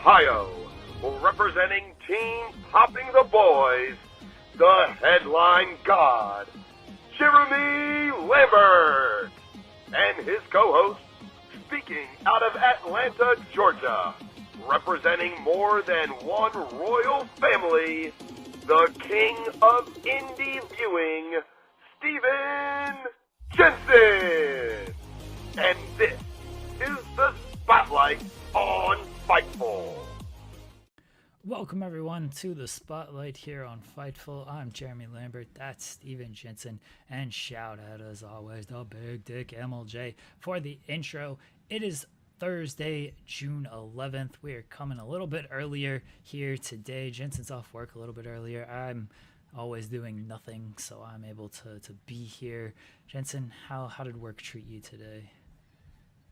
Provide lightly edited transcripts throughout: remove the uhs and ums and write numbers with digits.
Ohio, representing Team Popping the Boys, the headline god, Jeremy Lambert, and his co-host, speaking out of Atlanta, Georgia, representing more than one royal family, the king of indie viewing, Stephen Jensen. And this is the Spotlight on Fightful. Welcome everyone to the Spotlight here on Fightful. I'm Jeremy Lambert, that's Stephen Jensen, and shout out as always the Big Dick MLJ for the intro. It is Thursday, June 11th. We are coming a little bit earlier here today. Jensen's off work a little bit earlier. I'm always doing nothing, so I'm able to be here. Jensen, how did work treat you today?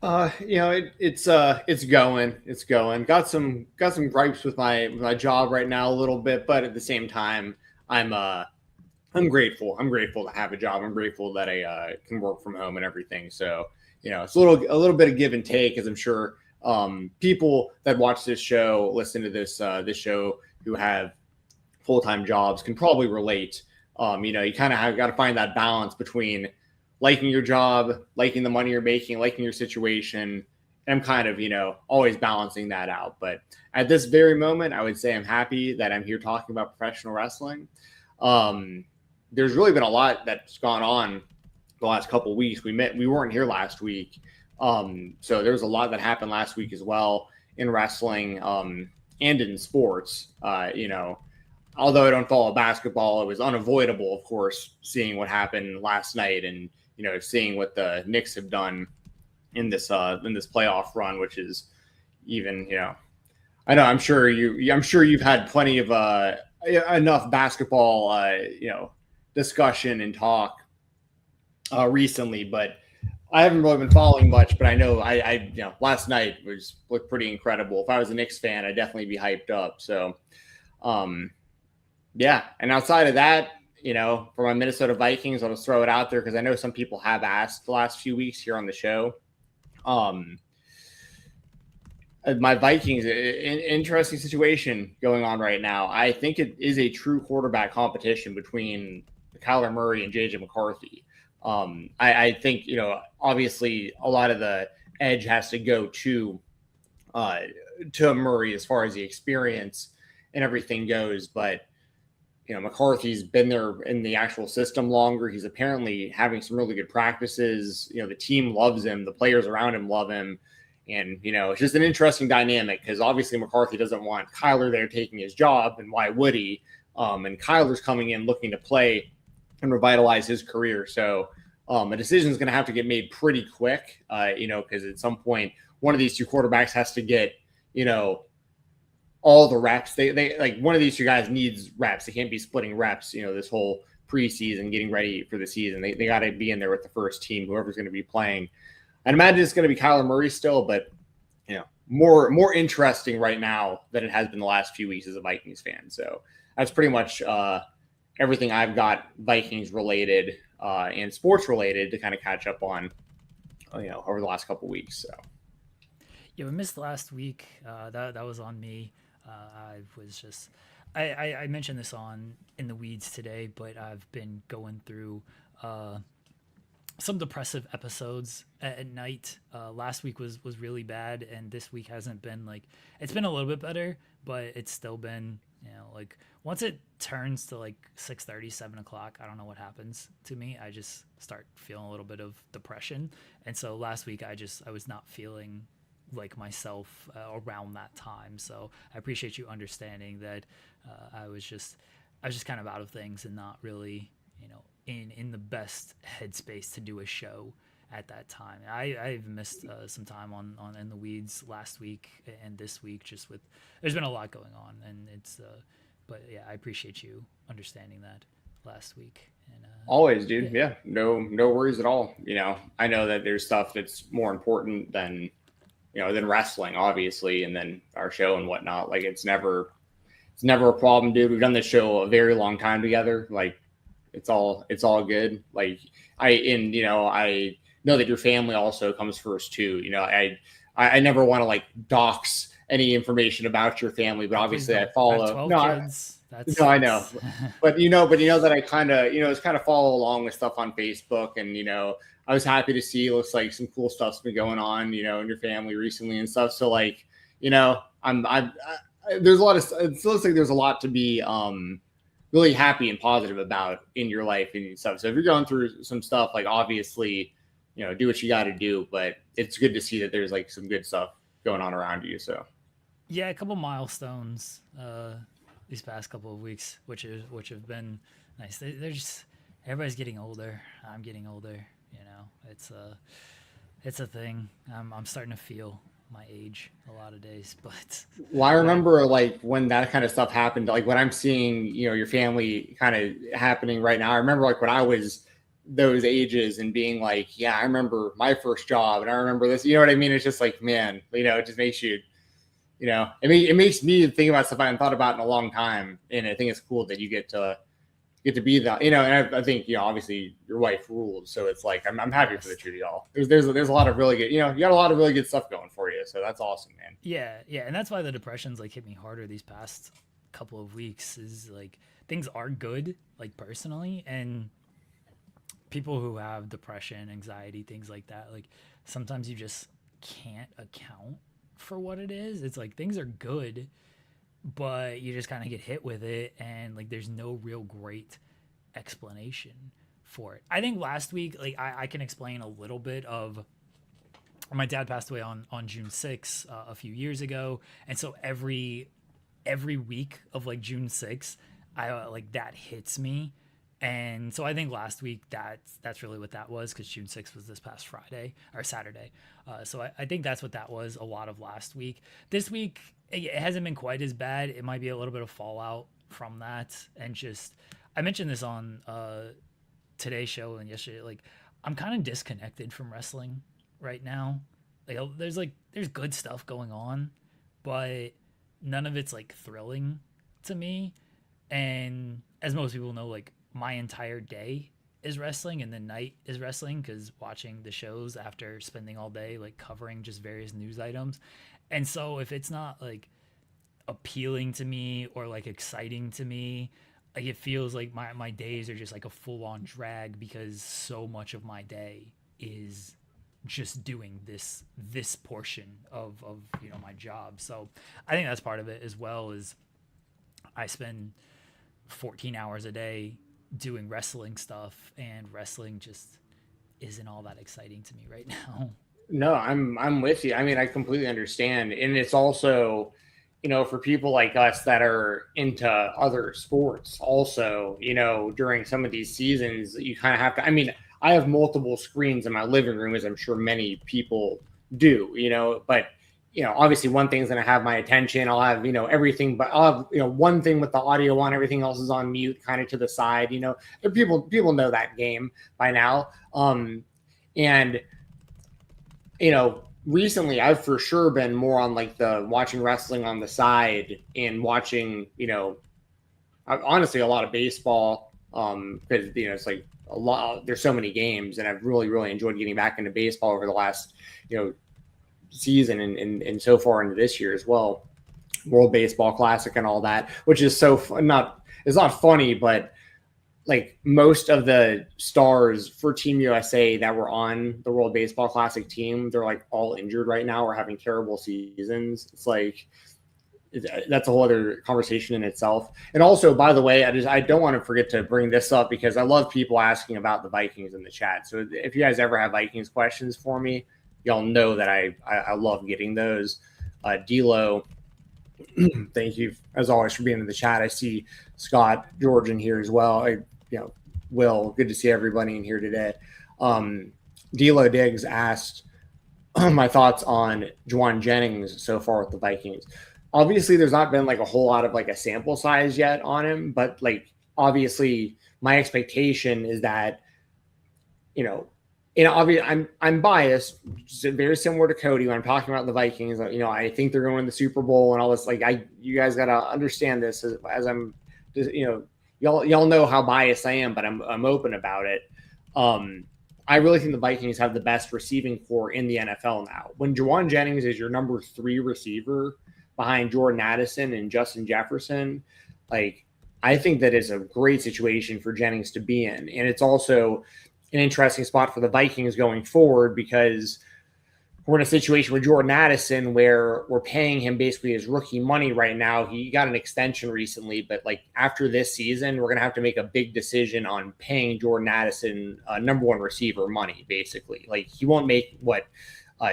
It's going. Got some gripes with my job right now a little bit, but at the same time, I'm grateful. I'm grateful to have a job. I'm grateful that I can work from home and everything. So, it's a little bit of give and take, as I'm sure people that watch this show, listen to this show, who have full-time jobs can probably relate. You kind of got to find that balance between liking your job, liking the money you're making, liking your situation. I'm kind of, always balancing that out. But at this very moment, I would say I'm happy that I'm here talking about professional wrestling. There's really been a lot that's gone on the last couple of weeks. We weren't here last week. So there was a lot that happened last week as well in wrestling and in sports. Although I don't follow basketball, it was unavoidable, of course, seeing what happened last night and, seeing what the Knicks have done in this playoff run, which is even, I know I'm sure you've had plenty of enough basketball, discussion and talk recently, but I haven't really been following much. But I know I last night looked pretty incredible. If I was a Knicks fan, I'd definitely be hyped up. So, yeah. And outside of that, for my Minnesota Vikings, I'll just throw it out there because I know some people have asked the last few weeks here on the show. My Vikings, interesting situation going on right now. I think it is a true quarterback competition between Kyler Murray and JJ McCarthy. I think, obviously a lot of the edge has to go to Murray as far as the experience and everything goes. But, McCarthy's been there in the actual system longer. He's apparently having some really good practices. The team loves him. The players around him love him. And, it's just an interesting dynamic because obviously McCarthy doesn't want Kyler there taking his job. And why would he? And Kyler's coming in looking to play and revitalize his career. So a decision is going to have to get made pretty quick, because at some point, one of these two quarterbacks has to get, all the reps. They like one of these two guys needs reps. They can't be splitting reps, this whole preseason, getting ready for the season. They got to be in there with the first team, whoever's going to be playing. I'd imagine it's going to be Kyler Murray still, but, more interesting right now than it has been the last few weeks as a Vikings fan. So that's pretty much everything I've got Vikings related and sports related to kind of catch up on, over the last couple of weeks. So. Yeah, we missed last week. That was on me. I mentioned this on In the Weeds today, but I've been going through some depressive episodes at night. Last week was really bad, and this week hasn't been it's been a little bit better, but it's still been, once it turns to 6:30, 7 o'clock, I don't know what happens to me. I just start feeling a little bit of depression. And so last week I was not feeling like myself around that time. So I appreciate you understanding that I was just kind of out of things and not really, in the best headspace to do a show at that time. I've missed some time on In the Weeds last week and this week, there's been a lot going on, and it's but yeah, I appreciate you understanding that last week. And always, dude. Yeah. No worries at all. I know that there's stuff that's more important than wrestling, obviously, and then our show and whatnot. It's never a problem, dude. We've done this show a very long time together. It's all good. I know that your family also comes first too. I never want to dox any information about your family, but obviously I I have follow. 12 No, kids. no, I know, but you know that I kind of, it's kind of follow along with stuff on Facebook, and I was happy to see, looks like some cool stuff's been going on, in your family recently and stuff. So like, there's a lot of, it looks like there's a lot to be really happy and positive about in your life and stuff. So if you're going through some stuff, like obviously, do what you got to do, but it's good to see that there's like some good stuff going on around you. So yeah, a couple milestones these past couple of weeks, which have been nice. They're just, everybody's getting older. I'm getting older. It's a thing. I'm starting to feel my age a lot of days, but I remember like when that kind of stuff happened, like when I'm seeing your family kind of happening right now. I remember like when I was those ages and being like, yeah, I remember my first job and I remember this. You know what I mean? It's just like, man, it just makes you. It makes me think about stuff I haven't thought about in a long time, and I think it's cool that you get to be that. And I think obviously your wife rules, so it's like I'm happy for the two of y'all. There's a lot of really good, you got a lot of really good stuff going for you, so that's awesome, man. Yeah, and that's why the depression's like hit me harder these past couple of weeks. Is like things are good, like personally, and people who have depression, anxiety, things like that, like sometimes you just can't account for what it is. It's like things are good, but you just kind of get hit with it, and like there's no real great explanation for it. I think last week, like I can explain a little bit of, my dad passed away on June 6th a few years ago, and so every week of like June 6th, I like that hits me. And so I think last week that's really what that was, because June 6th was this past Friday or Saturday. So I think that's what that was, a lot of last week. This week, it hasn't been quite as bad. It might be a little bit of fallout from that. And just, I mentioned this on today's show and yesterday, like I'm kind of disconnected from wrestling right now. Like there's good stuff going on, but none of it's like thrilling to me. And as most people know, like my entire day is wrestling and the night is wrestling, because watching the shows after spending all day like covering just various news items. And so if it's not like appealing to me or like exciting to me, like it feels like my days are just like a full-on drag, because so much of my day is just doing this portion of my job. So I think that's part of it, as well as I spend 14 hours a day doing wrestling stuff, and wrestling just isn't all that exciting to me right now. No, I'm with you. I mean, I completely understand. And it's also, for people like us that are into other sports also, during some of these seasons, you kind of have to, I mean, I have multiple screens in my living room, as I'm sure many people do, but obviously one thing's going to have my attention. I'll have, everything, but I'll have, one thing with the audio on, everything else is on mute, kind of to the side, people know that game by now. And, recently I've for sure been more on like the watching wrestling on the side and watching, honestly, a lot of baseball, because, it's like a lot, there's so many games, and I've really, really enjoyed getting back into baseball over the last, season and so far into this year as well. World Baseball Classic and all that, which is so it's not funny, but like most of the stars for Team USA that were on the World Baseball Classic team, they're like all injured right now or having terrible seasons. It's like, that's a whole other conversation in itself. And also, by the way, I don't want to forget to bring this up, because I love people asking about the Vikings in the chat. So if you guys ever have Vikings questions for me, y'all know that I love getting those. D'Lo, thank you as always for being in the chat. I see Scott George in here as well. Will, good to see everybody in here today. D'Lo Diggs asked my thoughts on Juwan Jennings so far with the Vikings. Obviously, there's not been like a whole lot of like a sample size yet on him, but like obviously my expectation is that, obviously I'm biased, very similar to Cody when I'm talking about the Vikings. I think they're going to win the Super Bowl and all this. Like you guys got to understand this as I'm just, y'all know how biased I am, but I'm open about it. I really think the Vikings have the best receiving core in the NFL now. When Juwan Jennings is your number 3 receiver, behind Jordan Addison and Justin Jefferson, like I think that is a great situation for Jennings to be in. And it's also an interesting spot for the Vikings going forward because we're in a situation with Jordan Addison where we're paying him basically his rookie money right now. He got an extension recently, but like after this season, we're going to have to make a big decision on paying Jordan Addison number one receiver money, basically. Like he won't make what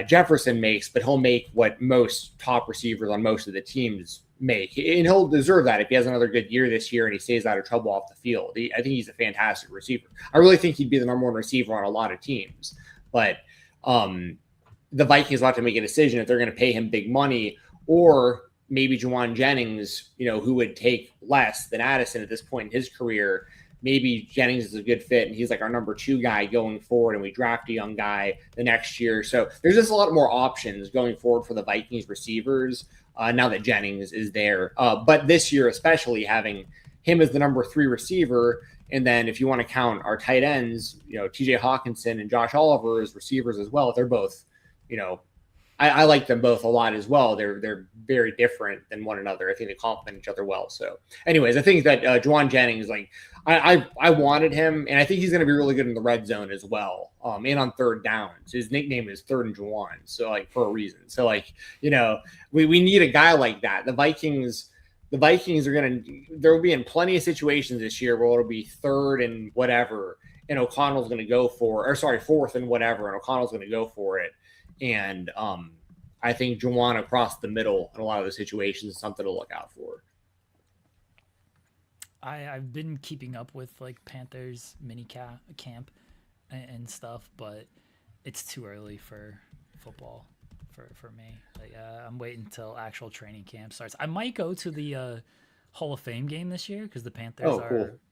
Jefferson makes, but he'll make what most top receivers on most of the teams make. And he'll deserve that if he has another good year this year and he stays out of trouble off the field. I think he's a fantastic receiver. I really think he'd be the number one receiver on a lot of teams. But the Vikings will have to make a decision if they're going to pay him big money or maybe Juwan Jennings, who would take less than Addison at this point in his career. Maybe Jennings is a good fit and he's like our number 2 guy going forward and we draft a young guy the next year. So there's just a lot more options going forward for the Vikings receivers now that Jennings is there. But this year, especially having him as the number 3 receiver. And then if you want to count our tight ends, TJ Hawkinson and Josh Oliver as receivers as well, they're both, I like them both a lot as well. They're very different than one another. I think they complement each other well. So anyways, I think that Juwan Jennings, like I wanted him and I think he's going to be really good in the red zone as well. And on third downs, his nickname is Third and Juwan. So like for a reason. So like, we need a guy like that. The Vikings are there will be in plenty of situations this year where it'll be third and whatever. And O'Connell's going to go fourth and whatever. And O'Connell's going to go for it. And I think Juwan across the middle in a lot of the situations is something to look out for. I've been keeping up with like Panthers mini camp and stuff, but it's too early for football for me. Like, I'm waiting until actual training camp starts. I might go to the Hall of Fame game this year because the Panthers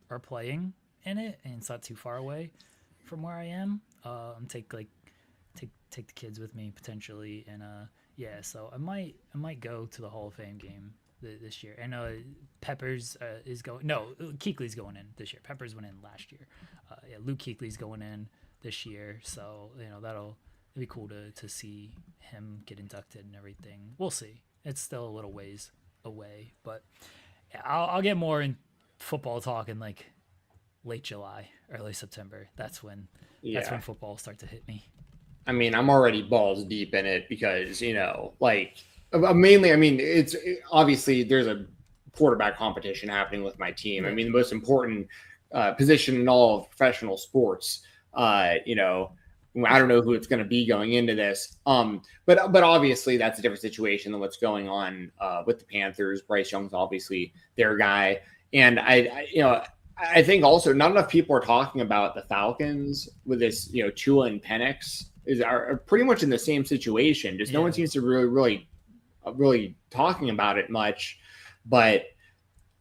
are playing in it, and it's not too far away from where I am. Take the kids with me potentially, and so I might go to the Hall of Fame game this year. And Peppers is going. No, Kuechly's going in this year. Peppers went in last year. Luke Kuechly's going in this year, so it'll be cool to see him get inducted and everything. We'll see. It's still a little ways away, but I'll get more in football talk in like late July, early September. That's when football will start to hit me. I mean, I'm already balls deep in it because, mainly, it's obviously there's a quarterback competition happening with my team. I mean, the most important position in all of professional sports. I don't know who it's going to be going into this. But obviously that's a different situation than what's going on with the Panthers. Bryce Young's obviously their guy. And I think also not enough people are talking about the Falcons with this, Tua and Penix are pretty much in the same situation. Just no one seems to really talking about it much. But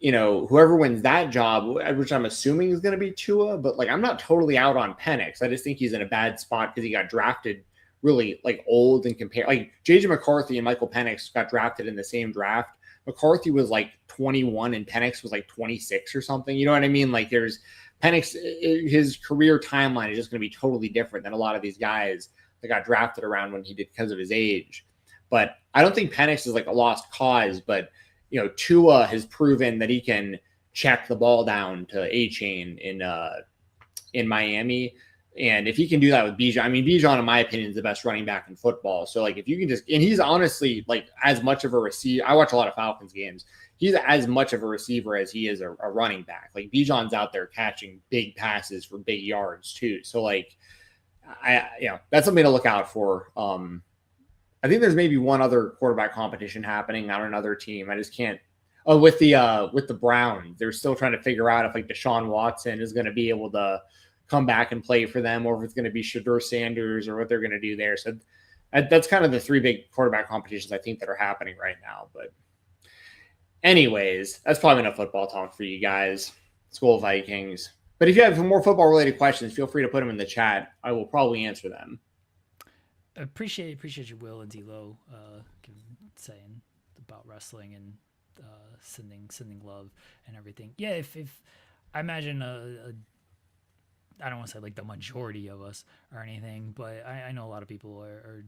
whoever wins that job, which I'm assuming is going to be Tua, but like I'm not totally out on Penix. I just think he's in a bad spot because he got drafted really like old and compared. Like JJ McCarthy and Michael Penix got drafted in the same draft. McCarthy was like 21 and Penix was like 26 or something. You know what I mean? Like there's Penix, his career timeline is just going to be totally different than a lot of these guys that got drafted around when he did because of his age. But I don't think Penix is like a lost cause, but Tua has proven that he can check the ball down to A-Chain in Miami. And if he can do that with Bijan, Bijan, in my opinion, is the best running back in football. So like if you can and he's honestly like as much of a receiver. I watch a lot of Falcons games. He's as much of a receiver as he is a running back. Like Bijan's out there catching big passes for big yards too. So like that's something to look out for. I think there's maybe one other quarterback competition happening on another team. I just can't. Oh, with the Browns, they're still trying to figure out if like Deshaun Watson is going to be able to come back and play for them, or if it's going to be Shedeur Sanders, or what they're going to do there. So that's kind of the 3 big quarterback competitions I think that are happening right now. But anyways, that's probably enough football talk for you guys. School Vikings. But if you have more football related questions, feel free to put them in the chat. I will probably answer them. Appreciate you, Will and D'Lo, saying about wrestling and sending love and everything. Yeah, if I imagine I don't want to say like the majority of us or anything, but I know a lot of people are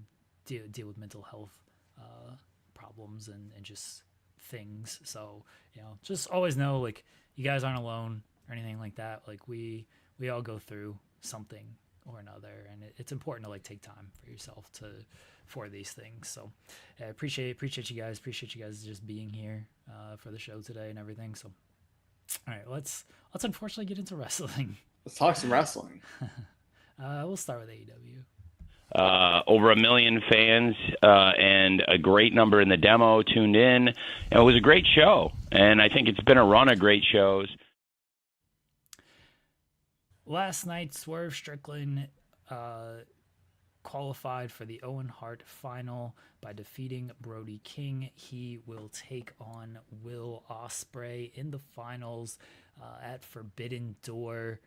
deal with mental health problems and just things. So, just always know, like, you guys aren't alone or anything like that. Like, we all go through something or another, and it's important to, like, take time for yourself for these things. So I appreciate you guys just being here for the show today and everything. So all right, let's unfortunately get into wrestling. Let's talk some wrestling. We'll start with AEW. Over 1 million fans and a great number in the demo tuned in. It was a great show, and I think it's been a run of great shows. Last night, Swerve Strickland qualified for the Owen Hart final by defeating Brody King. He will take on Will Ospreay in the finals at Forbidden Door.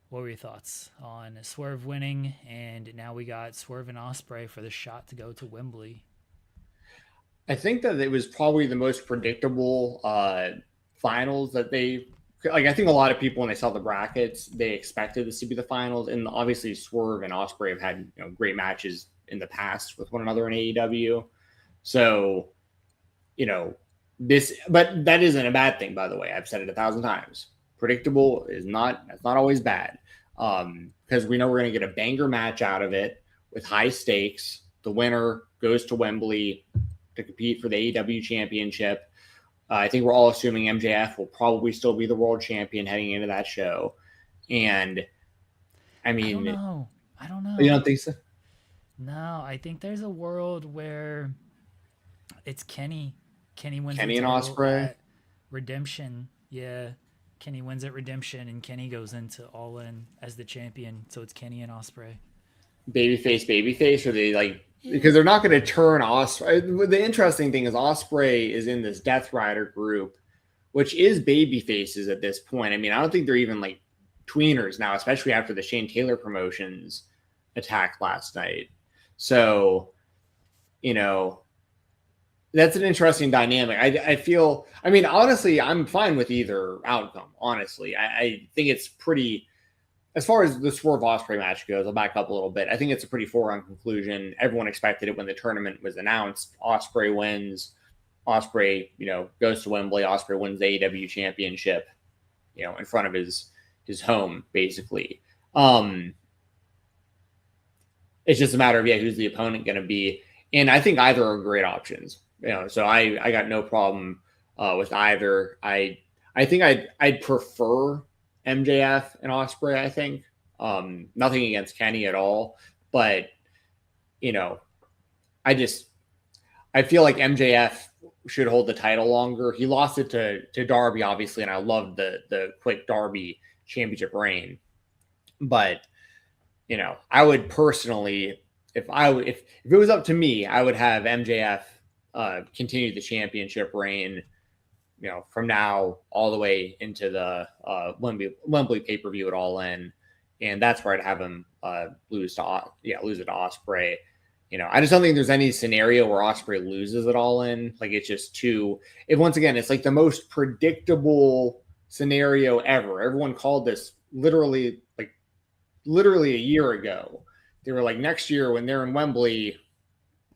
What were your thoughts on Swerve winning? And now we got Swerve and Ospreay for the shot to go to Wembley. I think that it was probably the most predictable finals that they like. I think a lot of people, when they saw the brackets, they expected this to be the finals. And obviously Swerve and Ospreay have had great matches in the past with one another in AEW. So, but that isn't a bad thing, by the way. I've said it 1,000 times. Predictable that's not always bad, because we know we're going to get a banger match out of it with high stakes. The winner goes to Wembley to compete for the AEW championship. I think we're all assuming MJF will probably still be the world champion heading into that show. And I mean, I don't know. You don't think so? No, I think there's a world where it's Kenny wins Kenny and Ospreay Redemption. Yeah. Kenny wins at Redemption, and Kenny goes into All In as the champion. So it's Kenny and Ospreay. Babyface, or they because they're not going to turn Ospreay. The interesting thing is Ospreay is in this Death Rider group, which is babyfaces at this point. I mean, I don't think they're even like tweeners now, especially after the Shane Taylor Promotions attack last night. So, that's an interesting dynamic. I feel, honestly, I'm fine with either outcome. Honestly, I think it's pretty, as far as the Swerve Ospreay match goes, I'll back up a little bit. I think it's a pretty foregone conclusion. Everyone expected it when the tournament was announced. Ospreay wins. Ospreay, goes to Wembley. Ospreay wins the AEW championship, in front of his home, basically. It's just a matter of, who's the opponent going to be? And I think either are great options. So I got no problem with either. I think I'd prefer MJF and Ospreay. I think nothing against Kenny at all, but I feel like MJF should hold the title longer. He lost it to Darby, obviously, and I loved the quick Darby championship reign. But I would personally, if it was up to me, I would have MJF continue the championship reign, from now all the way into the Wembley pay-per-view at All In, and that's where I'd have him lose it to Ospreay. I just don't think there's any scenario where Ospreay loses it All In. Like, it's just once again, it's like the most predictable scenario ever. Everyone called this literally a year ago. They were like, next year when they're in Wembley,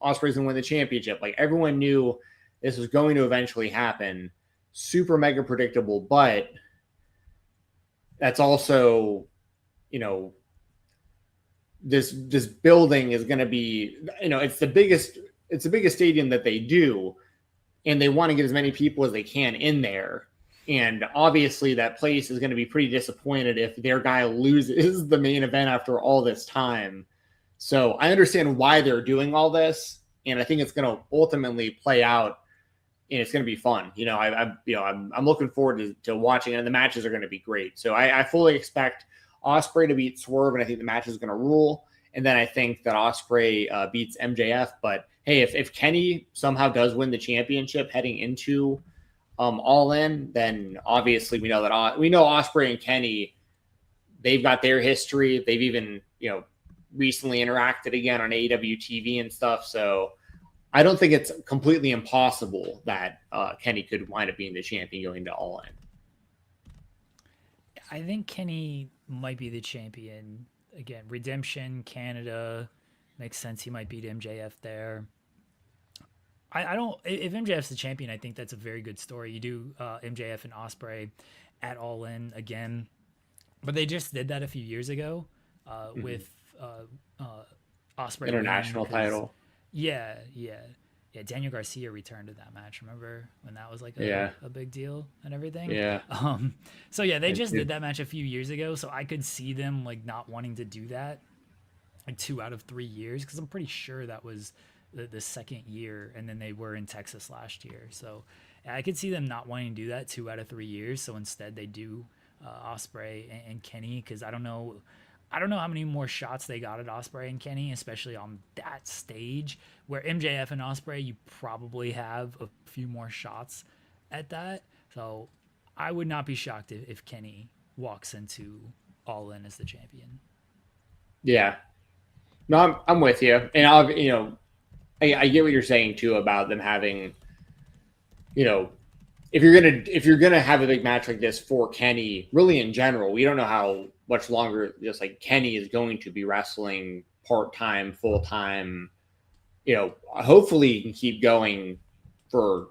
Ospreay's gonna win the championship. Like, everyone knew this was going to eventually happen. Super mega predictable, but that's also, this building is going to be, it's the biggest stadium that they do, and they want to get as many people as they can in there. And obviously that place is going to be pretty disappointed if their guy loses the main event after all this time. So I understand why they're doing all this, and I think it's going to ultimately play out, and it's going to be fun. I'm looking forward to watching it, and the matches are going to be great. So I fully expect Ospreay to beat Swerve, and I think the match is going to rule. And then I think that Ospreay beats MJF. But hey, if Kenny somehow does win the championship heading into All In, then obviously we know Ospreay and Kenny, they've got their history. They've even recently interacted again on AEW TV and stuff. So I don't think it's completely impossible that Kenny could wind up being the champion going to All In. I think Kenny might be the champion. Again, Redemption, Canada, makes sense. He might beat MJF there. I don't. If MJF's the champion, I think that's a very good story. You do MJF and Ospreay at All In again, but they just did that a few years ago with Ospreay International title. Yeah. Daniel Garcia returned to that match. Remember when that was like a big deal and everything? Yeah. So yeah, they just did that match a few years ago. So I could see them like not wanting to do that like 2 out of 3 years, because I'm pretty sure that was the second year, and then they were in Texas last year. So I could see them not wanting to do that 2 out of 3 years. So instead they do Ospreay and Kenny, because I don't know how many more shots they got at Ospreay and Kenny, especially on that stage where MJF and Ospreay, you probably have a few more shots at that. So I would not be shocked if Kenny walks into All In as the champion. Yeah. No, I'm with you. And I get what you're saying too about them having, if you're gonna have a big match like this for Kenny, really in general, we don't know how much longer just like Kenny is going to be wrestling part-time, full-time. Hopefully he can keep going for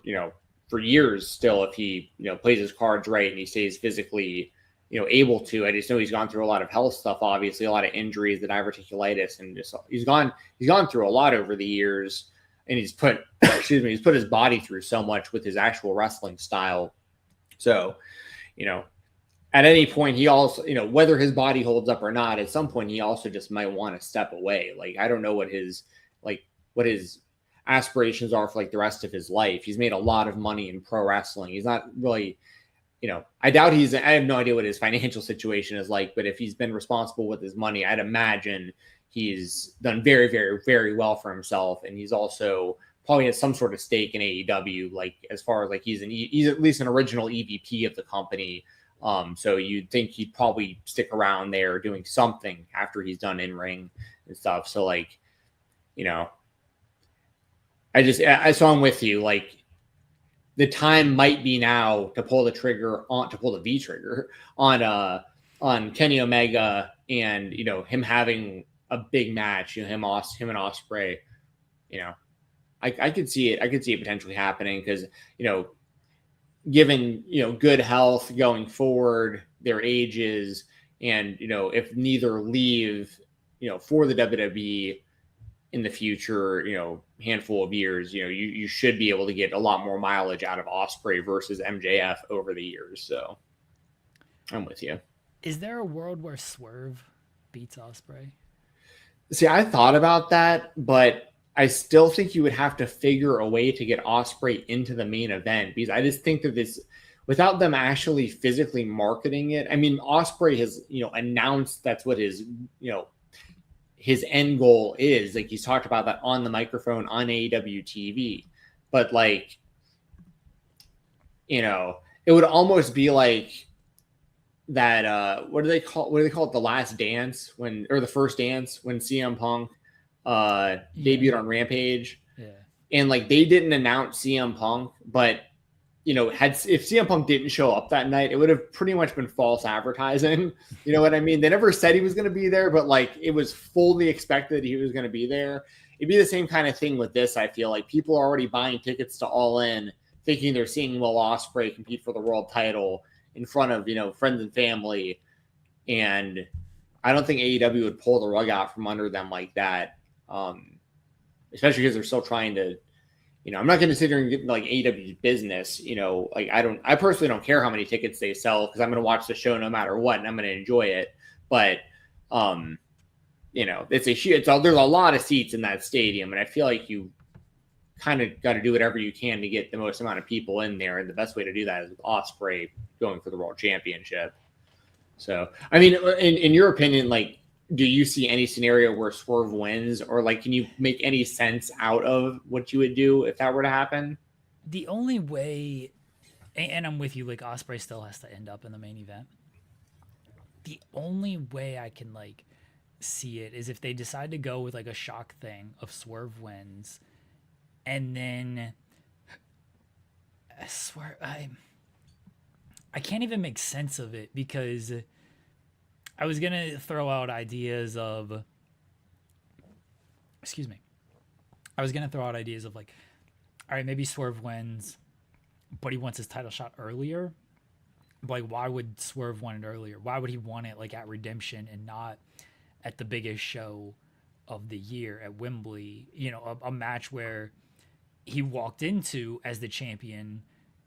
years still if he plays his cards right and he stays physically able to. I just know he's gone through a lot of health stuff, obviously a lot of injuries, the diverticulitis, and just he's gone through a lot over the years, and he's put he's put his body through so much with his actual wrestling style. So, at any point he also, whether his body holds up or not, at some point he also just might want to step away. Like, I don't know what his aspirations are for like the rest of his life. He's made a lot of money in pro wrestling. He's not really, I doubt I have no idea what his financial situation is like, but if he's been responsible with his money, I'd imagine he's done very, very, very well for himself. And he's also probably has some sort of stake in AEW, like as far as like he's at least an original EVP of the company. So you'd think he'd probably stick around there doing something after he's done in ring and stuff. So like, so I'm with you. Like, the time might be now to pull the V trigger on Kenny Omega, and him having a big match, him and Ospreay. I could see it. I could see it potentially happening because given good health going forward, their ages, and if neither leave for the WWE in the future, handful of years, you should be able to get a lot more mileage out of Ospreay versus MJF over the years. So I'm with you. Is there a world where Swerve beats Ospreay? See, I thought about that, but I still think you would have to figure a way to get Ospreay into the main event, because I just think that this, without them actually physically marketing it. I mean, Ospreay has, announced that's what his end goal is. Like, he's talked about that on the microphone on AEW TV, but like, it would almost be like that. What do they call it? The Last Dance or the First Dance when CM Punk debuted on Rampage. Yeah. And like, they didn't announce CM Punk, but if CM Punk didn't show up that night, it would have pretty much been false advertising. You know what I mean? They never said he was going to be there, but like, it was fully expected he was going to be there. It'd be the same kind of thing with this. I feel like people are already buying tickets to All In, thinking they're seeing Will Ospreay compete for the world title in front of, friends and family. And I don't think AEW would pull the rug out from under them like that. Especially because they're still trying to, I'm not going to sit here and get like AEW's business. Like, I personally don't care how many tickets they sell, because I'm going to watch the show no matter what, and I'm going to enjoy it. But, there's a lot of seats in that stadium, and I feel like you kind of got to do whatever you can to get the most amount of people in there. And the best way to do that is with Ospreay going for the world championship. So, I mean, in your opinion, like, do you see any scenario where Swerve wins, or like, can you make any sense out of what you would do if that were to happen? The only way, and I'm with you, like, Ospreay still has to end up in the main event. The only way I can like see it is if they decide to go with like a shock thing of Swerve wins, and then I swear I can't even make sense of it, because I was going to throw out ideas of, like, all right, maybe Swerve wins, but he wants his title shot earlier. Like, why would Swerve want it earlier? Why would he want it like at Redemption and not at the biggest show of the year at Wembley? You know, a match where he walked into as the champion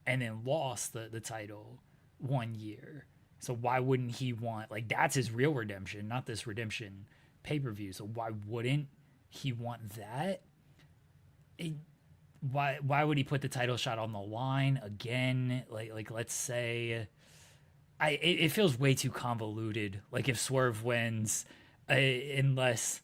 and then lost the title one year. So why wouldn't he want, like, that's his real redemption, not this redemption pay-per-view. So why wouldn't he want that? Why would he put the title shot on the line again? Like let's say, it feels way too convoluted. Like if Swerve wins, unless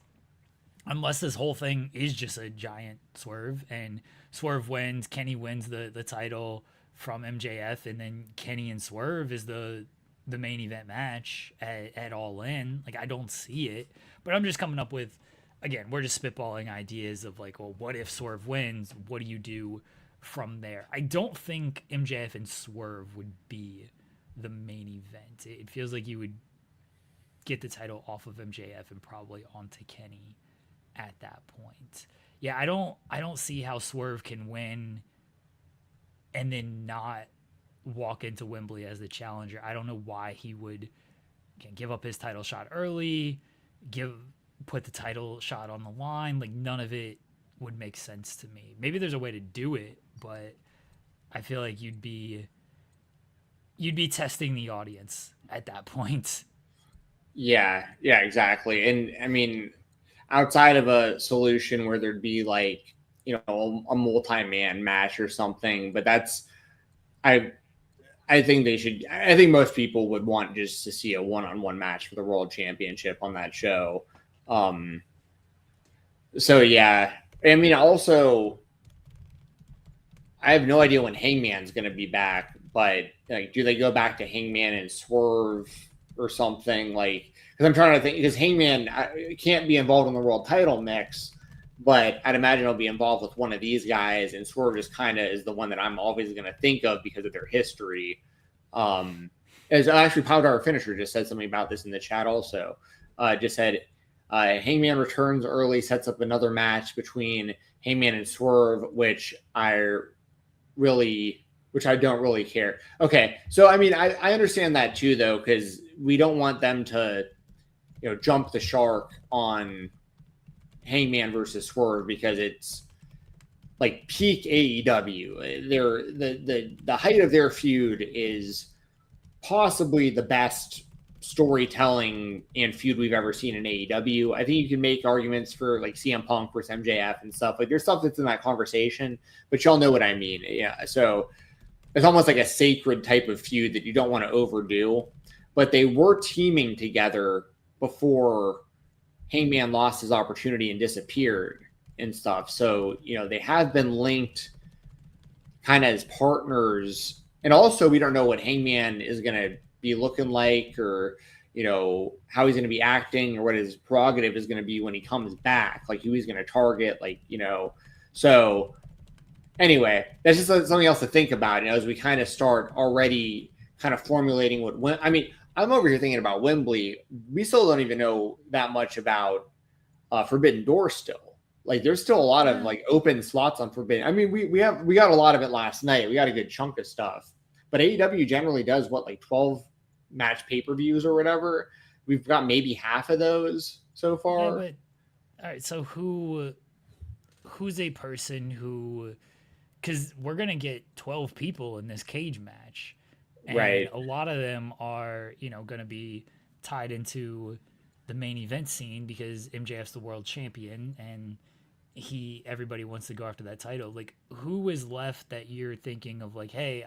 this whole thing is just a giant swerve and Swerve wins, Kenny wins the title from MJF, and then Kenny and Swerve is the main event match at All In. Like, I don't see it, but I'm just coming up with, again, we're just spitballing ideas of like, well, what if Swerve wins? What do you do from there? I don't think MJF and Swerve would be the main event. It feels like you would get the title off of MJF and probably onto Kenny at that point. Yeah, I don't see how Swerve can win and then not walk into Wembley as the challenger. I don't know why he would give up his title shot early, put the title shot on the line. Like, none of it would make sense to me. Maybe there's a way to do it, but I feel like you'd be testing the audience at that point. Yeah, exactly. And I mean, outside of a solution where there'd be like, you know, a multi-man match or something, but I think I think most people would want just to see a one-on-one match for the world championship on that show. So yeah, I mean, also, I have no idea when Hangman's going to be back, but like, do they go back to Hangman and Swerve or something? Like, because I'm trying to think, because Hangman can't be involved in the world title mix, but I'd imagine he'll be involved with one of these guys, and Swerve just kind of is the one that I'm always going to think of because of their history. As actually, Powder Finisher just said something about this in the chat also. Just said, Hangman returns early, sets up another match between Hangman and Swerve, which I don't really care. Okay, so I mean, I understand that too, though, because we don't want them to, you know, jump the shark on Hangman versus Swerve because it's like peak AEW. The height of their feud is possibly the best storytelling and feud we've ever seen in AEW. I think you can make arguments for like CM Punk versus MJF and stuff. Like, there's stuff that's in that conversation, but y'all know what I mean. Yeah, so it's almost like a sacred type of feud that you don't want to overdo. But they were teaming together before Hangman lost his opportunity and disappeared and stuff. So, you know, they have been linked kind of as partners. And also, we don't know what Hangman is going to be looking like, or, you know, how he's going to be acting, or what his prerogative is going to be when he comes back, like who he's going to target, like, you know. So anyway, that's just something else to think about, you know, as we kind of start already kind of formulating I mean, I'm over here thinking about Wembley. We still don't even know that much about Forbidden Door still. Like, there's still a lot of like open slots on Forbidden. I mean, we got a lot of it last night. We got a good chunk of stuff. But AEW generally does like 12 match pay-per-views or whatever. We've got maybe half of those so far. Yeah, but all right, so who's a person who, because we're gonna get 12 people in this cage match, and right? A lot of them are, you know, gonna be tied into the main event scene because MJF's the world champion and everybody wants to go after that title. Like, who is left that you're thinking of, like, hey,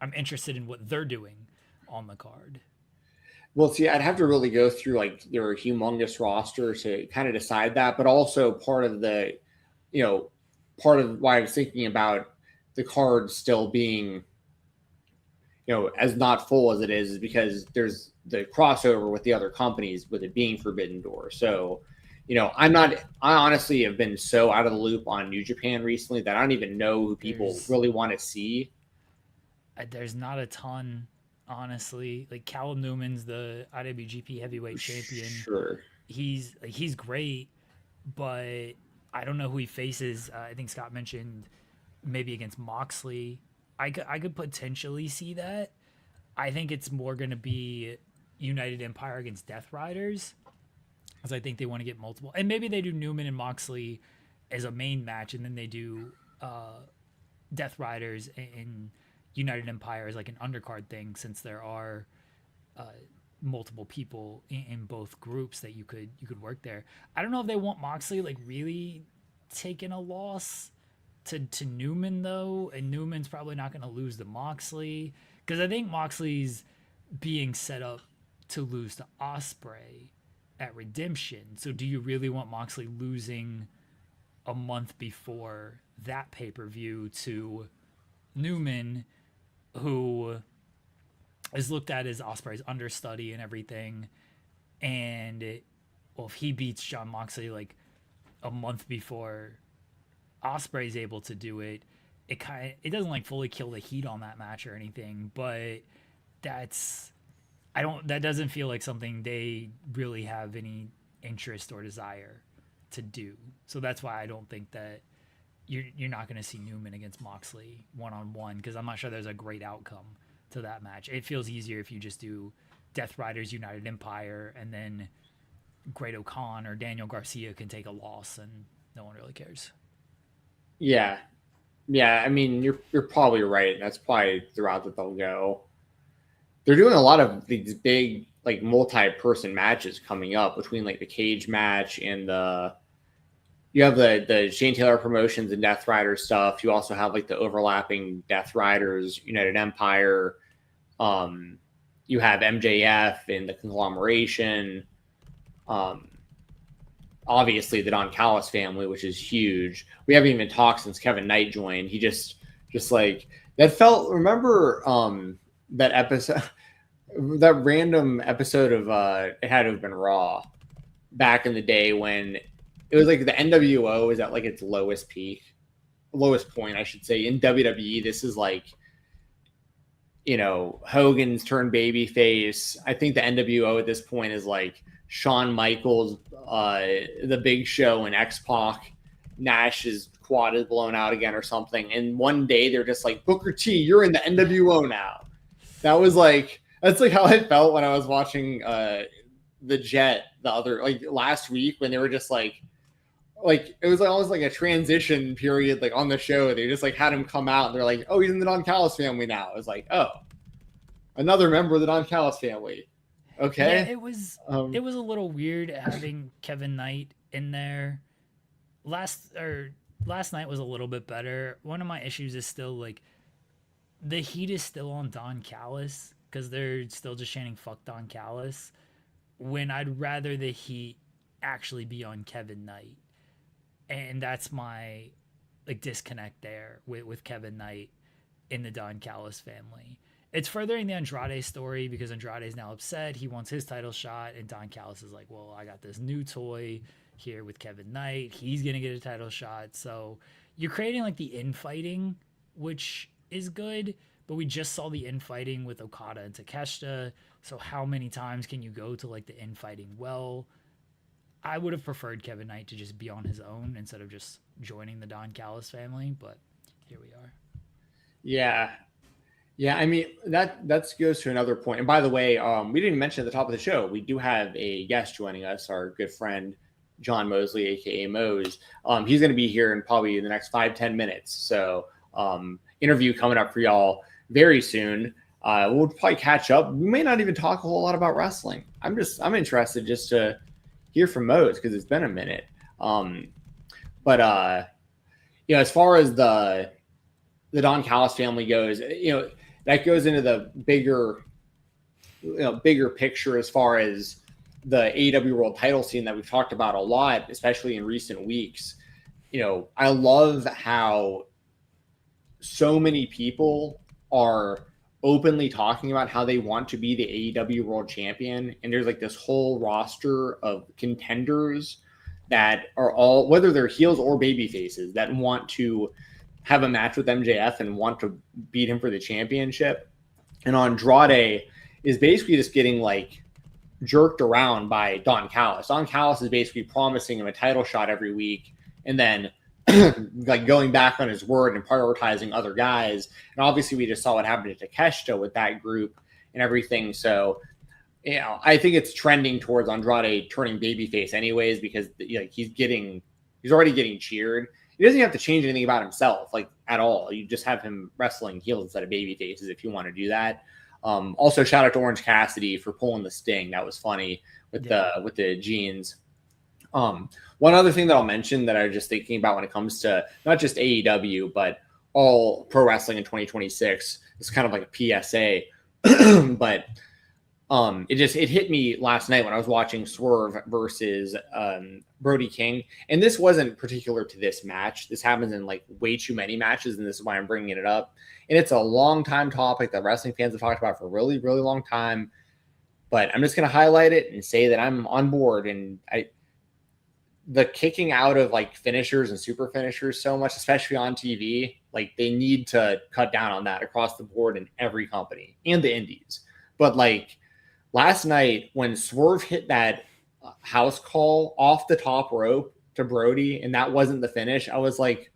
I'm interested in what they're doing on the card? Well, see, I'd have to really go through like their humongous roster to kind of decide that. But also part of why I was thinking about the card still being, you know, as not full as it is because there's the crossover with the other companies with it being Forbidden Door. So, you know, I honestly have been so out of the loop on New Japan recently that I don't even know who people really want to see. There's not a ton, honestly. Like, Callum Newman's the IWGP Heavyweight Champion. Sure. He's great, but I don't know who he faces. I think Scott mentioned maybe against Moxley. I could potentially see that. I think it's more going to be United Empire against Death Riders, because I think they want to get multiple. And maybe they do Newman and Moxley as a main match, and then they do Death Riders and United Empire as like an undercard thing, since there are multiple people in both groups that you could work there. I don't know if they want Moxley like really taking a loss to Newman though, and Newman's probably not going to lose to Moxley, because I think Moxley's being set up to lose to Ospreay at Redemption. So do you really want Moxley losing a month before that pay-per-view to Newman, who is looked at as Ospreay's understudy and everything? And if he beats Jon Moxley like a month before Ospreay's able to do it, it doesn't like fully kill the heat on that match or anything, but that doesn't feel like something they really have any interest or desire to do. So that's why I don't think that you're not going to see Newman against Moxley one-on-one, because I'm not sure there's a great outcome to that match. It feels easier if you just do Death Riders United Empire, and then Great O'Khan or Daniel Garcia can take a loss and no one really cares. Yeah. I mean, you're probably right. That's probably the route that they'll go. They're doing a lot of these big like multi-person matches coming up between like the cage match and you have the Shane Taylor Promotions and Death Rider stuff. You also have like the overlapping Death Riders United Empire. You have MJF and the conglomeration. Obviously the Don Callis family, which is huge. We haven't even talked since Kevin Knight joined. He just like that felt. Remember that episode, that random episode of It Had to Have Been Raw back in the day when it was like the NWO is at like its lowest point, I should say, in WWE. This is like, Hogan's turned babyface. I think the NWO at this point is like Shawn Michaels, the Big Show, and X-Pac. Nash's quad is blown out again or something. And one day they're just like, Booker T, you're in the NWO now. That's like how I felt when I was watching the Jet last week, when they were just like it was like almost like a transition period, like on the show. They just like had him come out and they're like, oh, he's in the Don Callis family now. It was like, oh, another member of the Don Callis family. Okay. Yeah, it was a little weird having Kevin Knight in there. Last night was a little bit better. One of my issues is still like the heat is still on Don Callis, because they're still just chanting "fuck Don Callis," when I'd rather the heat actually be on Kevin Knight. And that's my like disconnect there with Kevin Knight in the Don Callis family. It's furthering the Andrade story, because Andrade's now upset. He wants his title shot, and Don Callis is like, well, I got this new toy here with Kevin Knight. He's going to get a title shot. So you're creating like the infighting, which is good, but we just saw the infighting with Okada and Takeshita. So how many times can you go to like the infighting well? I would have preferred Kevin Knight to just be on his own instead of just joining the Don Callis family, but here we are. Yeah. I mean, that goes to another point. And by the way, we didn't mention at the top of the show, we do have a guest joining us, our good friend, John Mosley, aka Mose. He's going to be here in probably the next 5-10 minutes. So interview coming up for y'all very soon. We'll probably catch up. We may not even talk a whole lot about wrestling. I'm interested just to hear from Mose, because it's been a minute. But as far as the Don Callis family goes, that goes into the bigger picture as far as the AEW World Title scene that we've talked about a lot, especially in recent weeks. I love how so many people are openly talking about how they want to be the AEW World Champion. And there's like this whole roster of contenders that are all, whether they're heels or baby faces, that want to have a match with MJF and want to beat him for the championship. And Andrade is basically just getting like jerked around by Don Callis. Don Callis is basically promising him a title shot every week and then like going back on his word and prioritizing other guys. And obviously we just saw what happened to Takeshita with that group and everything. So, you know, I think it's trending towards Andrade turning babyface anyways, because like he's already getting cheered. He doesn't have to change anything about himself, like at all. You just have him wrestling heels instead of baby faces if you want to do that. Also, shout out to Orange Cassidy for pulling the Sting. That was funny with the jeans. One other thing that I'll mention that I was just thinking about when it comes to not just AEW but all pro wrestling in 2026 is kind of like a PSA, but it hit me last night when I was watching Swerve versus Brody King, and this wasn't particular to this match. This happens in like way too many matches, and this is why I'm bringing it up. And it's a long time topic that wrestling fans have talked about for a really, really long time. But I'm just going to highlight it and say that I'm on board. And the kicking out of like finishers and super finishers so much, especially on TV, like they need to cut down on that across the board in every company and the indies. But like last night when Swerve hit that house call off the top rope to Brody, and that wasn't the finish, I was like,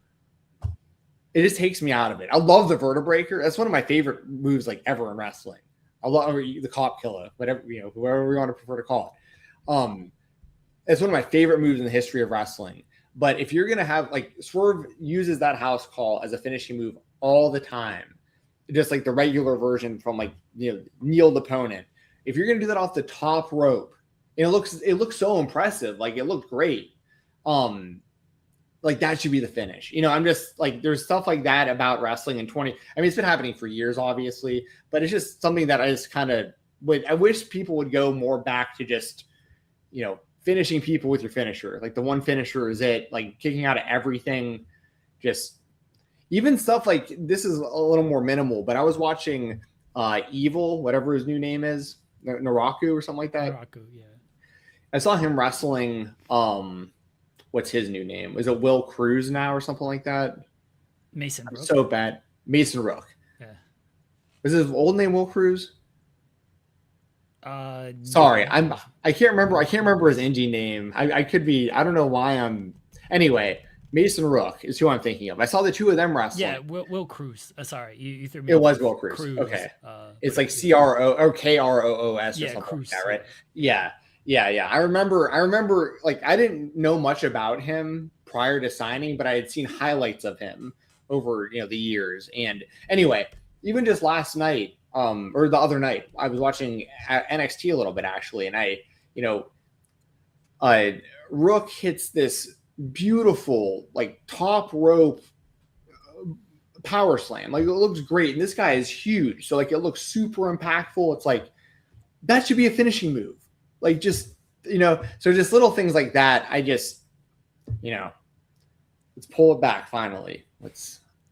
it just takes me out of it. I love the vertebraker. That's one of my favorite moves like ever in wrestling. I love the cop killer, whatever, you know, whoever we want to prefer to call it. It's one of my favorite moves in the history of wrestling. But if you're going to have like Swerve uses that house call as a finishing move all the time, just like the regular version from like, you know, kneel the opponent. If you're going to do that off the top rope, and it looks so impressive. Like it looked great. Like that should be the finish. You know, I'm just like, there's stuff like that about wrestling in 20. I mean, it's been happening for years, obviously, but it's just something that I just kind of I wish people would go more back to just, you know, finishing people with your finisher. Like the one finisher is it, like kicking out of everything. Just even stuff like this is a little more minimal, but I was watching Evil, whatever his new name is, Naraku or something like that. Naraku, yeah. I saw him wrestling. What's his new name? Is it Will Cruz now or something like that? Mason Rook. So bad. Mason Rook. Yeah. Is his old name Will Cruz? Sorry, I can't remember his indie name. I could be. I don't know why I'm. Anyway, Mason Rook is who I'm thinking of. I saw the two of them wrestling. Yeah, Will Cruz. Sorry, you threw me. It was Will Cruz. Okay, it's like CRO or KROOS or something Cruz, like that, right? Yeah. I remember. Like I didn't know much about him prior to signing, but I had seen highlights of him over the years. And anyway, even just last night, or the other night, I was watching NXT a little bit actually, and Rook hits this beautiful like top rope power slam. Like it looks great, and this guy is huge, so like it looks super impactful. It's like that should be a finishing move. Like just so just little things like that. I just let's pull it back finally.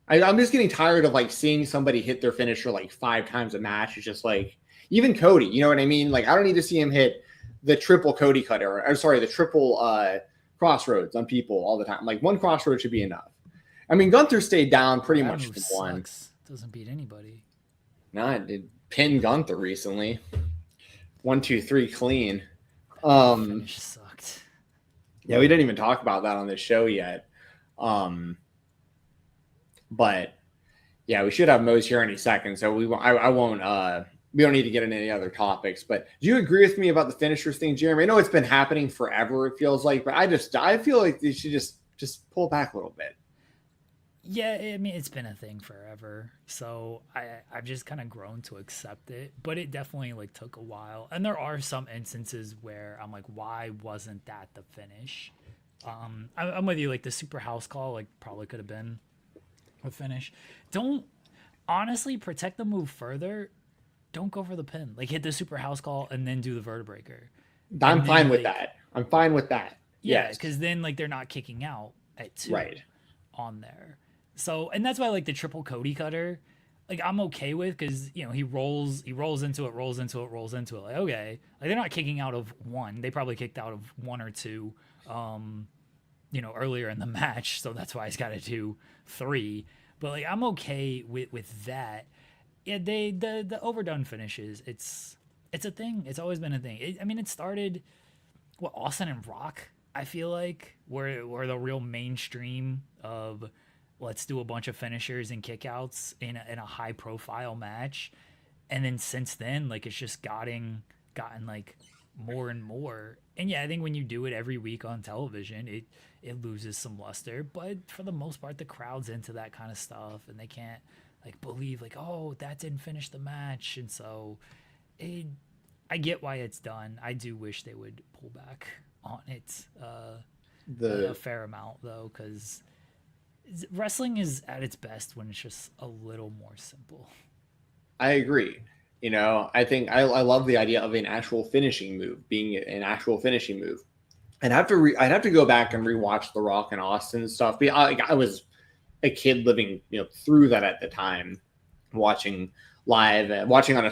I'm just getting tired of like seeing somebody hit their finisher like 5 times a match. It's just like even Cody, you know what I mean? Like I don't need to see him hit the triple Cody cutter. I'm sorry, the triple crossroads on people all the time. Like one crossroad should be enough. I mean, Gunther stayed down pretty much from one. Doesn't beat anybody. No, I did pin Gunther recently. 1, 2, 3 clean. Finish sucked. Yeah, we didn't even talk about that on this show yet. But yeah, we should have Mose here any second, so I won't. We don't need to get into any other topics. But do you agree with me about the finishers thing, Jeremy? I know it's been happening forever. It feels like, but I feel like they should just pull back a little bit. Yeah, I mean, it's been a thing forever, so I've just kind of grown to accept it, but it definitely like took a while. And there are some instances where I'm like, why wasn't that the finish? I'm with you, like the super house call, like probably could have been a finish. Don't honestly protect the move further. Don't go for the pin. Like hit the super house call and then do the vertebreaker. I'm fine with that. I'm fine with that. Yeah, because then like they're not kicking out at 2 right on there. So, and that's why like the triple Cody cutter, like I'm okay with, because he rolls into it. Like okay, like they're not kicking out of 1. They probably kicked out of 1 or 2, earlier in the match. So that's why he's got to do 3. But like I'm okay with that. Yeah, the overdone finishes. It's a thing. It's always been a thing. It started. Austin and Rock. I feel like we're the real mainstream of let's do a bunch of finishers and kickouts in a high profile match, and then since then, like, it's just gotten like more and more. And yeah, I think when you do it every week on television, it loses some luster. But for the most part, the crowd's into that kind of stuff, and they can't like believe like, oh, that didn't finish the match, and so I get why it's done. I do wish they would pull back on it a fair amount, though, because wrestling is at its best when it's just a little more simple. I agree. I think I love the idea of an actual finishing move being an actual finishing move. I'd have to go back and rewatch The Rock and Austin and stuff. But I was a kid living through that at the time, watching live, watching on a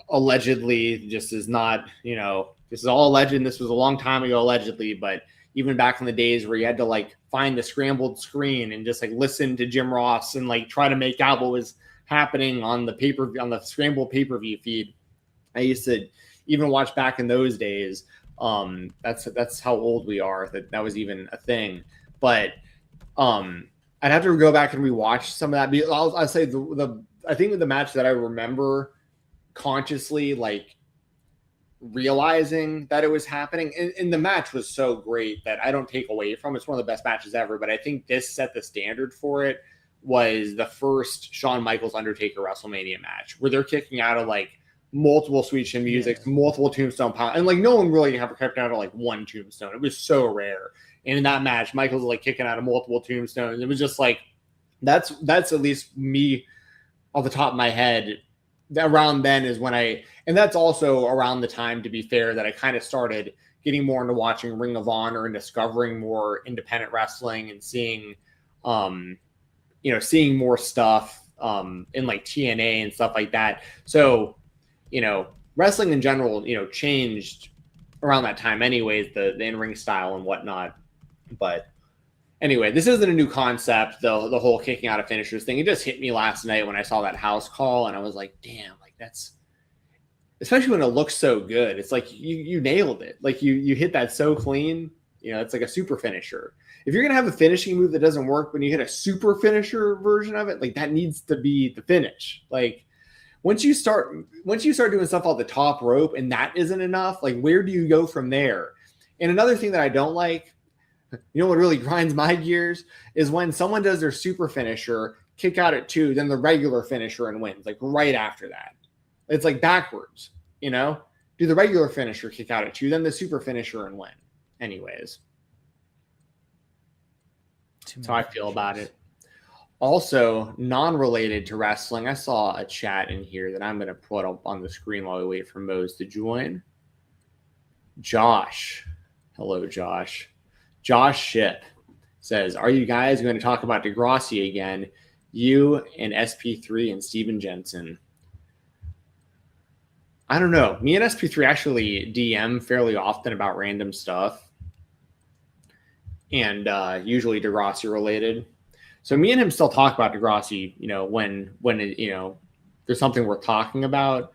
allegedly, just is not, this is all alleged. This was a long time ago, allegedly, but even back in the days where you had to like find the scrambled screen and just like listen to Jim Ross and like try to make out what was happening on the scrambled pay-per-view feed. I used to even watch back in those days. That's how old we are, that was even a thing. But I'd have to go back and rewatch some of that. I'll say I think the match that I remember consciously like realizing that it was happening, and the match was so great that I don't take away from it. It's one of the best matches ever, but I think this set the standard for it. Was the first Shawn Michaels Undertaker WrestleMania match where they're kicking out of like multiple Sweet Chin Music, multiple Tombstone Pound, and like no one really ever kept out of like one Tombstone. It was so rare. And in that match, Michaels was like kicking out of multiple Tombstones. It was just like that's at least me off the top of my head. Around then is when and that's also around the time, to be fair, that I kind of started getting more into watching Ring of Honor and discovering more independent wrestling and seeing seeing more stuff in like TNA and stuff like that. So, wrestling in general, changed around that time anyways, the in-ring style and whatnot. But anyway, this isn't a new concept, though, the whole kicking out of finishers thing. It just hit me last night when I saw that house call, and I was like, damn, like that's, especially when it looks so good. It's like you nailed it. Like you hit that so clean. It's like a super finisher. If you're going to have a finishing move that doesn't work, when you hit a super finisher version of it, like that needs to be the finish. Like once you start doing stuff off the top rope and that isn't enough, like where do you go from there? And another thing that I don't like, what really grinds my gears is when someone does their super finisher, kick out at 2, then the regular finisher and wins, like right after that. It's like backwards, do the regular finisher, kick out at 2, then the super finisher and win. Anyways. That's how I feel about it. Also, non-related to wrestling, I saw a chat in here that I'm going to put up on the screen while we wait for Mose to join. Josh. Hello, Josh. Josh Ship says, are you guys going to talk about Degrassi again? You and SP3 and Stephen Jensen. I don't know. Me and SP3 actually DM fairly often about random stuff. And usually Degrassi related. So me and him still talk about Degrassi, when it, there's something worth talking about.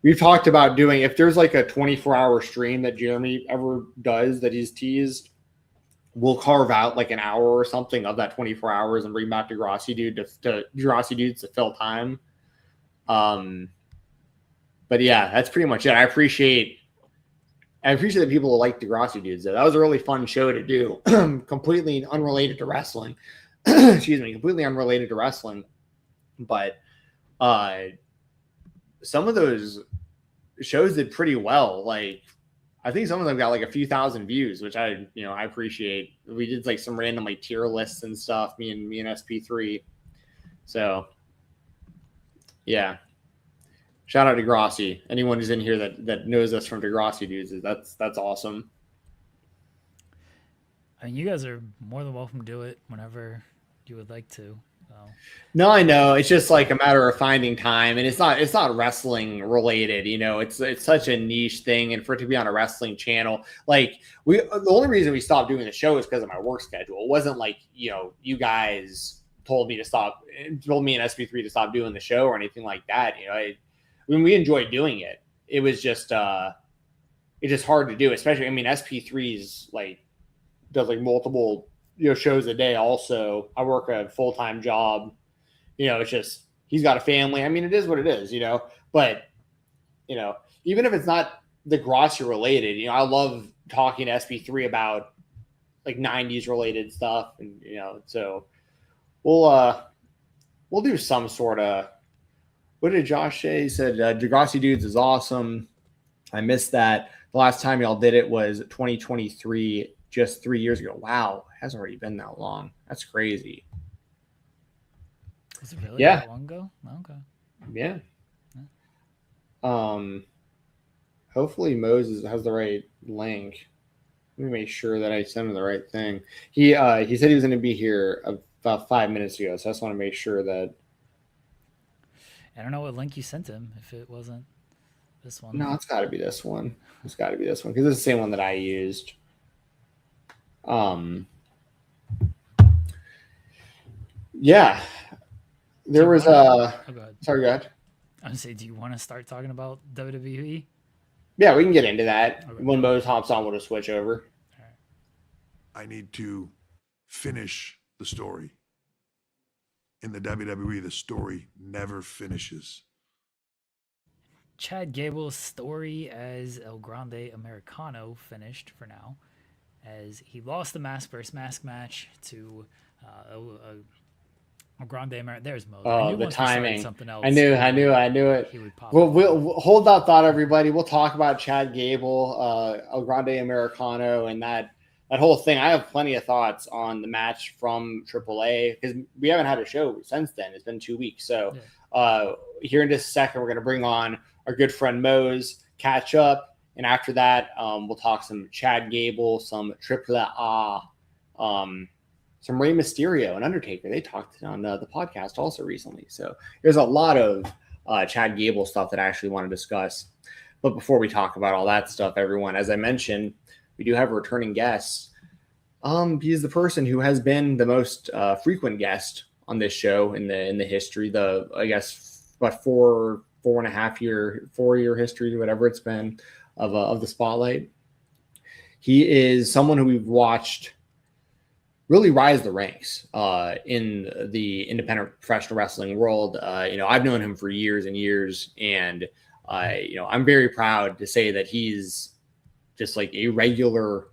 We've talked about doing, if there's like a 24-hour stream that Jeremy ever does that he's teased, we'll carve out like an hour or something of that 24 hours and bring back Degrassi dudes to fill time. But yeah, that's pretty much it. I appreciate that people like Degrassi dudes. That was a really fun show to do. Completely unrelated to wrestling. Excuse me, completely unrelated to wrestling. But some of those shows did pretty well. Like, I think some of them got like a few thousand views, which I appreciate. We did like some random like tier lists and stuff, me and SP3. So yeah. Shout out to Degrassi. Anyone who's in here that knows us from Degrassi dudes, that's awesome. I mean, you guys are more than welcome to do it whenever you would like to. So. No, I know. It's just like a matter of finding time, and it's not wrestling related. It's such a niche thing, and for it to be on a wrestling channel, like the only reason we stopped doing the show is because of my work schedule. It wasn't like you guys told me and SP3 to stop doing the show or anything like that. When we enjoyed doing it, it was just it's just hard to do, especially. I mean, SP3's like does like multiple, shows a day. Also, I work a full-time job. It's just, he's got a family. I mean, it is what it is, but, even if it's not the Degrassi related, I love talking to SP3 about like 90s related stuff. And, so we'll do some sort of, what did Josh say? He said, Degrassi Dudes is awesome. I missed that. The last time y'all did it was 2023, just 3 years ago. Wow. It hasn't already been that long. That's crazy. Was it really that long ago? Okay. Yeah. Hopefully Mose has the right link. Let me make sure that I send him the right thing. He said he was going to be here about 5 minutes ago, so I just want to make sure that. I don't know what link you sent him if it wasn't this one. No, it's got to be this one. It's got to be this one because it's the same one that I used. Yeah. There was sorry, go ahead. I was say, do you want to start talking about WWE? Yeah, we can get into that. Okay. When Mose hops on, we'll just switch over. All right. I need to finish the story. In the WWE, the story never finishes. Chad Gable's story as El Grande Americano finished for now, as he lost the mask versus mask match to El Grande Americano. There's Mose. Oh, the timing! Something else. I knew it. He would pop. We'll hold that thought, everybody. We'll talk about Chad Gable, El Grande Americano, and that whole thing. I have plenty of thoughts on the match from AAA because we haven't had a show since then. It's been 2 weeks. So here in just a second, we're going to bring on our good friend Mose, catch up. And after that, we'll talk some Chad Gable, some AAA, some Rey Mysterio and Undertaker. They talked on the podcast also recently. So there's a lot of Chad Gable stuff that I actually want to discuss. But before we talk about all that stuff, everyone, as I mentioned, we do have a returning guest. He's the person who has been the most frequent guest on this show in the history. I guess about 4.5 year history, whatever it's been of the Spotlight. He is someone who we've watched really rise the ranks in the independent professional wrestling world. I've known him for years and years, and I'm very proud to say that he's just like a regular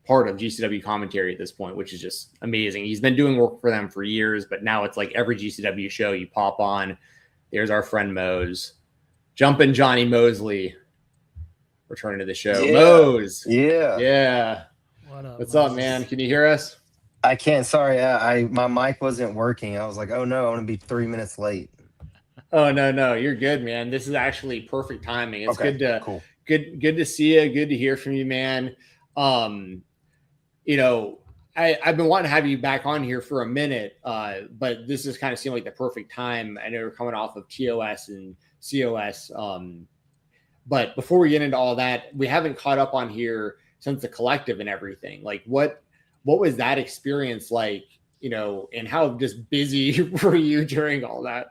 part of GCW commentary at this point, which is just amazing. He's been doing work for them for years, but now it's like every GCW show you pop on, there's our friend Mose. Jumpin' Johnny Mosley returning to the show. Yeah. Mose. Yeah. What's up, man? Can you hear us? I can't. Sorry, my mic wasn't working. I was like, oh no, I'm gonna be 3 minutes late. Oh no, you're good, man. This is actually perfect timing. It's okay, cool. Good to see you. Good to hear from you, man. I've been wanting to have you back on here for a minute, but this just kind of seemed like the perfect time. I know we're coming off of TOS and COS. But before we get into all that, we haven't caught up on here since the collective and everything. Like what was that experience like, and how just busy were you during all that?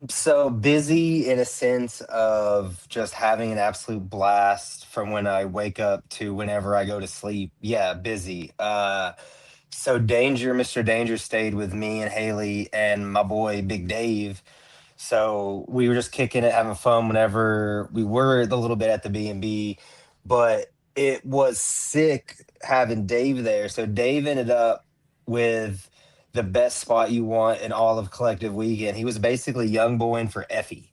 So busy in a sense of just having an absolute blast from when I wake up to whenever I go to sleep. Yeah, busy. So Mr. Danger stayed with me and Haley and my boy Big Dave. So we were just kicking it, having fun whenever we were a little bit at the B&B, but it was sick having Dave there. So Dave ended up with the best spot you want in all of Collective Weekend. He was basically young boy for Effie.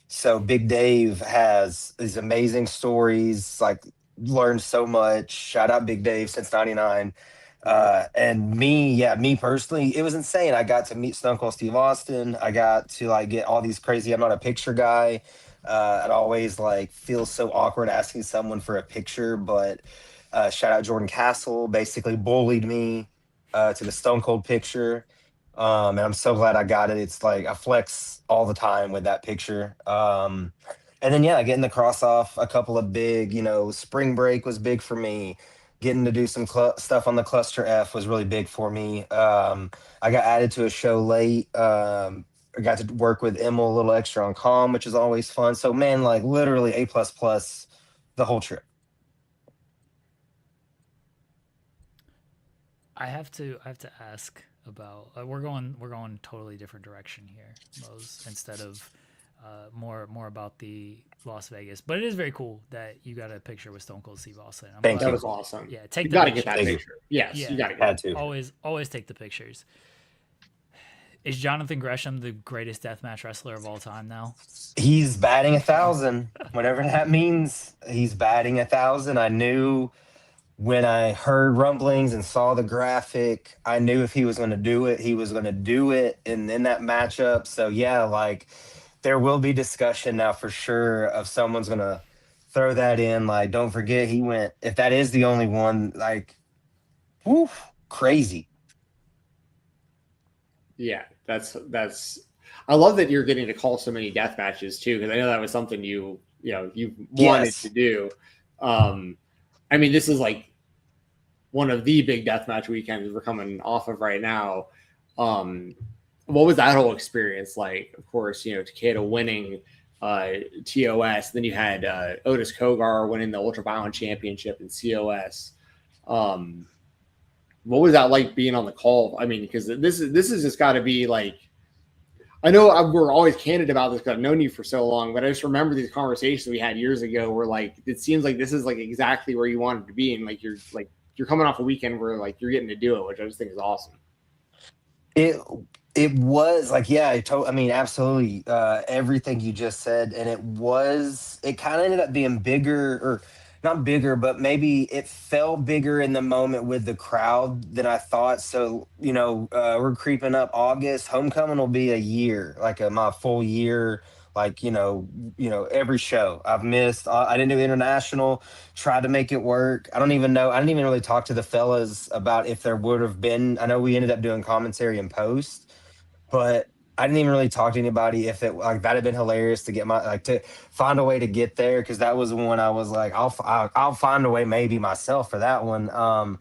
So Big Dave has these amazing stories, like learned so much. Shout out Big Dave since 99. And me personally, it was insane. I got to meet Stone Cold Steve Austin. I got to get all these crazy, I'm not a picture guy. I'd always feel so awkward asking someone for a picture, but shout out Jordan Castle, basically bullied me to the Stone Cold picture. And I'm so glad I got it. It's I flex all the time with that picture. And then, getting the cross off a couple of big, spring break was big for me. Getting to do some stuff on the Cluster F was really big for me. I got added to a show late. I got to work with Emil a little extra on Calm, which is always fun. So, man, literally A++ the whole trip. I have to ask about. We're going totally different direction here, Mose. Instead of more about the Las Vegas, but it is very cool that you got a picture with Stone Cold Steve Austin. Thank That you. was awesome. Yeah, take You the got to picture. get that picture. Yes, Yeah, you got to get Had it. to. Always take the pictures. Is Jonathan Gresham the greatest deathmatch wrestler of all time now? He's batting 1,000, whatever that means. He's batting 1,000. I knew when I heard rumblings and saw the graphic, I knew if he was going to do it, he was going to do it in that matchup. So yeah, like there will be discussion now for sure of someone's going to throw that in. Like, don't forget he went. If that is the only one, like, whew, crazy. Yeah, that's. I love that you're getting to call so many death matches too, because I know that was something you wanted Yes. to do. I mean, this is like one of the big deathmatch weekends we're coming off of right now. What was that whole experience like? Of course, Takeda winning TOS. Then you had Otis Kogar winning the Ultraviolent Championship in COS. What was that like being on the call? I mean, because this is just got to be like. I know we're always candid about this because I've known you for so long, but I just remember these conversations we had years ago where like it seems like this is like exactly where you wanted to be, and like you're coming off a weekend where like you're getting to do it, which I just think is awesome. It was like, yeah, I mean, absolutely, everything you just said, and it kind of ended up being bigger, or not bigger, but maybe it felt bigger in the moment with the crowd than I thought. So we're creeping up August. Homecoming will be a year, like my full year. Like every show I've missed. I didn't do international. Tried to make it work. I don't even know. I didn't even really talk to the fellas about if there would have been. I know we ended up doing commentary and post, but I didn't even really talk to anybody if it like that'd have been hilarious to get to find a way to get there, because that was one I was like I'll find a way maybe myself for that one.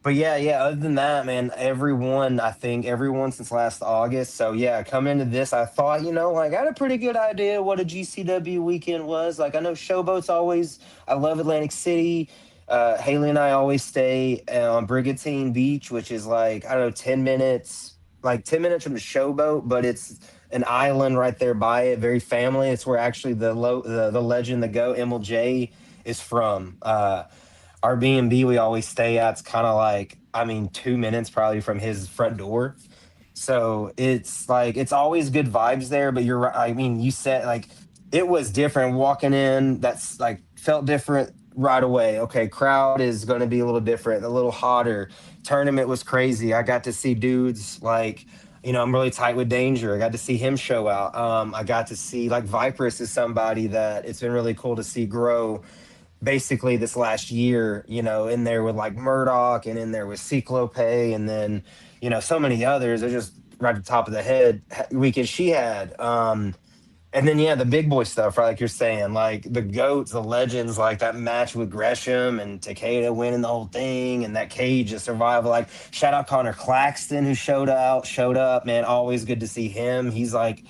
But yeah. Other than that, man, I think everyone since last August. So yeah, come into this, I thought like I had a pretty good idea what a GCW weekend was. Like I know Showboat's always. I love Atlantic City. Haley and I always stay on Brigantine Beach, which is like, I don't know, 10 minutes. Like 10 minutes from the Showboat, but it's an island right there by it. Very family. It's where actually the legend, the GOAT, MLJ is from. Our B&B we always stay at. It's kind of like, I mean, 2 minutes probably from his front door. So it's like it's always good vibes there. But you're right. I mean, you said like it was different walking in. That's like felt different right away. Okay, crowd is going to be a little different, a little hotter. Tournament was crazy. I got to see dudes like, I'm really tight with Danger. I got to see him show out. I got to see like Viperous is somebody that it's been really cool to see grow basically this last year, in there with like Murdoch and in there with Cyclope and then, so many others. They're just right at the top of the head weekend she had. And then, yeah, the big boy stuff, right? Like you're saying, like the GOATs, the legends, like that match with Gresham and Takeda winning the whole thing and that cage of survival. Like, shout out Connor Claxton, who showed up, man. Always good to see him. He's like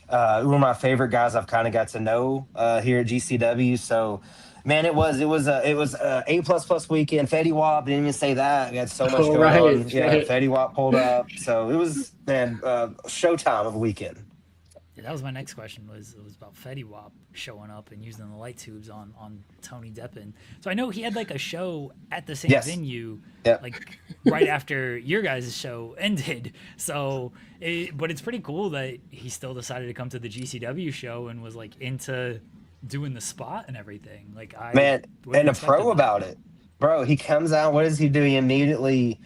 one of my favorite guys I've kind of got to know here at GCW. So, man, it was a A++ weekend. Fetty Wap, didn't even say that. We had so much going on. Yeah, Right. Fetty Wap pulled up. So it was, man, showtime of a weekend. Yeah, that was my next question. Was about Fetty Wap showing up and using the light tubes on Tony Deppen. So I know he had like a show at the same venue, like right after your guys' show ended. So, but it's pretty cool that he still decided to come to the GCW show and was like into doing the spot and everything. Like and a pro about it, bro. He comes out. What does he do? He immediately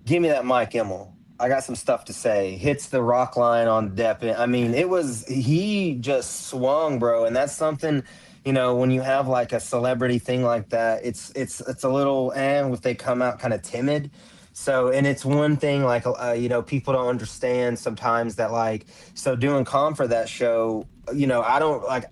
give me that mic, Emil. I got some stuff to say. Hits the rock line on Depp. I mean, he just swung, bro. And that's something, when you have like a celebrity thing like that, it's a little, and if they come out kind of timid. So, and it's one thing like, people don't understand sometimes that like, so doing comm for that show, I don't like,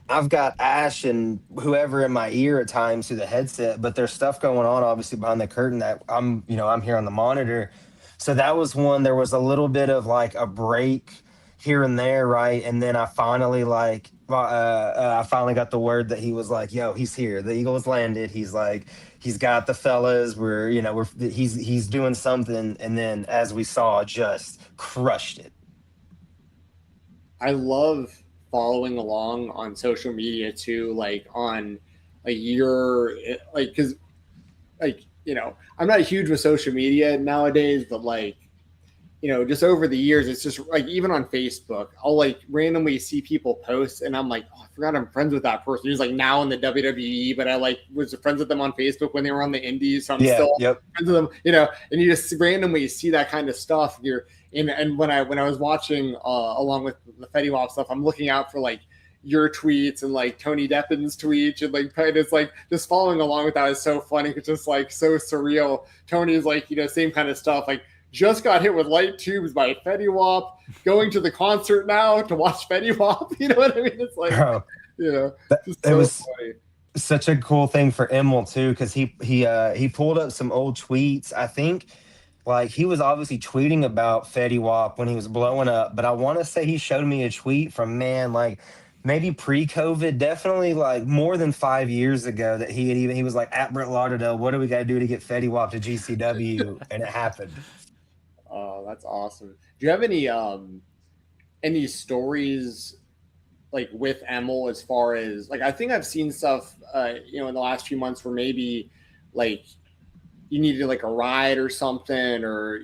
I've got Ash and whoever in my ear at times through the headset, but there's stuff going on obviously behind the curtain that I'm here on the monitor. So that was one, there was a little bit of like a break here and there, right? And then I finally like I finally got the word that he was like, "Yo, he's here. The eagle has landed." He's like, he's got the fellas. He's doing something, and then as we saw, just crushed it. I love following along on social media too, like on like your like because like I'm not huge with social media nowadays, but like just over the years, it's just like even on Facebook, I'll like randomly see people post, and I'm like, oh, I forgot I'm friends with that person who's like now in the WWE, but I like was friends with them on Facebook when they were on the Indies, so I'm Yeah. still Yep. friends with them, and you just randomly see that kind of stuff. And when I was watching along with the Fetty Wap stuff, I'm looking out for like your tweets and like Tony Deppin's tweets and like it's like just following along with that is so funny. It's just like so surreal. Tony's like same kind of stuff like just got hit with light tubes by Fetty Wap, going to the concert now to watch Fetty Wap. You know what I mean? It's like, Bro, just it so was funny. such a cool thing for Emil too, because he pulled up some old tweets. I think like he was obviously tweeting about Fetty Wap when he was blowing up, but I want to say he showed me a tweet from like maybe pre-COVID, definitely like more than 5 years ago that he was like at Brett Lauderdale, what do we got to do to get Fetty Wap to GCW, and it happened. Oh, that's awesome. Do you have any stories like with Emil as far as like I think I've seen stuff in the last few months where maybe like you needed like a ride or something or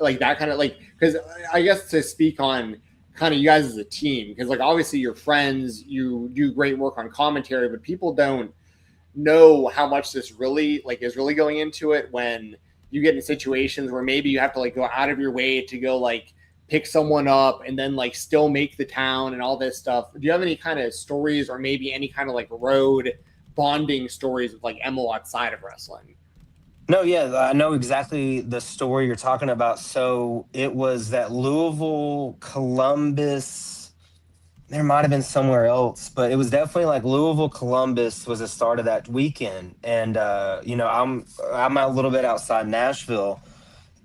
like that kind of like because I guess to speak on kind of you guys as a team because like obviously you're friends, you do great work on commentary, but people don't know how much this really like is really going into it when you get in situations where maybe you have to like go out of your way to go like pick someone up and then like still make the town and all this stuff. Do you have any kind of stories or maybe any kind of like road bonding stories with like Emil outside of wrestling? No, yeah, I know exactly the story you're talking about. So it was that Louisville, Columbus. There might have been somewhere else, but it was definitely like Louisville, Columbus was the start of that weekend. And I'm a little bit outside Nashville,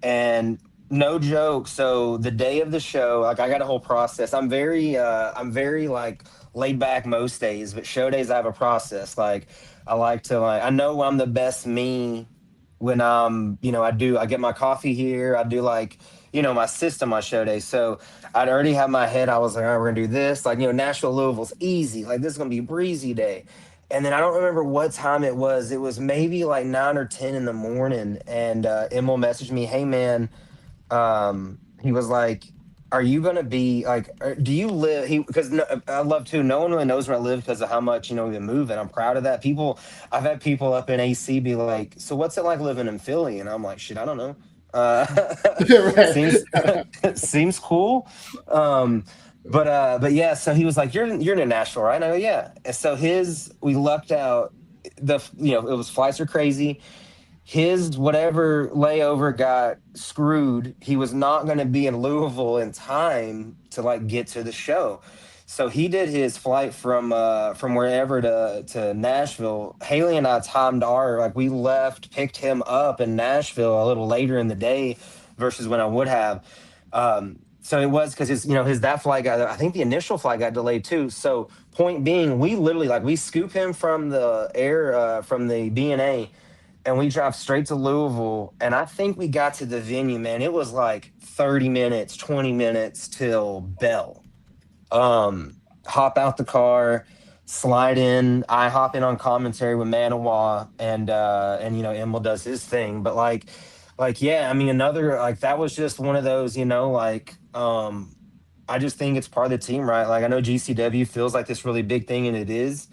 and no joke. So the day of the show, like I got a whole process. I'm very like laid back most days, but show days I have a process. Like I like to like I know I'm the best me when I get my coffee here. I do like my system on show day. So I'd already have my head. I was like, all right, we're gonna do this. Like Nashville, Louisville's easy. Like this is gonna be a breezy day. And then I don't remember what time it was. It was maybe like 9 or 10 in the morning. And Emil messaged me, "Hey man," he was like, "Are you gonna be like? Do you live?" Because no, I love to. No one really knows where I live because of how much we've been moving. I'm proud of that. I've had people up in AC be like, "So what's it like living in Philly?" And I'm like, "Shit, I don't know. Seems seems cool." But yeah. So he was like, "You're in Nashville, right?" And I go, "Yeah." And so we lucked out. It was flights are crazy. His whatever layover got screwed. He was not going to be in Louisville in time to like get to the show. So he did his flight from wherever to Nashville. Haley and I timed our like we left, picked him up in Nashville a little later in the day versus when I would have. So it was because his that flight got, I think the initial flight got delayed too. So point being, we literally like we scoop him from the air from the BNA and we drive straight to Louisville. And I think we got to the venue, man. It was like 30 minutes, 20 minutes till bell. Hop out the car, slide in. I hop in on commentary with Manawa, and Emil does his thing. But like yeah, I mean another like that was just one of those, I just think it's part of the team, right? Like I know GCW feels like this really big thing, and it is.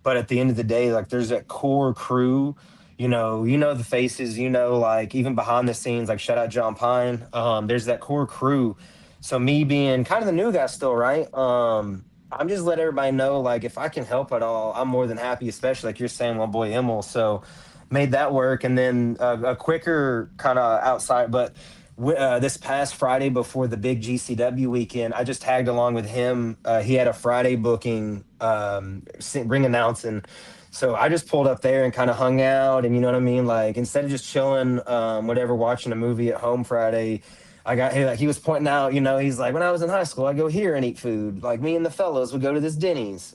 But at the end of the day, like there's that core crew, the faces, like even behind the scenes, like shout out John Pine. There's that core crew. So me being kind of the new guy still, right? I'm just let everybody know, like if I can help at all, I'm more than happy, especially like you're saying, my boy Emil. So made that work. And then a quicker kind of outside, but this past Friday before the big GCW weekend, I just tagged along with him. He had a Friday booking, ring announcing. So I just pulled up there and kind of hung out. And you know what I mean? Like instead of just chilling, whatever, watching a movie at home Friday, He was pointing out, he's like, when I was in high school, I go here and eat food. Like me and the fellows would go to this Denny's,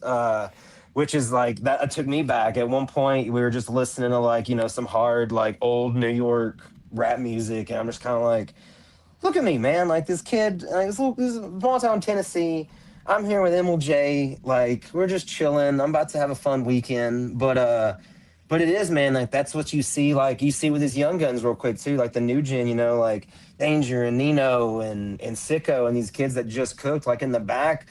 which is like that took me back. At one point, we were just listening to like, some hard, like old New York rap music. And I'm just kind of like, look at me, man. Like this kid, this is small town Tennessee. I'm here with MLJ. Like we're just chilling. I'm about to have a fun weekend. But it is, man, like that's what you see. Like you see with his young guns real quick too, like the new gen, like Danger and Nino and Sicko and these kids that just cooked, like in the back,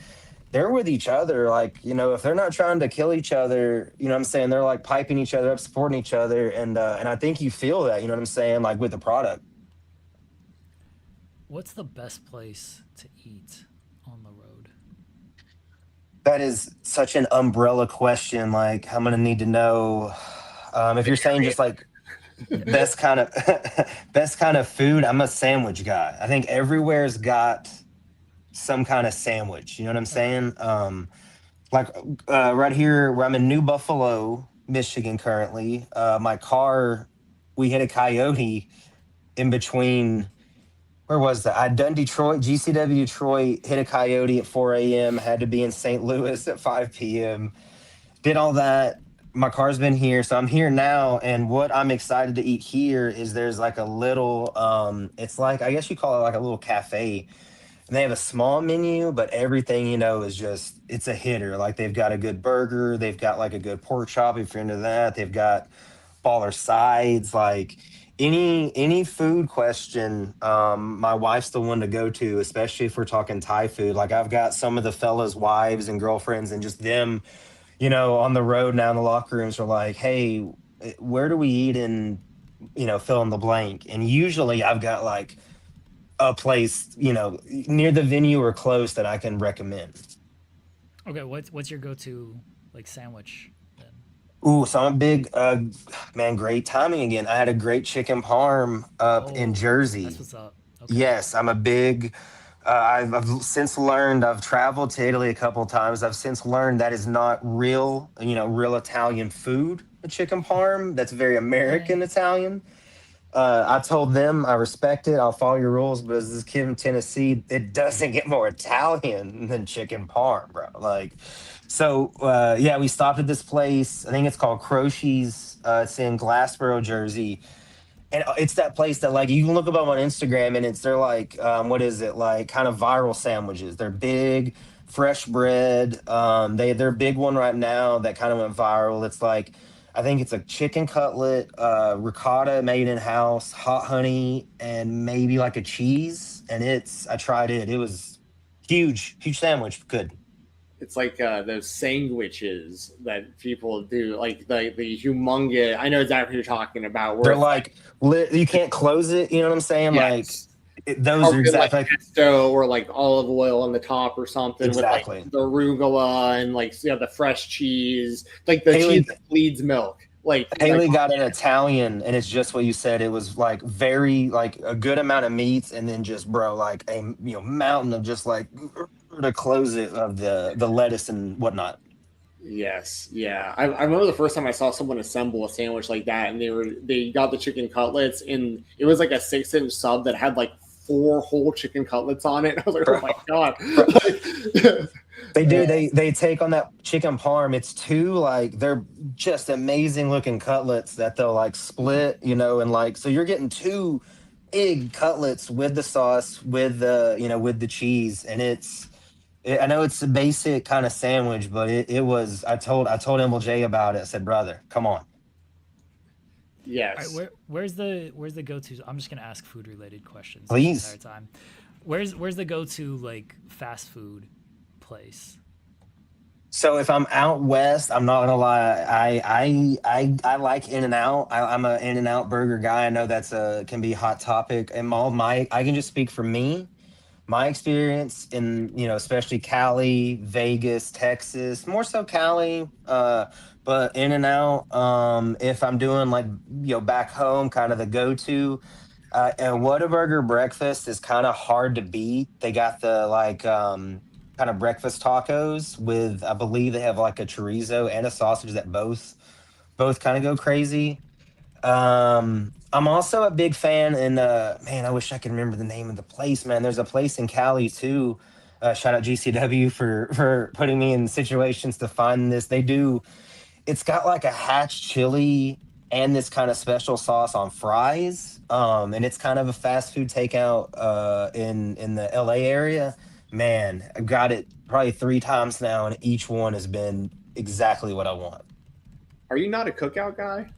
they're with each other. Like, if they're not trying to kill each other, what I'm saying? They're like piping each other up, supporting each other. And I think you feel that, what I'm saying? Like with the product. What's the best place to eat on the road? That is such an umbrella question. Like I'm going to need to know if you're saying just like best kind of food. I'm a sandwich guy. I think everywhere's got some kind of sandwich. You know what I'm saying? Right here where I'm in New Buffalo, Michigan currently, my car, we hit a coyote in between. Where was that? I'd done Detroit, GCW Detroit, hit a coyote at 4 a.m., had to be in St. Louis at 5 p.m., did all that. My car's been here, so I'm here now. And what I'm excited to eat here is there's like a little, it's like, I guess you call it like a little cafe. And they have a small menu, but everything, is just, it's a hitter. Like they've got a good burger. They've got like a good pork chop if you're into that. They've got baller sides, like any food question. My wife's the one to go to, especially if we're talking Thai food. Like I've got some of the fellas' wives and girlfriends and just them, on the road now in the locker rooms are like, hey, where do we eat in, fill in the blank? And usually I've got like a place, near the venue or close that I can recommend. Okay, what's your go-to like sandwich then? Ooh, so I'm a big, man, great timing again. I had a great chicken parm up in Jersey. That's what's up. Okay. Yes, I'm a big, I've since learned, I've traveled to Italy a couple of times. I've since learned that is not real, real Italian food, a chicken parm. That's very American Italian. I told them I respect it. I'll follow your rules, but as this kid in Tennessee, it doesn't get more Italian than chicken parm, bro. Like, so yeah, we stopped at this place. I think it's called Croce's. It's in Glassboro, Jersey, and it's that place that like you can look up on Instagram, and they're like, what is it like? Kind of viral sandwiches. They're big, fresh bread. They're big one right now that kind of went viral. It's like, I think it's a chicken cutlet, ricotta made in house, hot honey, and maybe like a cheese. And I tried it. It was huge sandwich. Good. It's like those sandwiches that people do, like the humongous. I know exactly what you're talking about. Where they're like you can't close it. You know what I'm saying? Yes. Like those are exactly like pesto or like olive oil on the top or something. Exactly. With like the arugula and like the fresh cheese, like the cheese that bleeds milk. Like Haley got an Italian, and it's just what you said. It was like very like a good amount of meats, and then just like a mountain of just like to close it of the lettuce and whatnot. Yes, yeah. I remember the first time I saw someone assemble a sandwich like that, and they got the chicken cutlets, and it was like a 6-inch sub that had like 4 whole chicken cutlets on it. I was like, oh my god. They do. They take on that chicken parm. It's 2 like they're just amazing looking cutlets that they'll like split, and like so you're getting 2 big cutlets with the sauce, with the with the cheese, and I know it's a basic kind of sandwich, but it was. I told MLJ about it. I said, brother, come on. Yes. All right, where's the go-to? I'm just gonna ask food related questions Please. the entire time. Where's the go-to like fast food place? So if I'm out west, I'm not gonna lie, I like In-N-Out. I'm a In-N-Out burger guy. I know that's can be a hot topic, and I can just speak for me. My experience in especially Cali, Vegas, Texas, more so Cali, but In-N-Out. If I'm doing like back home, kind of the go-to. And Whataburger breakfast is kind of hard to beat. They got the like kind of breakfast tacos with, I believe they have like a chorizo and a sausage that both kind of go crazy. I'm also a big fan, and man, I wish I could remember the name of the place. Man, there's a place in Cali too. Shout out GCW for putting me in situations to find this. They do. It's got like a hatch chili and this kind of special sauce on fries. And it's kind of a fast food takeout in the LA area. Man, I've got it probably 3 times now, and each one has been exactly what I want. Are you not a cookout guy?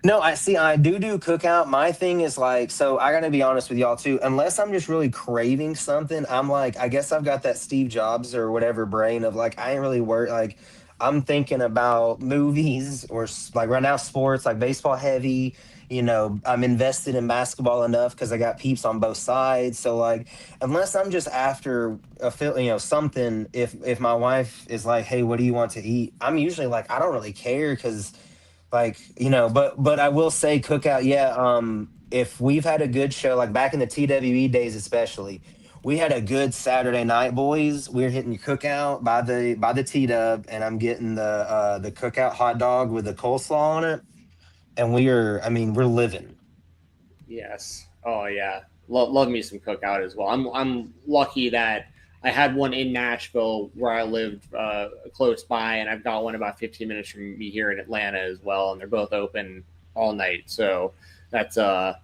No, I see. I do cookout. My thing is like, so I gotta be honest with y'all too. Unless I'm just really craving something, I'm like, I guess I've got that Steve Jobs or whatever brain of like, I ain't really worried. Like, I'm thinking about movies or like right now, sports, like baseball heavy. I'm invested in basketball enough because I got peeps on both sides. So like, unless I'm just after something. If my wife is like, hey, what do you want to eat? I'm usually like, I don't really care because like but I will say cookout, yeah. If we've had a good show like back in the TWE days, especially, we had a good Saturday night, boys. We're hitting cookout by the T-dub, and I'm getting the cookout hot dog with the coleslaw on it, and we're living. Yes. Oh yeah. Love me some cookout as well. I'm lucky that I had one in Nashville where I lived close by, and I've got one about 15 minutes from me here in Atlanta as well, and they're both open all night. So that's a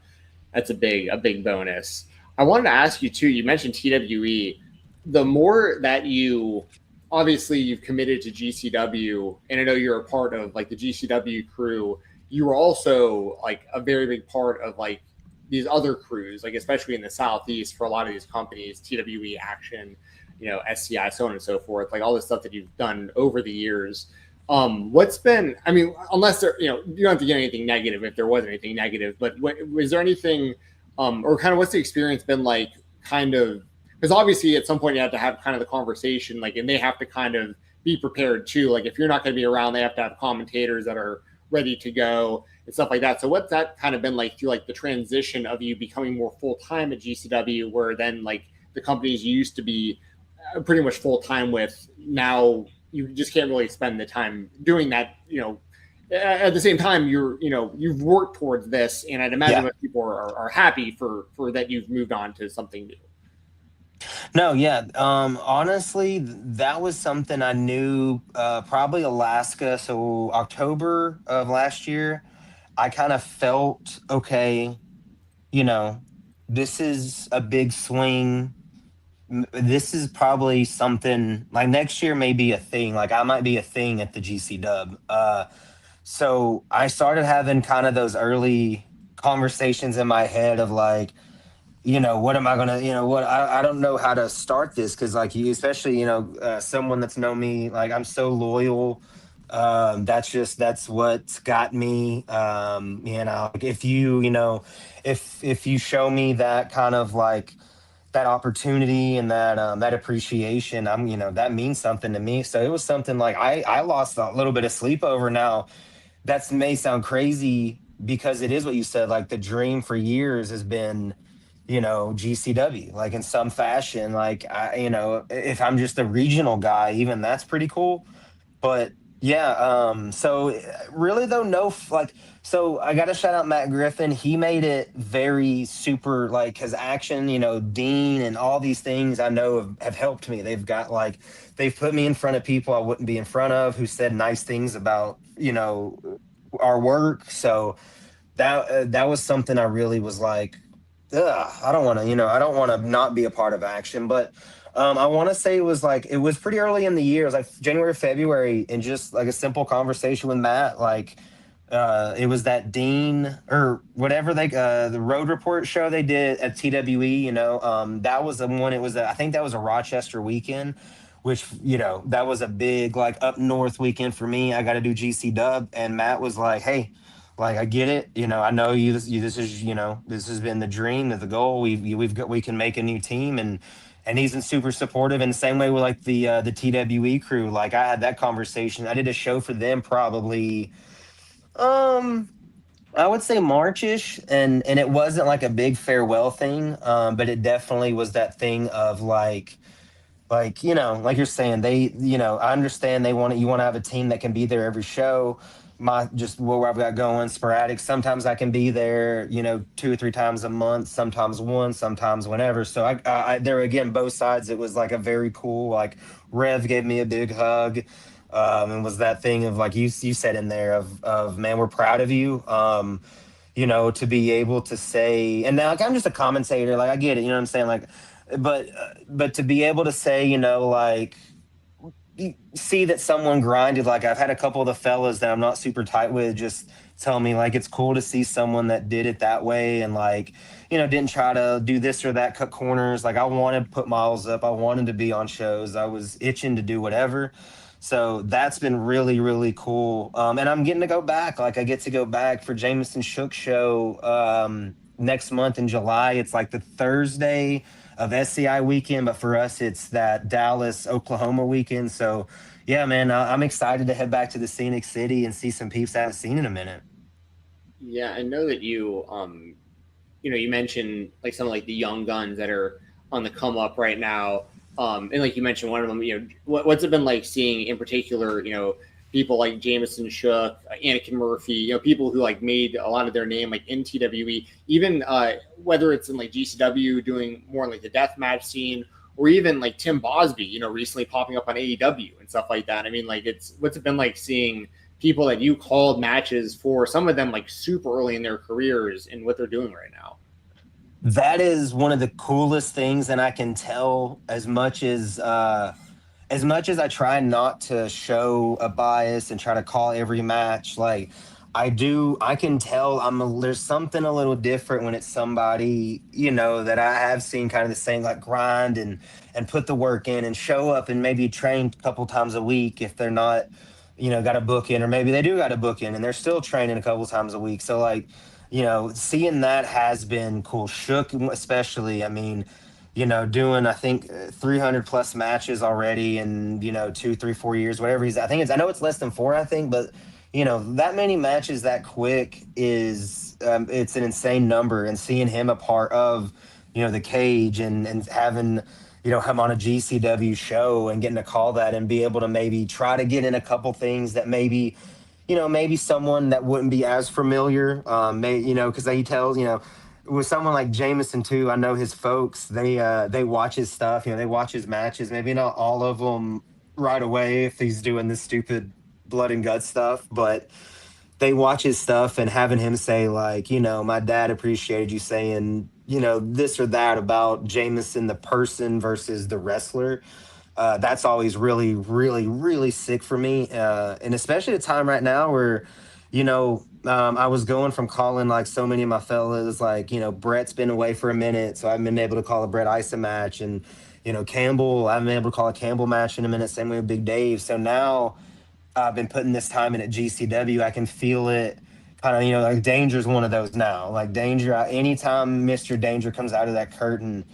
big bonus. I wanted to ask you too. You mentioned TWE. The more that you obviously you've committed to GCW, and I know you're a part of like the GCW crew. You were also like a very big part of like these other crews, like especially in the Southeast for a lot of these companies, TWE Action, SCI, so on and so forth, like all the stuff that you've done over the years. What's been, I mean, unless there, you don't have to get anything negative if there was anything negative, but was there anything, or kind of what's the experience been like kind of, because obviously at some point you have to have kind of the conversation, like, and they have to kind of be prepared too. Like if you're not going to be around, they have to have commentators that are ready to go and stuff like that. So what's that kind of been like through like the transition of you becoming more full-time at GCW, where then like the companies you used to be pretty much full-time with, now you just can't really spend the time doing that, at the same time you've worked towards this, and I'd imagine Yeah. that people are happy for that you've moved on to something new. No, yeah. Honestly, that was something I knew probably Alaska. So October of last year, I kind of felt okay, you know, this is a big swing. This is probably something like next year may be a thing. Like I might be a thing at the GC Dub. So I started having kind of those early conversations in my head of like, what am I gonna, what I don't know how to start this because like you, especially someone that's known me, like I'm so loyal. That's what's got me. Like if if you show me that kind of like that opportunity and that appreciation, that means something to me. So it was something like I lost a little bit of sleep over. Now that may sound crazy because it is what you said. Like the dream for years has been, GCW, like in some fashion. Like if I'm just a regional guy, even that's pretty cool. But yeah, so really though, so I got to shout out Matt Griffin. He made it very super, like his action, Dean and all these things I know have helped me. They've put me in front of people I wouldn't be in front of, who said nice things about, our work. So that was something I really was like, ugh, I don't want to, I don't want to not be a part of action. But I want to say it was pretty early in the year. It was like January, February, and just like a simple conversation with Matt. Like it was that Dean or whatever the Road Report show they did at TWE. That was the one. I think that was a Rochester weekend, which that was a big like up north weekend for me. I got to do GC Dub, and Matt was like, "Hey, like I get it. I know you. This is this has been the dream, the goal. We can make a new team." And he's been super supportive. And the same way with like the TWE crew. Like I had that conversation. I did a show for them probably I would say Marchish, and it wasn't like a big farewell thing, but it definitely was that thing of like like you're saying, they I understand they want you want to have a team that can be there every show. my just where I've got going sporadic. Sometimes I can be there, 2 or 3 times a month, sometimes once, sometimes whenever. So I there again, both sides. It was like a very cool, like Rev gave me a big hug, and was that thing of like you said in there of man, we're proud of you. To be able to say, and now like I'm just a commentator, like I get it, you know what I'm saying, like, but to be able to say, like see that someone grinded. Like I've had a couple of the fellas that I'm not super tight with just tell me like it's cool to see someone that did it that way and like, didn't try to do this or that, cut corners. Like I wanted to put Miles up. I wanted to be on shows. I was itching to do whatever. So that's been really, really cool. And I'm getting to go back. Like I get to go back for Jameson Shook show next month in July. It's like the Thursday of SCI weekend, but for us, it's that Dallas, Oklahoma weekend. So, yeah, man, I'm excited to head back to the Scenic City and see some peeps I haven't seen in a minute. Yeah, I know that you mentioned like some of like the young guns that are on the come up right now. And like you mentioned, one of them, what's it been like seeing in particular, people like Jameson Shook, Anakin Murphy, people who like made a lot of their name like in TWE, even whether it's in like GCW doing more in like the deathmatch scene, or even like Tim Bosby, recently popping up on AEW and stuff like that. I mean, like what's it been like seeing people that you called matches for, some of them like super early in their careers and what they're doing right now? That is one of the coolest things, and I can tell as much as I try not to show a bias and try to call every match, like I can tell there's something a little different when it's somebody, that I have seen kind of the same, like grind and put the work in and show up and maybe train a couple times a week if they're not, got a book in, or maybe they do got a book in and they're still training a couple times a week. So like, seeing that has been cool. Shook, especially, I mean, doing I think 300 plus matches already in 2, 3, 4 years, whatever he's. I know it's less than 4, I think, but that many matches that quick is it's an insane number. And seeing him a part of the cage and having him on a GCW show and getting to call that and be able to maybe try to get in a couple things that maybe someone that wouldn't be as familiar, because he tells, with someone like Jameson too, I know his folks, they watch his stuff, they watch his matches, maybe not all of them right away if he's doing this stupid blood and guts stuff, but they watch his stuff and having him say like, my dad appreciated you saying, this or that about Jameson, the person versus the wrestler. That's always really, really, really sick for me. And especially at a time right now where, I was going from calling like so many of my fellas, like, Brett's been away for a minute, so I've been able to call a Brett Issa match. And, Campbell, I've been able to call a Campbell match in a minute, same way with Big Dave. So now I've been putting this time in at GCW. I can feel it kind of, like Danger's one of those now. Like Danger, anytime Mr. Danger comes out of that curtain,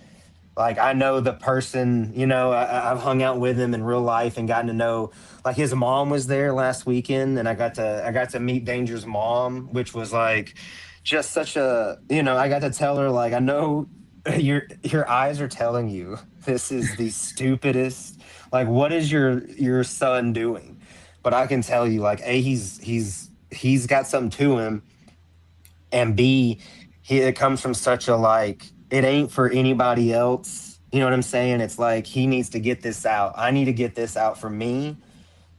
like I know the person, I've hung out with him in real life and gotten to know, like his mom was there last weekend and I got to meet Danger's mom, which was like just such a, I got to tell her like, I know your eyes are telling you this is the stupidest, like what is your son doing? But I can tell you like, A, he's got something to him, and B, it comes from such a like, it ain't for anybody else. You know what I'm saying? It's like he needs to get this out. I need to get this out for me.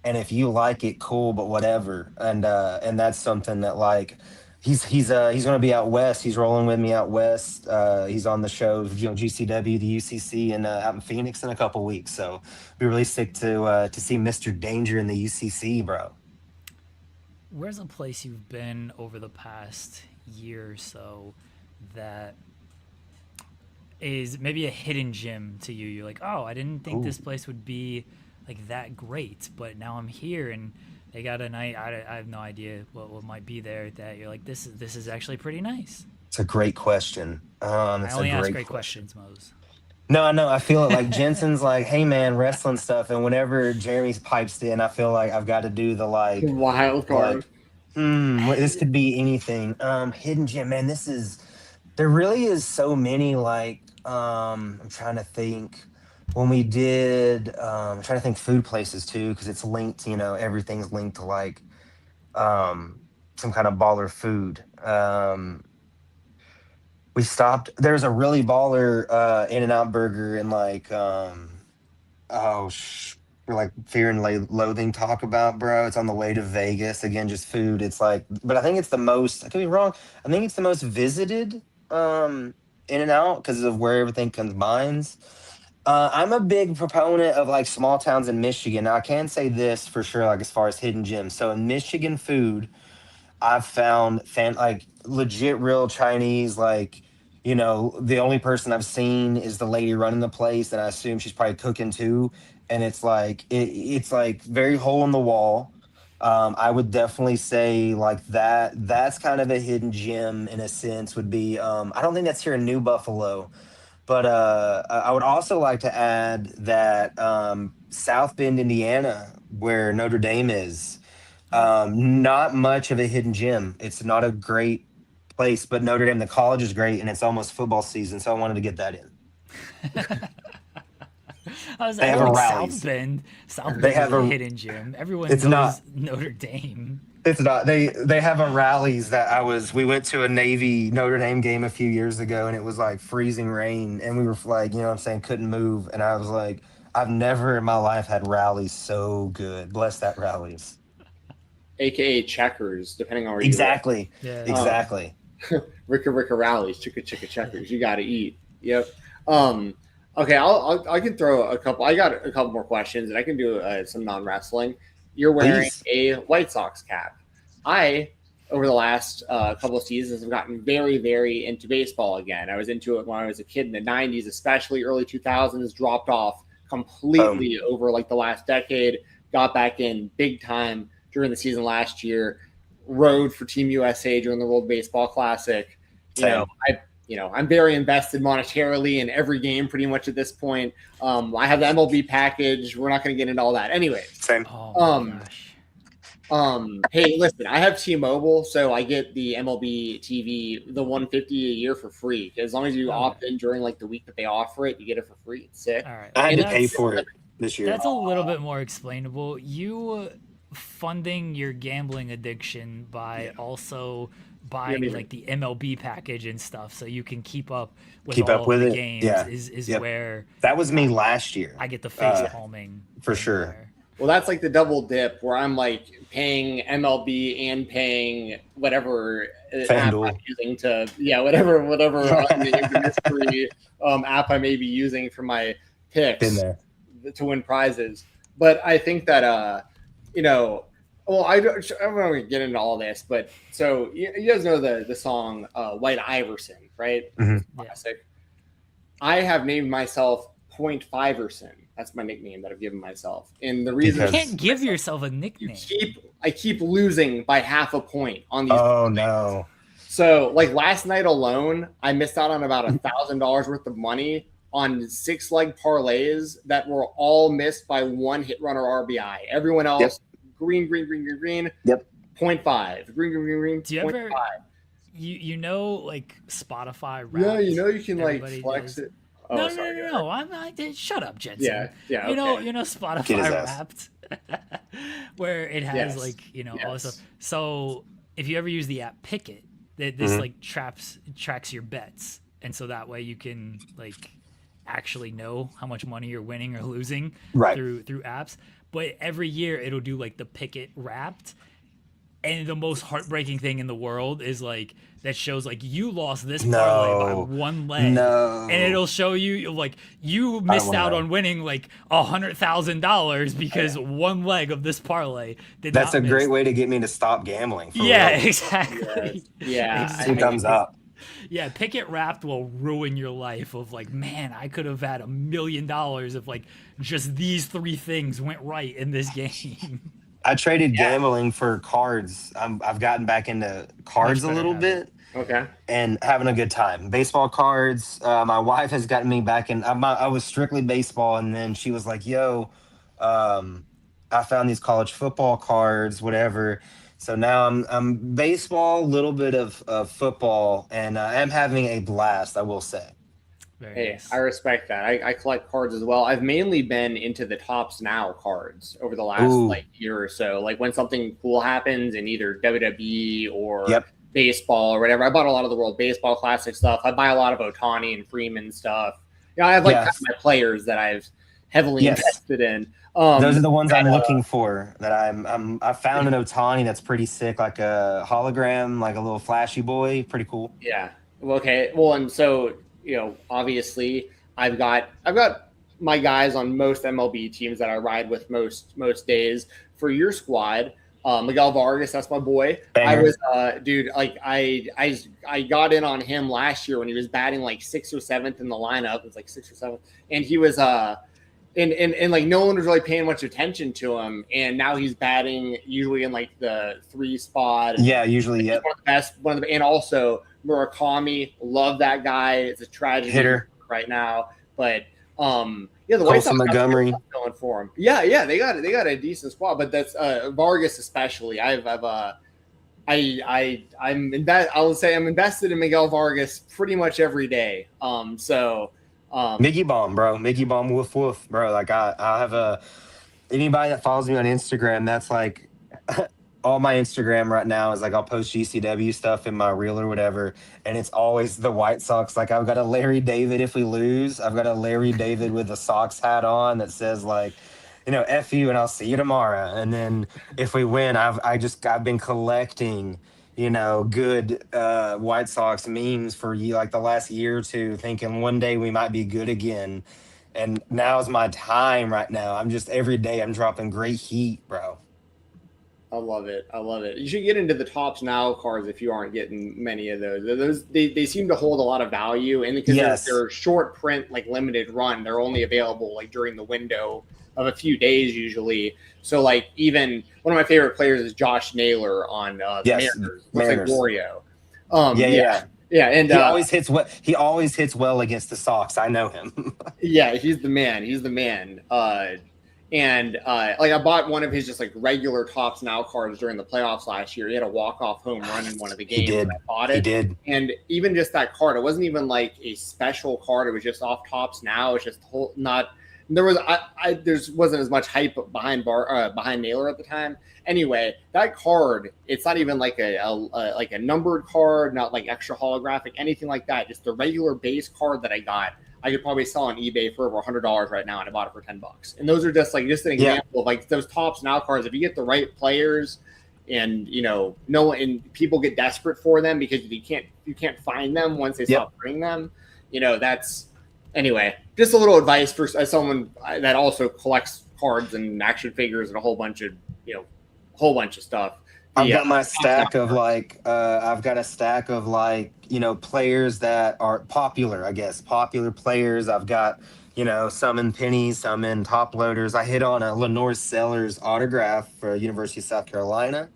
And if you like it, cool, but whatever. And that's something that like he's gonna be out west. He's rolling with me out west. He's on the shows, GCW, the UCC, and out in Phoenix in a couple weeks. So be really sick to see Mr. Danger in the UCC, bro. Where's a place you've been over the past year or so that is maybe a hidden gem to you? You're like, oh, I didn't think this place would be like that great, but now I'm here and they got a night. I have no idea what might be there that you're like, this is actually pretty nice. It's a great question. I only ask great questions, Mose. No, I know. I feel it like Jensen's like, hey man, wrestling stuff, and whenever Jeremy pipes in, I feel like I've got to do the like wild card. This could be anything. Hidden gem, man. There really is so many. Like, I'm trying to think. When we did, I'm trying to think food places too, because it's linked. Everything's linked to like some kind of baller food. We stopped. There's a really baller In-N-Out burger in like oh for like Fear and Loathing talk about, bro. It's on the way to Vegas. Again, just food. It's like, but I think it's the most. I could be wrong. I think it's the most visited In-N-Out because of where everything combines. I'm a big proponent of like small towns in Michigan. Now, I can say this for sure, like as far as hidden gems. So in Michigan food, I've found like legit real Chinese, like, the only person I've seen is the lady running the place, and I assume she's probably cooking too. And it's like it's like very hole in the wall. I would definitely say like that's kind of a hidden gem in a sense would be I don't think that's here in New Buffalo, but I would also like to add that South Bend, Indiana, where Notre Dame is, not much of a hidden gem. It's not a great place, but Notre Dame, the college is great, and it's almost football season, so I wanted to get that in. They have like rallies. South Bend is a hidden gem. Everyone knows not Notre Dame. It's not. They have a rallies that we went to a Navy Notre Dame game a few years ago, and it was like freezing rain, and we were like, what I'm saying, couldn't move, and I was like, I've never in my life had rallies so good. Bless that rallies. AKA checkers, depending on where exactly. you live. Yeah. Exactly. Ricka rallies, chicka checkers. You got to eat. Yep. Okay, I can throw a couple. I got a couple more questions, and I can do some non-wrestling. You're wearing a White Sox cap. I, over the last couple of seasons, have gotten very, very into baseball again. I was into it when I was a kid in the 90s, especially early 2000s, dropped off completely over like the last decade, got back in big time during the season last year, rode for Team USA during the World Baseball Classic. I'm very invested monetarily in every game pretty much at this point. I have the MLB package. We're not going to get into all that. Anyway. Same. Hey, listen, I have T-Mobile, so I get the MLB TV, the $150 a year for free. As long as you opt in during like the week that they offer it, you get it for free. It's sick. All right. I had to pay for it this year. That's a little bit more explainable. You funding your gambling addiction by also buying like the MLB package and stuff, so you can keep up with the games. Yeah. Is where that was me last year. I get the face palming for sure. There. Well, that's like the double dip where I'm like paying MLB and paying whatever app I'm using to whatever mystery app I may be using for my picks to win prizes. But I think that well, I'm not going to get into all this, but so you guys know the song White Iverson, right? Mm-hmm. Classic. I have named myself Point Fiverson. That's my nickname that I've given myself. And the reason you can't give yourself a nickname. I keep losing by half a point on these. Oh no. So like last night alone, I missed out on about $1,000 worth of money on 6-leg parlays that were all missed by one hit run or RBI. Everyone else, green. Yep. 0.5. Green. Do you ever, like Spotify Wrapped? Yeah, you can like flex it. Oh, no. Shut up, Jensen. Yeah. You know Spotify Wrapped, where it has all this stuff. So if you ever use the app Pickit, this like tracks your bets, and so that way you can like actually know how much money you're winning or losing through apps. But every year it'll do like the Pickit Wrapped. And the most heartbreaking thing in the world is like that shows like you lost this parlay by one leg, and it'll show you like you missed out on winning like $100,000 because one leg of this parlay did. That's a great way to get me to stop gambling. Exactly. Exactly. Thumbs up. Yeah, Pickit Wrapped will ruin your life of like, man, I could have had $1 million if like just these three things went right in this game. I traded gambling for cards. I've gotten back into cards a little bit. Okay. And having a good time. Baseball cards. My wife has gotten me back in. I was strictly baseball, and then she was like, yo, I found these college football cards, whatever. So now I'm baseball, a little bit of football, and I'm having a blast, I will say. Very Hey, nice. I respect that. I collect cards as well. I've mainly been into the Tops Now cards over the last Ooh, like year or so. Like when something cool happens in either WWE or yep, baseball or whatever. I bought a lot of the World Baseball Classic stuff. I buy a lot of Otani and Freeman stuff. I have like kind of yes, my players that I've heavily yes. invested in. Those are the ones I'm And, looking for. That I found an Otani that's pretty sick, like a hologram, like a little flashy boy. Pretty cool. yeah. Well, okay. Well, and so obviously, I've got my guys on most MLB teams that I ride with most days. For your squad, Miguel Vargas, that's my boy. I Banger. was, dude, like I got in on him last year when he was batting like sixth or seventh in the lineup. It was like sixth or seventh, and he was and like no one was really paying much attention to him, and now he's batting usually in like the 3 spot. Yeah, usually, He's yep. one of the best, and also Murakami, love that guy. It's a tragedy Hitter. right now, but yeah, the White Colson Sox got some Montgomery. stuff going for him. Yeah, they got a decent squad, but that's Vargas especially. I'll say I'm invested in Miguel Vargas pretty much every day. Mickey Bomb, bro. Mickey Bomb, woof woof, bro. Like I have anybody that follows me on Instagram. That's like all my Instagram right now is like I'll post GCW stuff in my reel or whatever, and it's always the White Sox. Like I've got a Larry David if we lose. I've got a Larry David with a Sox hat on that says like, F you and I'll see you tomorrow. And then if we win, I've been collecting, good White Sox memes for like the last year or two, thinking one day we might be good again. And now's my time right now. I'm just every day I'm dropping great heat, bro. I love it. I love it. You should get into the Tops Now cards if you aren't getting many of those. They seem to hold a lot of value, and because Yes. they're short print, like limited run, they're only available like during the window of a few days usually. So like even one of my favorite players is Josh Naylor on the Yes, Mariners. Looks Mariners. like Wario. Yeah. And He always hits well against the Sox. I know him. yeah, he's the man. He's the man. Like I bought one of his just like regular Tops Now cards during the playoffs last year. He had a walk-off home run in one of the games. He did. I bought it. He did. And even just that card, it wasn't even like a special card. It was just off Tops Now. It's just not. There wasn't as much hype behind Naylor at the time. Anyway, that card, it's not even like a numbered card, not like extra holographic, anything like that. Just the regular base card that I got. I could probably sell on eBay for over $100 right now, and I bought it for $10. And those are just an example of like those Tops Now cards. If you get the right players, and and people get desperate for them because you can't find them once they stop bringing them. That's anyway. Just a little advice for someone that also collects cards and action figures and a whole bunch of stuff. I've got my stack of players that are popular, I guess. Popular players. I've got, some in pennies, some in top loaders. I hit on a Lenore Sellers autograph for University of South Carolina.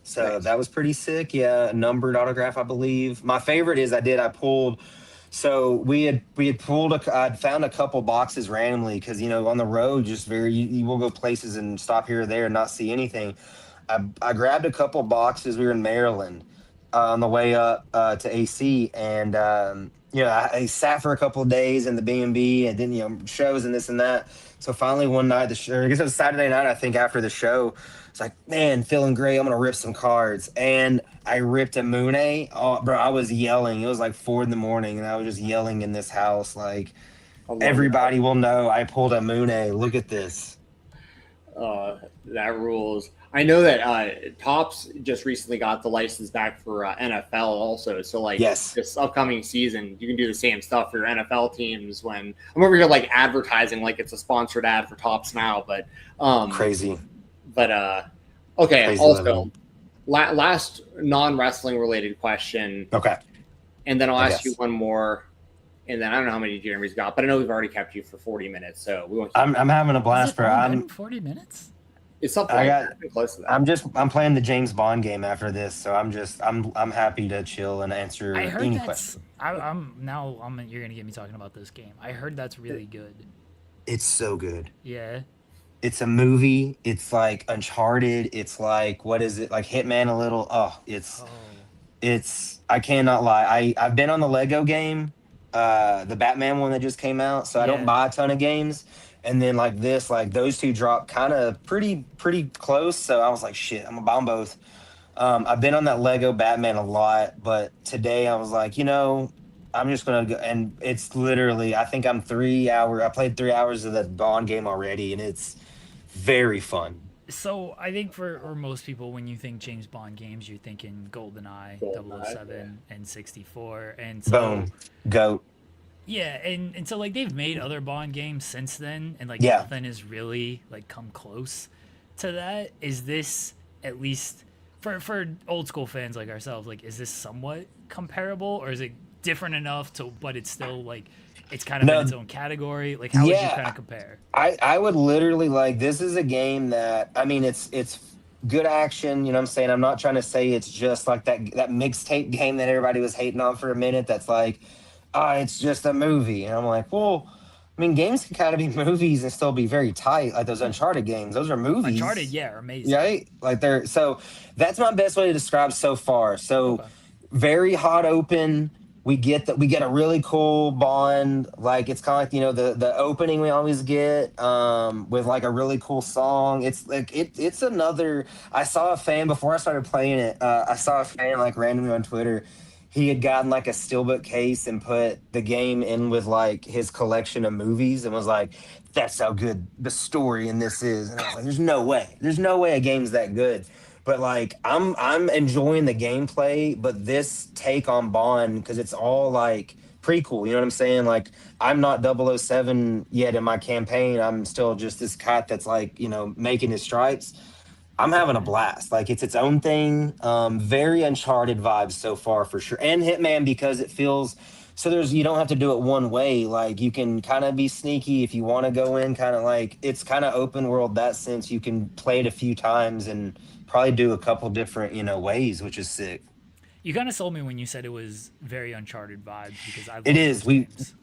So that was pretty sick. Yeah, a numbered autograph, I believe. My favorite is I'd found a couple boxes randomly because, on the road, just you will go places and stop here or there and not see anything. I grabbed a couple boxes. We were in Maryland on the way up to AC, and I sat for a couple of days in the B&B, and then shows and this and that. So finally one night, I guess it was Saturday night, I think, after the show, it's like, man, feeling great. I'm gonna rip some cards, and I ripped a Mune. Oh, bro, I was yelling. It was like 4 a.m, and I was just yelling in this house like, everybody will know I pulled a Mune. Look at this. That rules. I know that Topps just recently got the license back for NFL also. So like this upcoming season, you can do the same stuff for your NFL teams. When I'm over here like advertising like it's a sponsored ad for Topps Now, but crazy. But okay. Crazy also, last non-wrestling related question. Okay. And then I'll ask you one more. And then I don't know how many Jeremy's got, but I know we've already kept you for 40 minutes, so we won't. I'm having a blast for 40 minutes. It's something close to that. I'm playing the James Bond game after this, so I'm happy to chill and answer any questions. You're gonna get me talking about this game. I heard that's really good. It's so good. Yeah. It's a movie. It's like Uncharted. It's like, what is it? Like Hitman a little. It's I cannot lie. I've been on the Lego game. the Batman one that just came out. So I don't buy a ton of games. And then like this, like those two dropped kind of pretty close. So I was like, shit, I'm gonna buy them both. I've been on that Lego Batman a lot, but today I was like, I'm just gonna go, and it's literally, I think I'm 3 hours. I played 3 hours of that Bond game already, and it's very fun. So I think for most people, when you think James Bond games, you're thinking GoldenEye, 007, and 64, and so Boom, goat. yeah, and so like they've made other Bond games since then, and like nothing has really like come close to that. Is this at least for old school fans like ourselves? Like, is this somewhat comparable, or is it different enough to, but it's still like it's kind of in its own category? Like, how would you kind of compare? I would literally like, this is a game that, I mean, it's good action. You know what I'm saying? I'm not trying to say it's just like that mixtape game that everybody was hating on for a minute. That's like, it's just a movie. And I'm like, well, I mean, games can kind of be movies and still be very tight. Like those Uncharted games, those are movies. Uncharted, yeah, are amazing. Right? Like so that's my best way to describe so far. So very hot open. We get a really cool Bond. Like it's kind of like, the opening we always get with like a really cool song. It's like it's another. I saw a fan before I started playing it. I saw a fan like randomly on Twitter. He had gotten like a steelbook case and put the game in with like his collection of movies and was like, "That's how good the story in this is." And I was like, "There's no way a game's that good." But like I'm enjoying the gameplay, but this take on Bond, because it's all like prequel, you know what I'm saying? Like I'm not 007 yet in my campaign. I'm still just this cat that's like, making his stripes. I'm having a blast. Like it's its own thing. Very Uncharted vibes so far for sure. And Hitman, because it feels so you don't have to do it one way. Like you can kind of be sneaky if you want to go in kind of like, it's kind of open world that sense. You can play it a few times and probably do a couple different, ways, which is sick. You kind of sold me when you said it was very Uncharted vibes, because I love it is.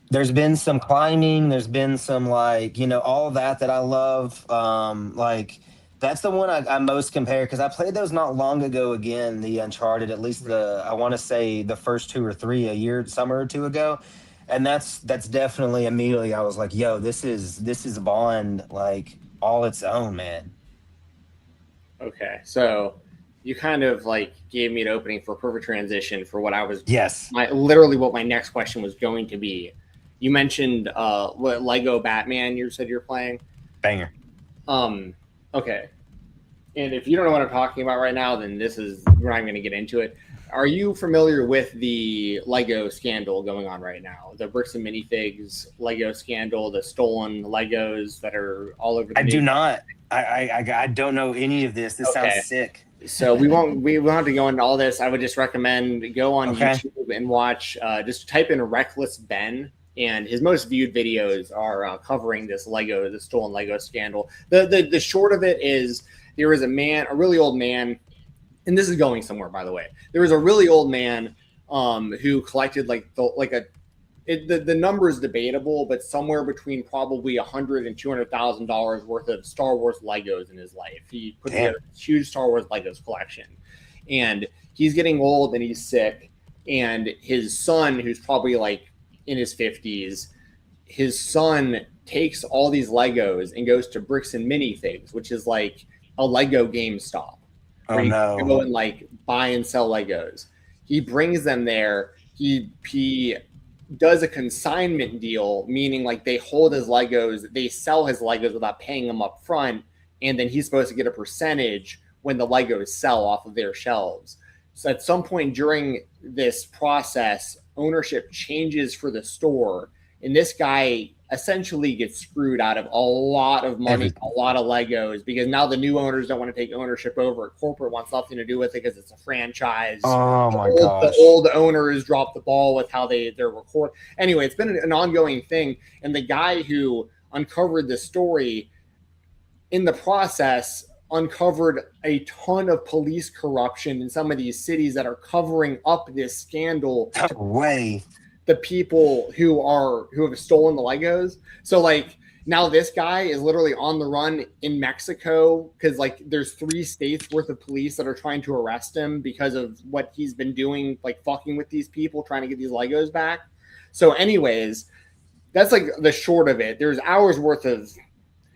There's been some climbing, there's been some like, all that I love. Like that's the one I most compare, because I played those not long ago again, the Uncharted, at least I want to say the first 2 or 3 summer or two ago. And that's definitely immediately I was like, yo, this is Bond, like all its own, man. Okay, so you kind of like gave me an opening for a perfect transition for what I was. Yes. Literally what my next question was going to be. You mentioned what Lego Batman you said you're playing. Banger. Okay. And if you don't know what I'm talking about right now, then we're not going to get into it. Are you familiar with the Lego scandal going on right now? The bricks and minifigs Lego scandal, the stolen Legos that are all over the news? Do not. I don't know any of this. This sounds sick. So we won't have to go into all this. I would just recommend go on YouTube and watch, just type in Reckless Ben, and his most viewed videos are covering the stolen Lego scandal. The short of it is, there was a really old man, and this is going somewhere, by the way. There was a really old man who collected the number is debatable, but somewhere between probably $100,000 and $200,000 worth of Star Wars Legos in his life. He put together a huge Star Wars Legos collection, and he's getting old and he's sick. And his son, who's probably like in his 50s, his son takes all these Legos and goes to Bricks and Minifigs, which is like a Lego GameStop. Oh no! You go and like buy and sell Legos. He brings them there. He does a consignment deal, meaning like they hold his Legos, they sell his Legos without paying them up front, and then he's supposed to get a percentage when the Legos sell off of their shelves. So at some point during this process, ownership changes for the store, and this guy essentially gets screwed out of a lot of money, a lot of Legos, because now the new owners don't want to take ownership over it. Corporate wants nothing to do with it because it's a franchise. Oh my gosh. The old owners dropped the ball with how they're record. Anyway, it's been an ongoing thing. And the guy who uncovered this story in the process uncovered a ton of police corruption in some of these cities that are covering up this scandal. No way. The people who have stolen the Legos. So like now this guy is literally on the run in Mexico, because like there's 3 states worth of police that are trying to arrest him because of what he's been doing, like fucking with these people, trying to get these Legos back. So, anyways, that's like the short of it. There's hours worth of.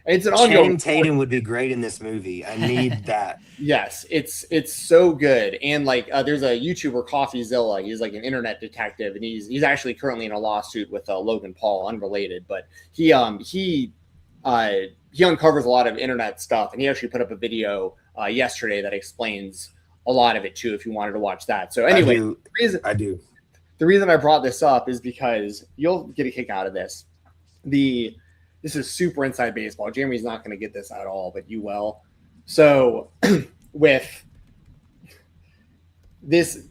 It's an ongoing. Channing Tatum would be great in this movie. I need that. Yes, it's so good. And like, there's a YouTuber, CoffeeZilla. He's like an internet detective, and he's actually currently in a lawsuit with Logan Paul, unrelated. But he uncovers a lot of internet stuff, and he actually put up a video yesterday that explains a lot of it too. If you wanted to watch that. So anyway, I do. The reason I brought this up is because you'll get a kick out of this. This is super inside baseball. Jeremy's not going to get this at all, but you will. So with this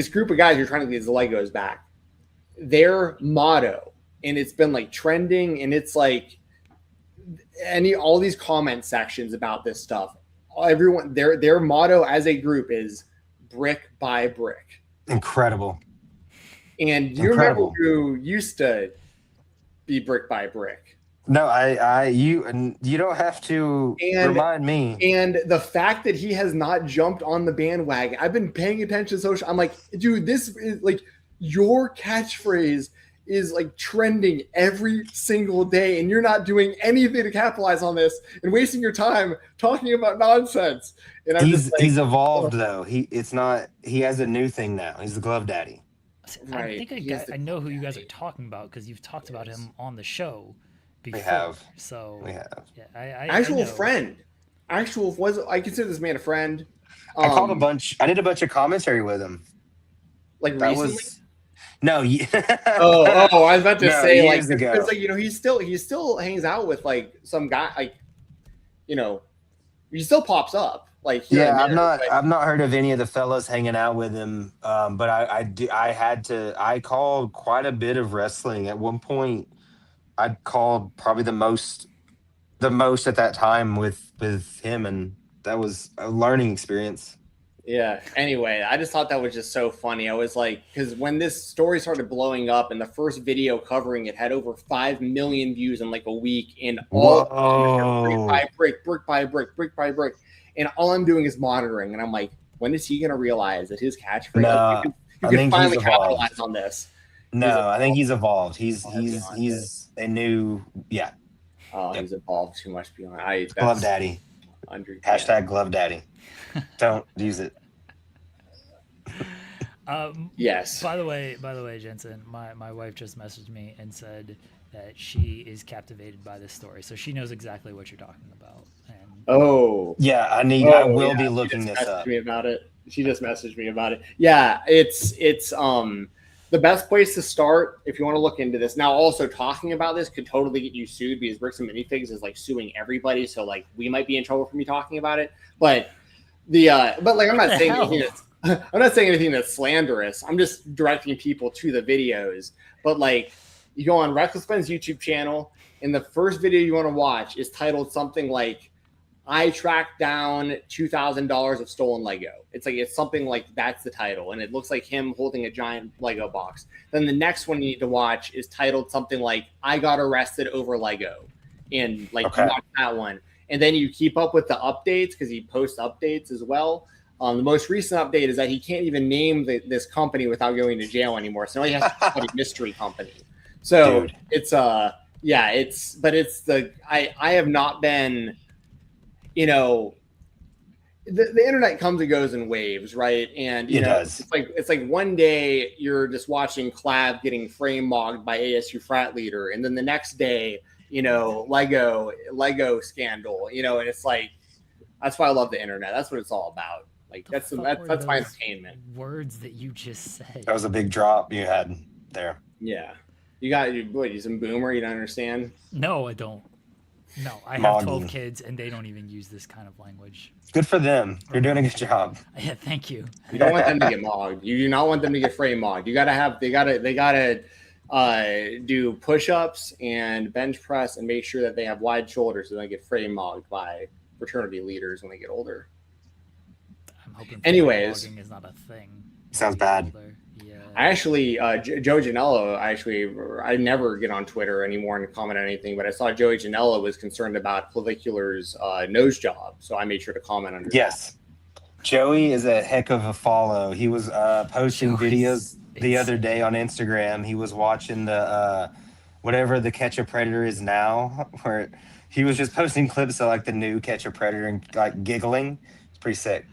group of guys who are trying to get these Legos back, their motto, and it's been like trending, and it's like all these comment sections about this stuff. Everyone, their motto as a group is brick by brick. Incredible. And you remember who used to be brick by brick? No, you don't have to remind me. And the fact that he has not jumped on the bandwagon, I've been paying attention to social. I'm like, dude, this is like your catchphrase is like trending every single day, and you're not doing anything to capitalize on this and wasting your time talking about nonsense. And he's evolved though. He has a new thing now. He's the glove daddy. I think I know who you guys are talking about because you've talked about him on the show before. We have. So we have. Yeah, friend. I consider this man a friend. I called a bunch. I did a bunch of commentary with him. Like that recently? No. I was about to say like ago. It's like, you know, he still hangs out with like some guy, like, you know, he still pops up. Like, I've not heard of any of the fellas hanging out with him. But I called quite a bit of wrestling. At one point I called probably the most at that time with him, and that was a learning experience. Yeah. Anyway, I just thought that was just so funny. I was like, because when this story started blowing up and the first video covering it had over 5 million views in like a week, and all brick by brick. And all I'm doing is monitoring. And I'm like, when is he going to realize that his catchphrase, No, you can finally capitalize on this? No, I think he's evolved. He's a new, yeah. Oh, he's evolved too much beyond. Glove daddy. Hashtag glove daddy. Don't use it. Yes. By the way, Jensen, my wife just messaged me and said that she is captivated by this story, so she knows exactly what you're talking about. And I will be looking this up. She just messaged me about it. Yeah, it's the best place to start if you want to look into this. Now, also talking about this could totally get you sued because Bricks and Minifigs is like suing everybody. So like we might be in trouble for me talking about it. But I'm not saying anything I'm not saying anything that's slanderous. I'm just directing people to the videos. But like you go on Reckless Ben's YouTube channel, and the first video you want to watch is titled something like I tracked down $2,000 of stolen Lego. It's something like that's the title, and it looks like him holding a giant Lego box. Then the next one you need to watch is titled something like I got arrested over Lego, and you watch that one, and then you keep up with the updates because he posts updates as well. The most recent update is that he can't even name this company without going to jail anymore. So now he has to call it a mystery company. So Dude. I have not been. You know, the internet comes and goes in waves, right? And it does. It's like one day you're just watching Clav getting frame mogged by ASU frat leader, and then the next day, you know, Lego scandal, you know, and it's like that's why I love the internet. That's what it's all about. Like that's my entertainment. Words that you just said. That was a big drop you had there. Yeah, you some boomer. You don't understand? No, I don't. No, I have 12 kids, and they don't even use this kind of language. Good for them. You're doing a good job. Yeah, thank you. You don't want them to get mogged. You do not want them to get frame mogged. They gotta do push-ups and bench press and make sure that they have wide shoulders so they don't get frame mogged by fraternity leaders when they get older. I'm hoping anyways, mogging is not a thing. Sounds bad. Yeah. I actually, Joe Janela, I never get on Twitter anymore and comment on anything, but I saw Joey Janela was concerned about Clavicular's nose job, so I made sure to comment under Yes. Joey is a heck of a follow. He was posting Joey's videos the other insane. day on Instagram. He was watching the whatever the Catch a Predator is now, where he was just posting clips of like the new Catch a Predator and like giggling. It's pretty sick.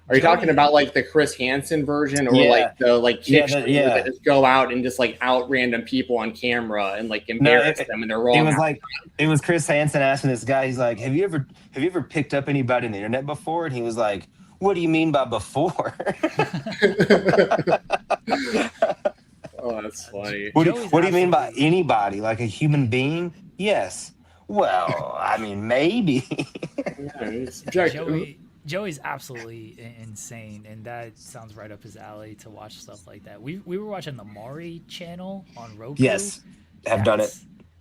Are you talking Joey, about like the Chris Hansen version, or like Yeah, the like yeah, kick streamers that just go out and just like out random people on camera and like No, embarrass them and they're wrong? it was like it was Chris Hansen asking this guy. He's like, have you ever picked up anybody on the internet before? And he was like, what do you mean by before? Oh, that's funny. What do Joey's you mean by absolutely- anybody? Like a human being? Yes. Well, I mean, maybe. Yeah, it's objective. Joey's absolutely insane, and that sounds right up his alley to watch stuff like that. We were watching the Maury channel on Roku. Yes, have done it.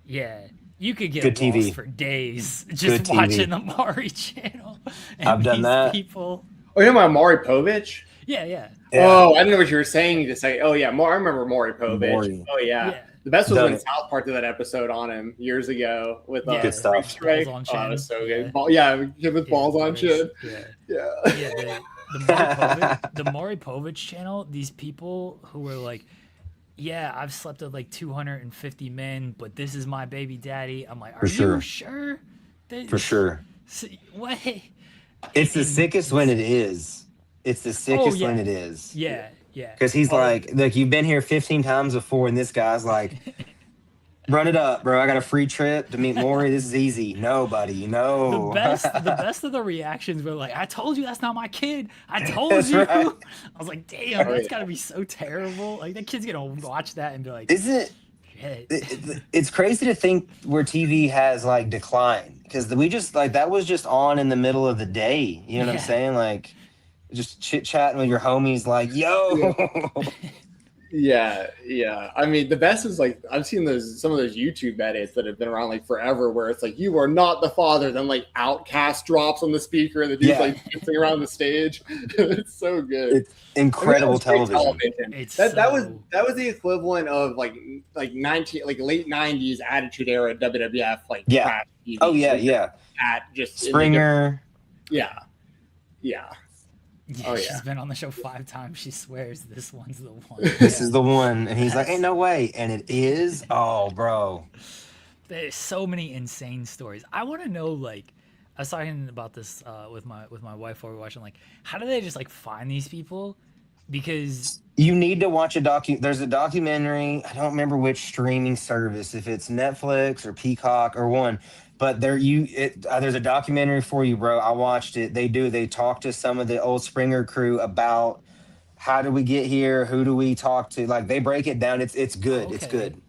Yeah, you could get Good lost TV. for days Good just TV. watching the Maury channel. And I've done these that. People. Oh, you know about Maury Povich? Yeah. Yeah. Oh, I didn't know what you were saying to say. Oh yeah, I remember Maury Povich. Maury. Oh yeah. Yeah. The best was Done when it. South Park did that episode on him years ago with Yeah, Good stuff. Strike. Balls on Oh, that chin. was so Yeah. good. With balls on chin. Yeah. Yeah. Yeah, the Maury Povich channel, these people who were like, yeah, I've slept with like 250 men, but this is my baby daddy. I'm like, are For you sure. sure? For sure. What? It's the sickest when it is. It's the sickest yeah. when it is. Yeah. Because he's like, you've been here 15 times before, and this guy's like, run it up, bro. I got a free trip to meet Maury. This is easy. No, buddy. No. The best of the reactions were like, I told you that's not my kid. I told That's you. right. I was like, damn, Oh, that's yeah. gotta be so terrible. Like that kid's gonna watch that and be like, Isn't shit. it's crazy to think where TV has like declined, because we just like that was just on in the middle of the day. You know what I'm Yeah. saying? Like just chit chatting with your homies, like, yo. Yeah. I mean, the best is like I've seen some of those YouTube edits that have been around like forever, where it's like you are not the father, then like Outcast drops on the speaker and the dude's Yeah. like dancing around the stage. It's so good. It's incredible that was great television. It's that was so- the equivalent of like late 90s Attitude Era WWF like Yeah. crap TV. Oh yeah. At just Springer. Yeah. Oh, She's yeah. been on the show 5 times. She swears this one's the one. This is the one. And he's like, ain't no way. And it is. Oh, bro. There's so many insane stories. I want to know, like, I was talking about this with my wife while we were watching. Like, how do they just like find these people? Because You need to watch there's a documentary. I don't remember which streaming service, if it's Netflix or Peacock or one, but there's a documentary for you, bro. I watched it. They talk to some of the old Springer crew about how do we get here? Who do we talk to? Like they break it down. It's good. It's Okay. good.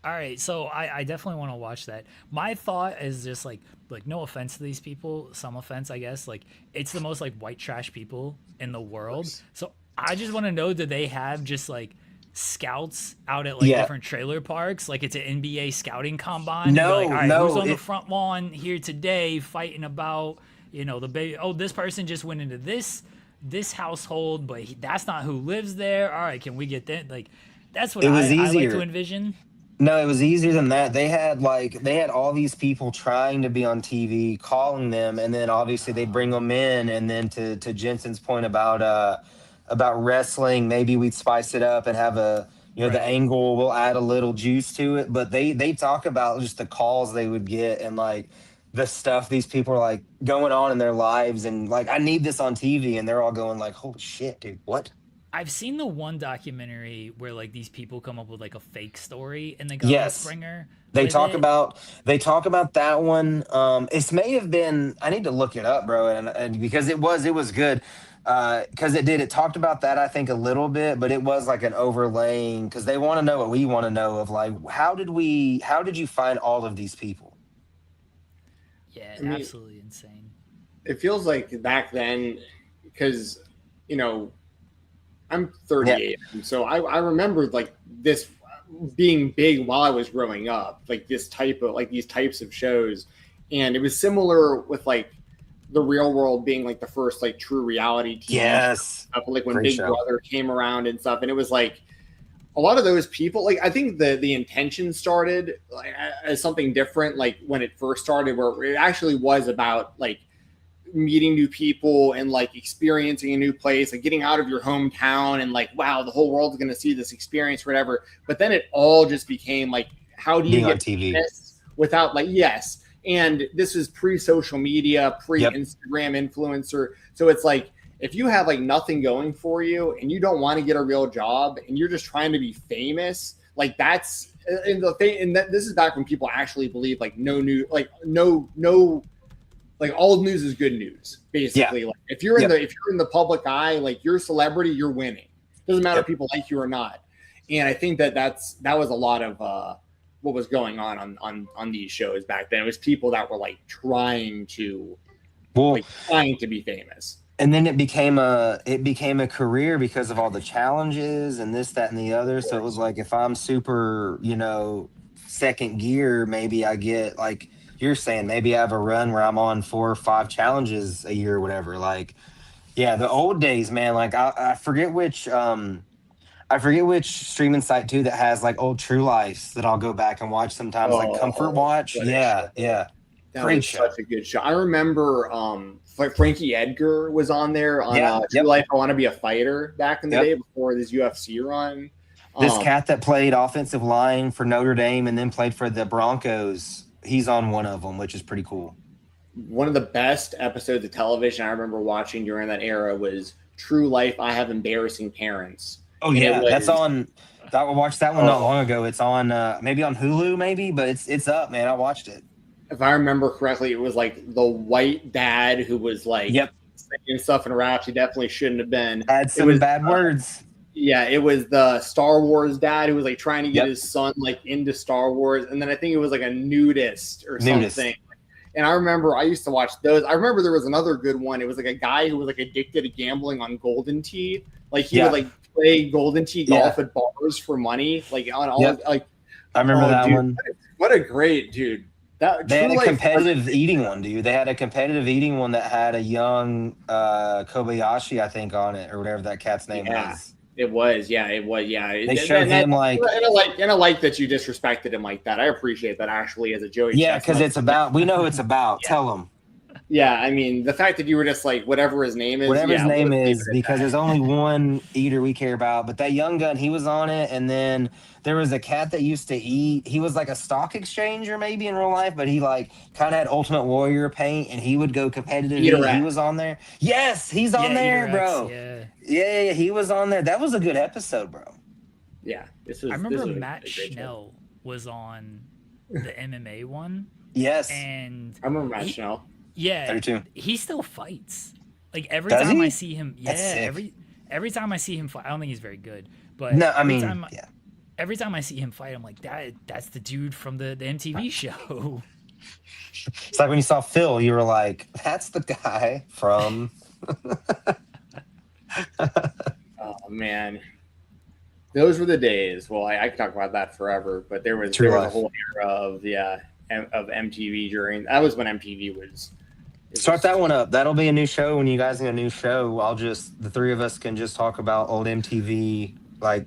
all right, so I definitely want to watch that. My thought is just like no offense to these people, some offense I guess. Like it's the most like white trash people in the world. So I just want to know, do they have just like scouts out at like Yeah. different trailer parks, like it's an NBA scouting combine? No, Like, all right, no, who's on the it- front lawn here today fighting about, the baby? Oh, this person just went into this household, but that's not who lives there. All right, can we get that? Like that's what It was I like easier. to envision. No, it was easier than that. They had all these people trying to be on TV, calling them, and then obviously they bring them in, and then to Jensen's point about wrestling, maybe we'd spice it up and have the Right. angle, we'll add a little juice to it. But they talk about just the calls they would get and like the stuff these people are like going on in their lives, and like, I need this on TV, and they're all going like, holy shit, dude, what? I've seen the one documentary where like these people come up with like a fake story and they go Yes. to Springer. They with talk it. about that one. It may have been. I need to look it up, bro, and because it was good. Because it talked about that, I think, a little bit, but it was like an overlaying, because they want to know what we want to know of, like, how did you find all of these people? Yeah, I mean- absolutely insane. It feels like back then, because I'm 38, so I remember like this being big while I was growing up, like these types of shows, and it was similar with like the Real World being like the first like true reality TV Yes. stuff, like when Great Big show. Brother came around and stuff, and it was like a lot of those people, like I think the intention started like as something different, like when it first started, where it actually was about like meeting new people and like experiencing a new place, like getting out of your hometown and like, wow, the whole world's going to see this experience, whatever. But then it all just became like, how do you Being get on TV famous without like, yes. And this is pre-social media, pre-Instagram influencer. So it's like, if you have like nothing going for you and you don't want to get a real job and you're just trying to be famous, like that's, and this is back when people actually believe like no news, like no, like all news is good news, basically. Like if you're in the public eye, like you're a celebrity, you're winning. Doesn't matter if people like you or not. And I think that was a lot of what was going on these shows back then. It was people that were like trying to be famous. And then it became a career because of all the challenges and this, that, and the other. So it was like, if I'm super, second gear, maybe I get, like you're saying, maybe I have a run where I'm on 4 or 5 challenges a year or whatever. Like, yeah, the old days, man. Like I forget which streaming site too that has like old True Lives that I'll go back and watch sometimes, like Comfort Watch. Yeah. That Great was show. Such a good show. I remember Frankie Edgar was on there on True Life. I Want to Be a Fighter back in the day before this UFC run. This cat that played offensive line for Notre Dame and then played for the Broncos, he's on one of them, which is pretty cool. One of the best episodes of television I remember watching during that era was True Life, I Have Embarrassing Parents. Oh, yeah. That's on. I watched that one not long ago. It's on maybe on Hulu, but it's up, man. I watched it. If I remember correctly, it was like the white dad who was like saying stuff in raps he definitely shouldn't have been. Had some bad words. Yeah, it was the Star Wars dad who was like trying to get his son like into Star Wars, and then I think it was like a nudist or something. And I remember I used to watch those. I remember there was another good one. It was like a guy who was like addicted to gambling on Golden Tee. Like he would like play Golden Tee golf at bars for money. Like on all like. I remember that one. What a great dude. They had a competitive eating one, dude. They had a competitive eating one that had a young Kobayashi, I think, on it, or whatever that cat's name was. It was. They showed him like, and I like that you disrespected him like that. I appreciate that actually as a Joey. Yeah, because it's about. We know who it's about. Tell him. Yeah, I mean the fact that you were just like whatever his name is. Whatever his name is, because there's only one eater we care about. But that young gun, he was on it, and then there was a cat that used to eat. He was like a stock exchanger maybe in real life, but he like kind of had Ultimate Warrior paint, and he would go competitive. He was on there. Yes, he's on there, bro. Yeah, he was on there. That was a good episode, bro. Yeah, I remember Matt Schnell was on the MMA one. Yes, and I remember Matt Schnell. Yeah, he still fights. Like every time I see him, every time I see him fight, I don't think he's very good, but every time I see him fight, I'm like, that's the dude from the MTV show. It's like when you saw Phil, you were like, that's the guy from. Oh man, those were the days. Well, I could talk about that forever, but there was a whole era of MTV during. That was when MTV was. Start that one up. That'll be a new show. When you guys get a new show, the 3 of us can just talk about old MTV, like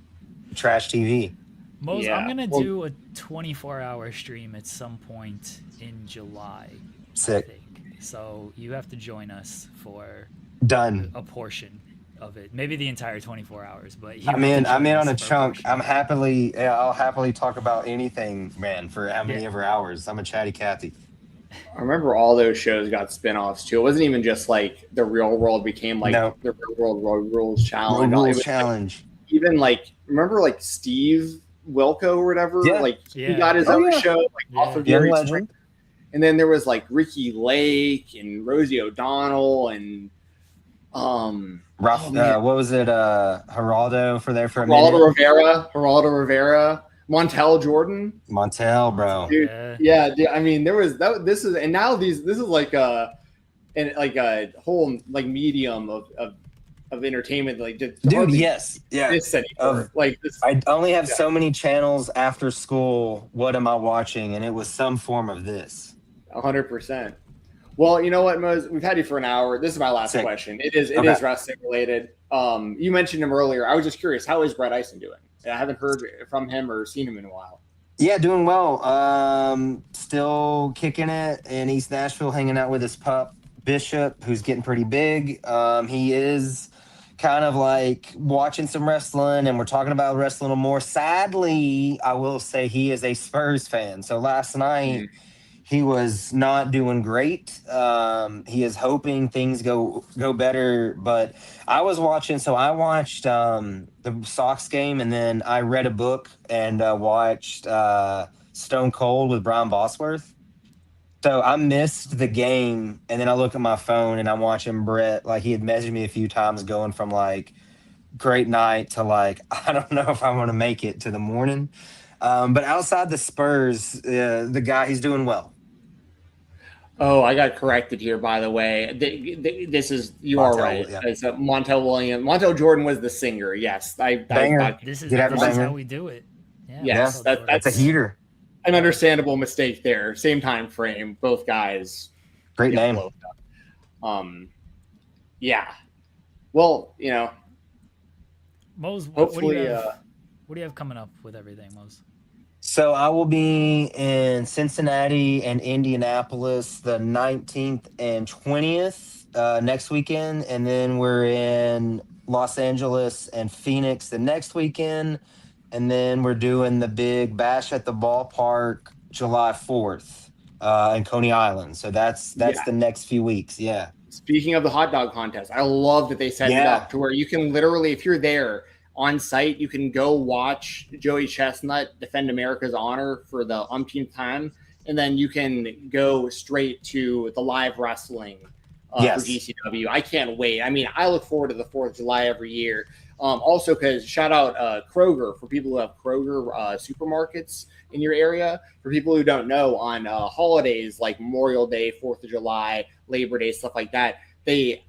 trash TV. Mose, I'm gonna do a 24-hour stream at some point in July. Sick. I think. So you have to join us for a portion of it. Maybe the entire 24 hours, but I'm in on a chunk. I'll happily talk about anything, man, for how many ever hours. I'm a chatty Cathy. I remember all those shows got spin-offs too. It wasn't even just like the Real World became like the Real World Road Rules Challenge. Challenge. Like, even like remember like Steve Wilco or whatever? Yeah. Like he got his own show like off of Gary Legend. And then there was like Ricky Lake and Rosie O'Donnell and what was it? Geraldo for a minute. Geraldo Rivera. Montel Jordan. Montel, bro. Dude, dude, I mean, there was that. This is and now this is like a whole like medium of entertainment. Like, dude, yes, yeah. This anymore. Like this. I only have so many channels after school. What am I watching? And it was some form of this. 100%. Well, you know what, Mose? We've had you for an hour. This is my last question. It is wrestling related. You mentioned him earlier. I was just curious. How is Brett Eisen doing? I haven't heard from him or seen him in a while. Yeah, doing well. Still kicking it in East Nashville, hanging out with his pup. Bishop, who's getting pretty big. He is kind of like watching some wrestling, and we're talking about wrestling a little more. Sadly, I will say he is a Spurs fan. So last night he was not doing great. He is hoping things go better, but I was watching. So I watched the Sox game, and then I read a book and watched Stone Cold with Brian Bosworth. So I missed the game, and then I look at my phone and I'm watching Brett. Like, he had messaged me a few times, going from like great night to like, I don't know if I want to make it to the morning. But outside the Spurs, the guy, he's doing well. Oh, I got corrected here, by the way. This is, you Montel, are right. yeah. It's Montel Williams. Montel Jordan was the singer. Yes. Banger. This is, Did have a this is banger. how we do it. Yeah, Yes, Montel Jordan. That's a heater. An understandable mistake there. Same time frame. Both guys. Great name. Blown up. Yeah. Well, you know, Mose, hopefully, what do you have coming up with everything, Mose? So I will be in Cincinnati and Indianapolis the 19th and 20th next weekend. And then we're in Los Angeles and Phoenix the next weekend. And then we're doing the big bash at the ballpark July 4th in Coney Island. So that's the next few weeks. Yeah. Speaking of the hot dog contest, I love that they set it up to where you can literally, if you're there on site, you can go watch Joey Chestnut defend America's honor for the umpteenth time, and then you can go straight to the live wrestling for GCW. I can't wait. I mean, I look forward to the 4th of July every year. Also, because shout out Kroger, for people who have Kroger supermarkets in your area. For people who don't know, on holidays like Memorial Day, 4th of July, Labor Day, stuff like that, they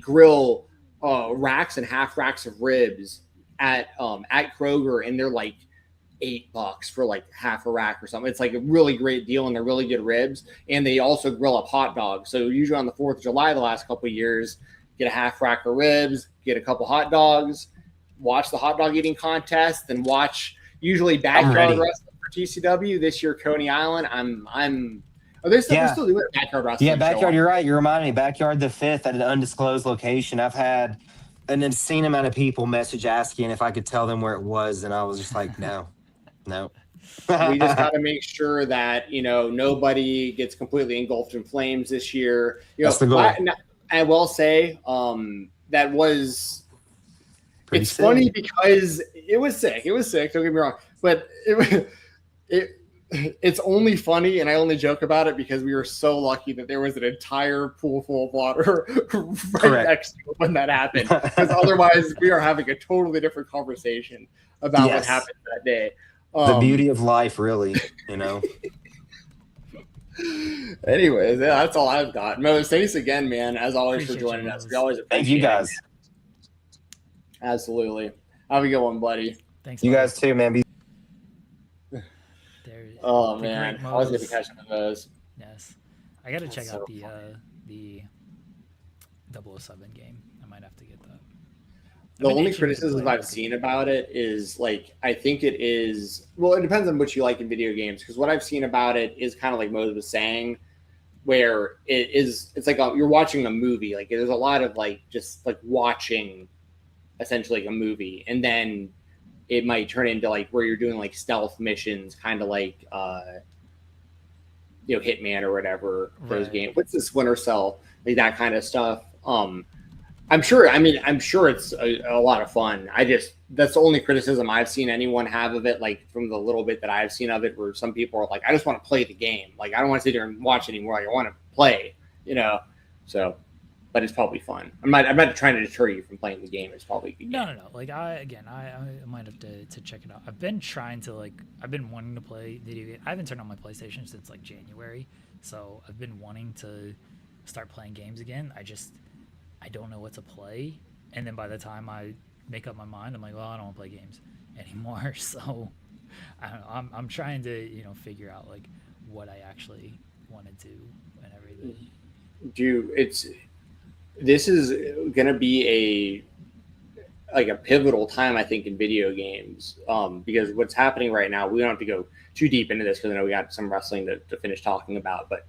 grill racks and half racks of ribs at Kroger, and they're like $8 for like half a rack or something. It's like a really great deal, and they're really good ribs. And they also grill up hot dogs. So usually on the 4th of July, the last couple of years, get a half rack of ribs, get a couple hot dogs, watch the hot dog eating contest, and watch usually backyard wrestling for TCW. This year, Coney Island. They're still doing backyard wrestling. Yeah, backyard. You're right. You reminded me. Backyard the 5th at an undisclosed location. I've had an obscene amount of people message asking if I could tell them where it was, and I was just like, no. We just got to make sure that, you know, nobody gets completely engulfed in flames this year. That's the goal. I will say that was Pretty it's sick. funny because it was sick. It was sick. Don't get me wrong, but it's only funny, and I only joke about it because we were so lucky that there was an entire pool full of water right next to it when that happened. Because otherwise, we are having a totally different conversation about what happened that day. The beauty of life, really, you know. Anyways, yeah, that's all I've got. Mose, thanks again, man, as always, Appreciate for joining you, us. Mose. We always Thank you guys. Absolutely. Have a good one, buddy. Thanks. You Mose. guys too, man. Oh, the man. great I was going Mose. to catch up with those. Yes, I got to check so out the 007 game. I might have to get that. The only criticism I've seen about it is, like, I think it is, well, it depends on what you like in video games, because what I've seen about it is kind of like Mose was saying, where it's like you're watching a movie. Like, there's a lot of, like, just, like, watching, essentially, like a movie, and then it might turn into, like, where you're doing, like, stealth missions, kind of like, you know, Hitman or whatever, those games. What's this, Splinter Cell, like, that kind of stuff. I'm sure it's a lot of fun. That's the only criticism I've seen anyone have of it, like, from the little bit that I've seen of it, where some people are like, I just want to play the game. Like, I don't want to sit here and watch anymore. Like, I want to play, you know? So, but it's probably fun. I'm not trying to deter you from playing the game. It's probably a good game. No. Like, I might have to check it out. I've been wanting to play video games. I haven't turned on my PlayStation since, like, January. So I've been wanting to start playing games again. I don't know what to play, and then by the time I make up my mind, I'm like, well, I don't want to play games anymore. So I don't know. I'm trying to, you know, figure out, like, what I actually want to do and everything. This is gonna be a pivotal time, I think, in video games, because what's happening right now, we don't have to go too deep into this because I know we got some wrestling to finish talking about, but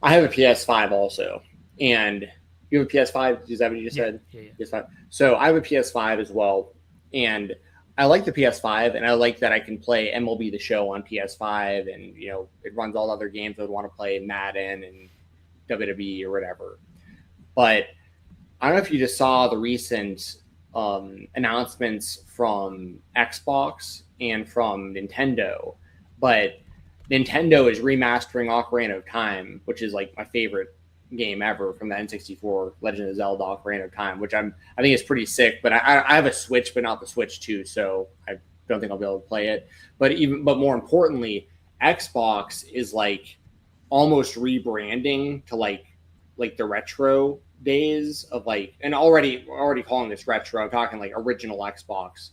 I have a PS5 also, and you have a PS5. Is that what you just said? Yeah. PS5. So I have a PS5 as well, and I like the PS5, and I like that I can play MLB The Show on PS5, and it runs all other games I would want to play, Madden and WWE or whatever. But I don't know if you just saw the recent announcements from Xbox and from Nintendo, but Nintendo is remastering Ocarina of Time, which is like my favorite game ever from the N64, Legend of Zelda Ocarina of Time, which I think is pretty sick. But I have a Switch, but not the Switch 2, so I don't think I'll be able to play it. But more importantly, Xbox is like almost rebranding to like the retro days of like, and already calling this retro. I'm talking like original Xbox,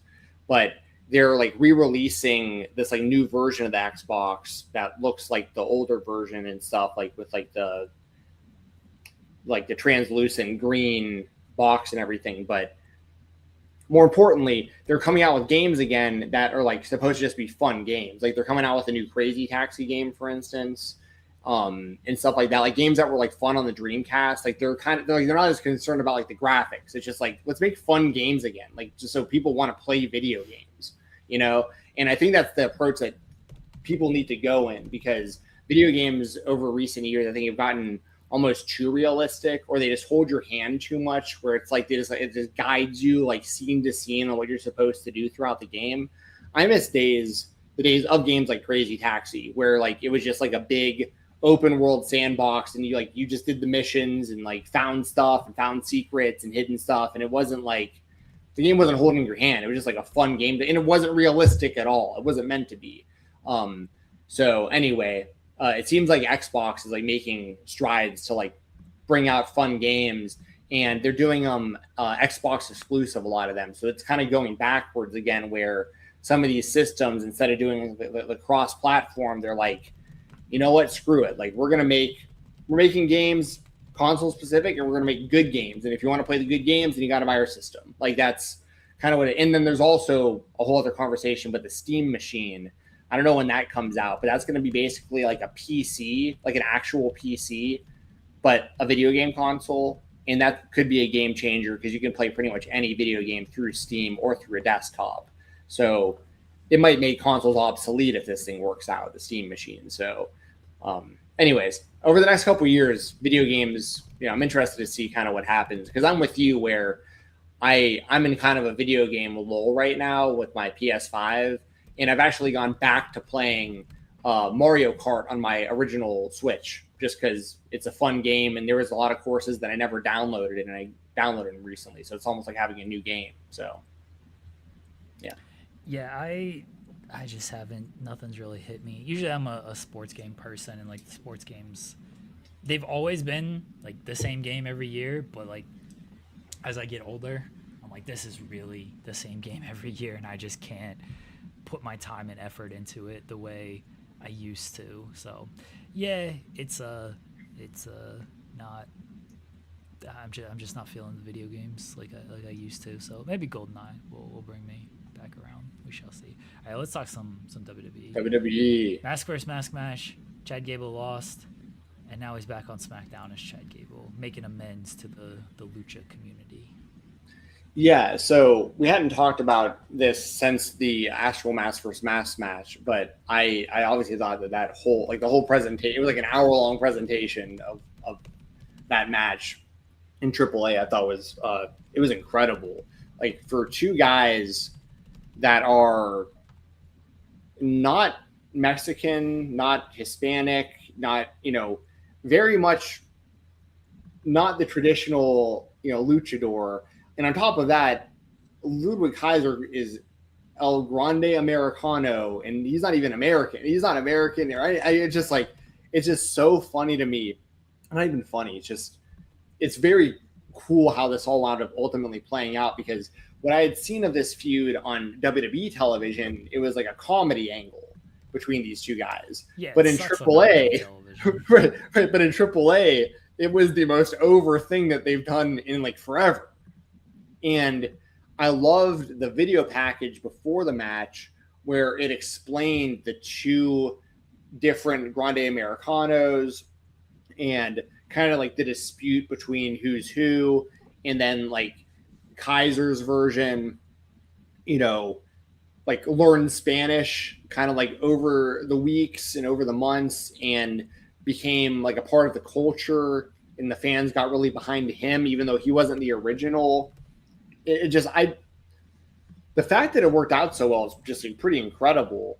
but they're like re-releasing this like new version of the Xbox that looks like the older version and stuff, like with like the translucent green box and everything. But more importantly, they're coming out with games again that are like supposed to just be fun games. Like they're coming out with a new Crazy Taxi game, for instance, and stuff like that. Like games that were like fun on the Dreamcast. Like they're not as concerned about like the graphics. It's just like, let's make fun games again, like just so people want to play video games, And I think that's the approach that people need to go in, because video games over recent years, I think, have gotten almost too realistic, or they just hold your hand too much, where it's like it just guides you like scene to scene on what you're supposed to do throughout the game. I miss the days of games like Crazy Taxi, where like it was just like a big open world sandbox, and you just did the missions and like found stuff and found secrets and hidden stuff, and it wasn't like the game wasn't holding your hand. It was just like a fun game, and it wasn't realistic at all. It wasn't meant to be. So anyway, it seems like Xbox is like making strides to like bring out fun games, and they're doing Xbox exclusive, a lot of them. So it's kind of going backwards again, where some of these systems, instead of doing the cross-platform, they're like, you know what, screw it. Like we're making games console specific, and we're going to make good games. And if you want to play the good games, then you got to buy our system. Like that's kind of what and then there's also a whole other conversation, but the Steam machine, I don't know when that comes out, but that's going to be basically like a PC, like an actual PC, but a video game console. And that could be a game changer, because you can play pretty much any video game through Steam or through a desktop. So it might make consoles obsolete if this thing works out, the Steam machine. So anyways, over the next couple of years, video games, I'm interested to see kind of what happens, because I'm with you where I'm in kind of a video game lull right now with my PS5, and I've actually gone back to playing Mario Kart on my original Switch, just because it's a fun game, and there was a lot of courses that I never downloaded, and I downloaded them recently, so it's almost like having a new game. So yeah, I just haven't, nothing's really hit me. Usually I'm a sports game person, and like the sports games, they've always been like the same game every year, but like as I get older, I'm like, this is really the same game every year, and I just can't put my time and effort into it the way I used to. So yeah, it's not, I'm just not feeling the video games like I used to. So maybe GoldenEye will bring me back around. We shall see. All right, let's talk some WWE. WWE. Mask vs. Mask match. Chad Gable lost, and now he's back on SmackDown as Chad Gable, making amends to the Lucha community. Yeah, so we hadn't talked about this since the actual Mask vs. Mask match, but I obviously thought that whole, like the whole presentation, it was like an hour-long presentation of that match in AAA. I thought it was incredible. Like for two guys that are not Mexican, not Hispanic, not, very much not the traditional, luchador. And on top of that, Ludwig Kaiser is El Grande Americano, and he's not even American. He's not American. It's just like, it's just so funny to me. Not even funny. It's very cool how this all wound up ultimately playing out, because what I had seen of this feud on WWE television, it was like a comedy angle between these two guys. Yeah, but in AAA, right, but in AAA, it was the most over thing that they've done in like forever. And I loved the video package before the match where it explained the two different Grande Americanos and kind of like the dispute between who's who, and then like Kaiser's version, you know, like learned Spanish kind of like over the weeks and over the months and became like a part of the culture, and the fans got really behind him even though he wasn't the original. It just the fact that it worked out so well is just pretty incredible.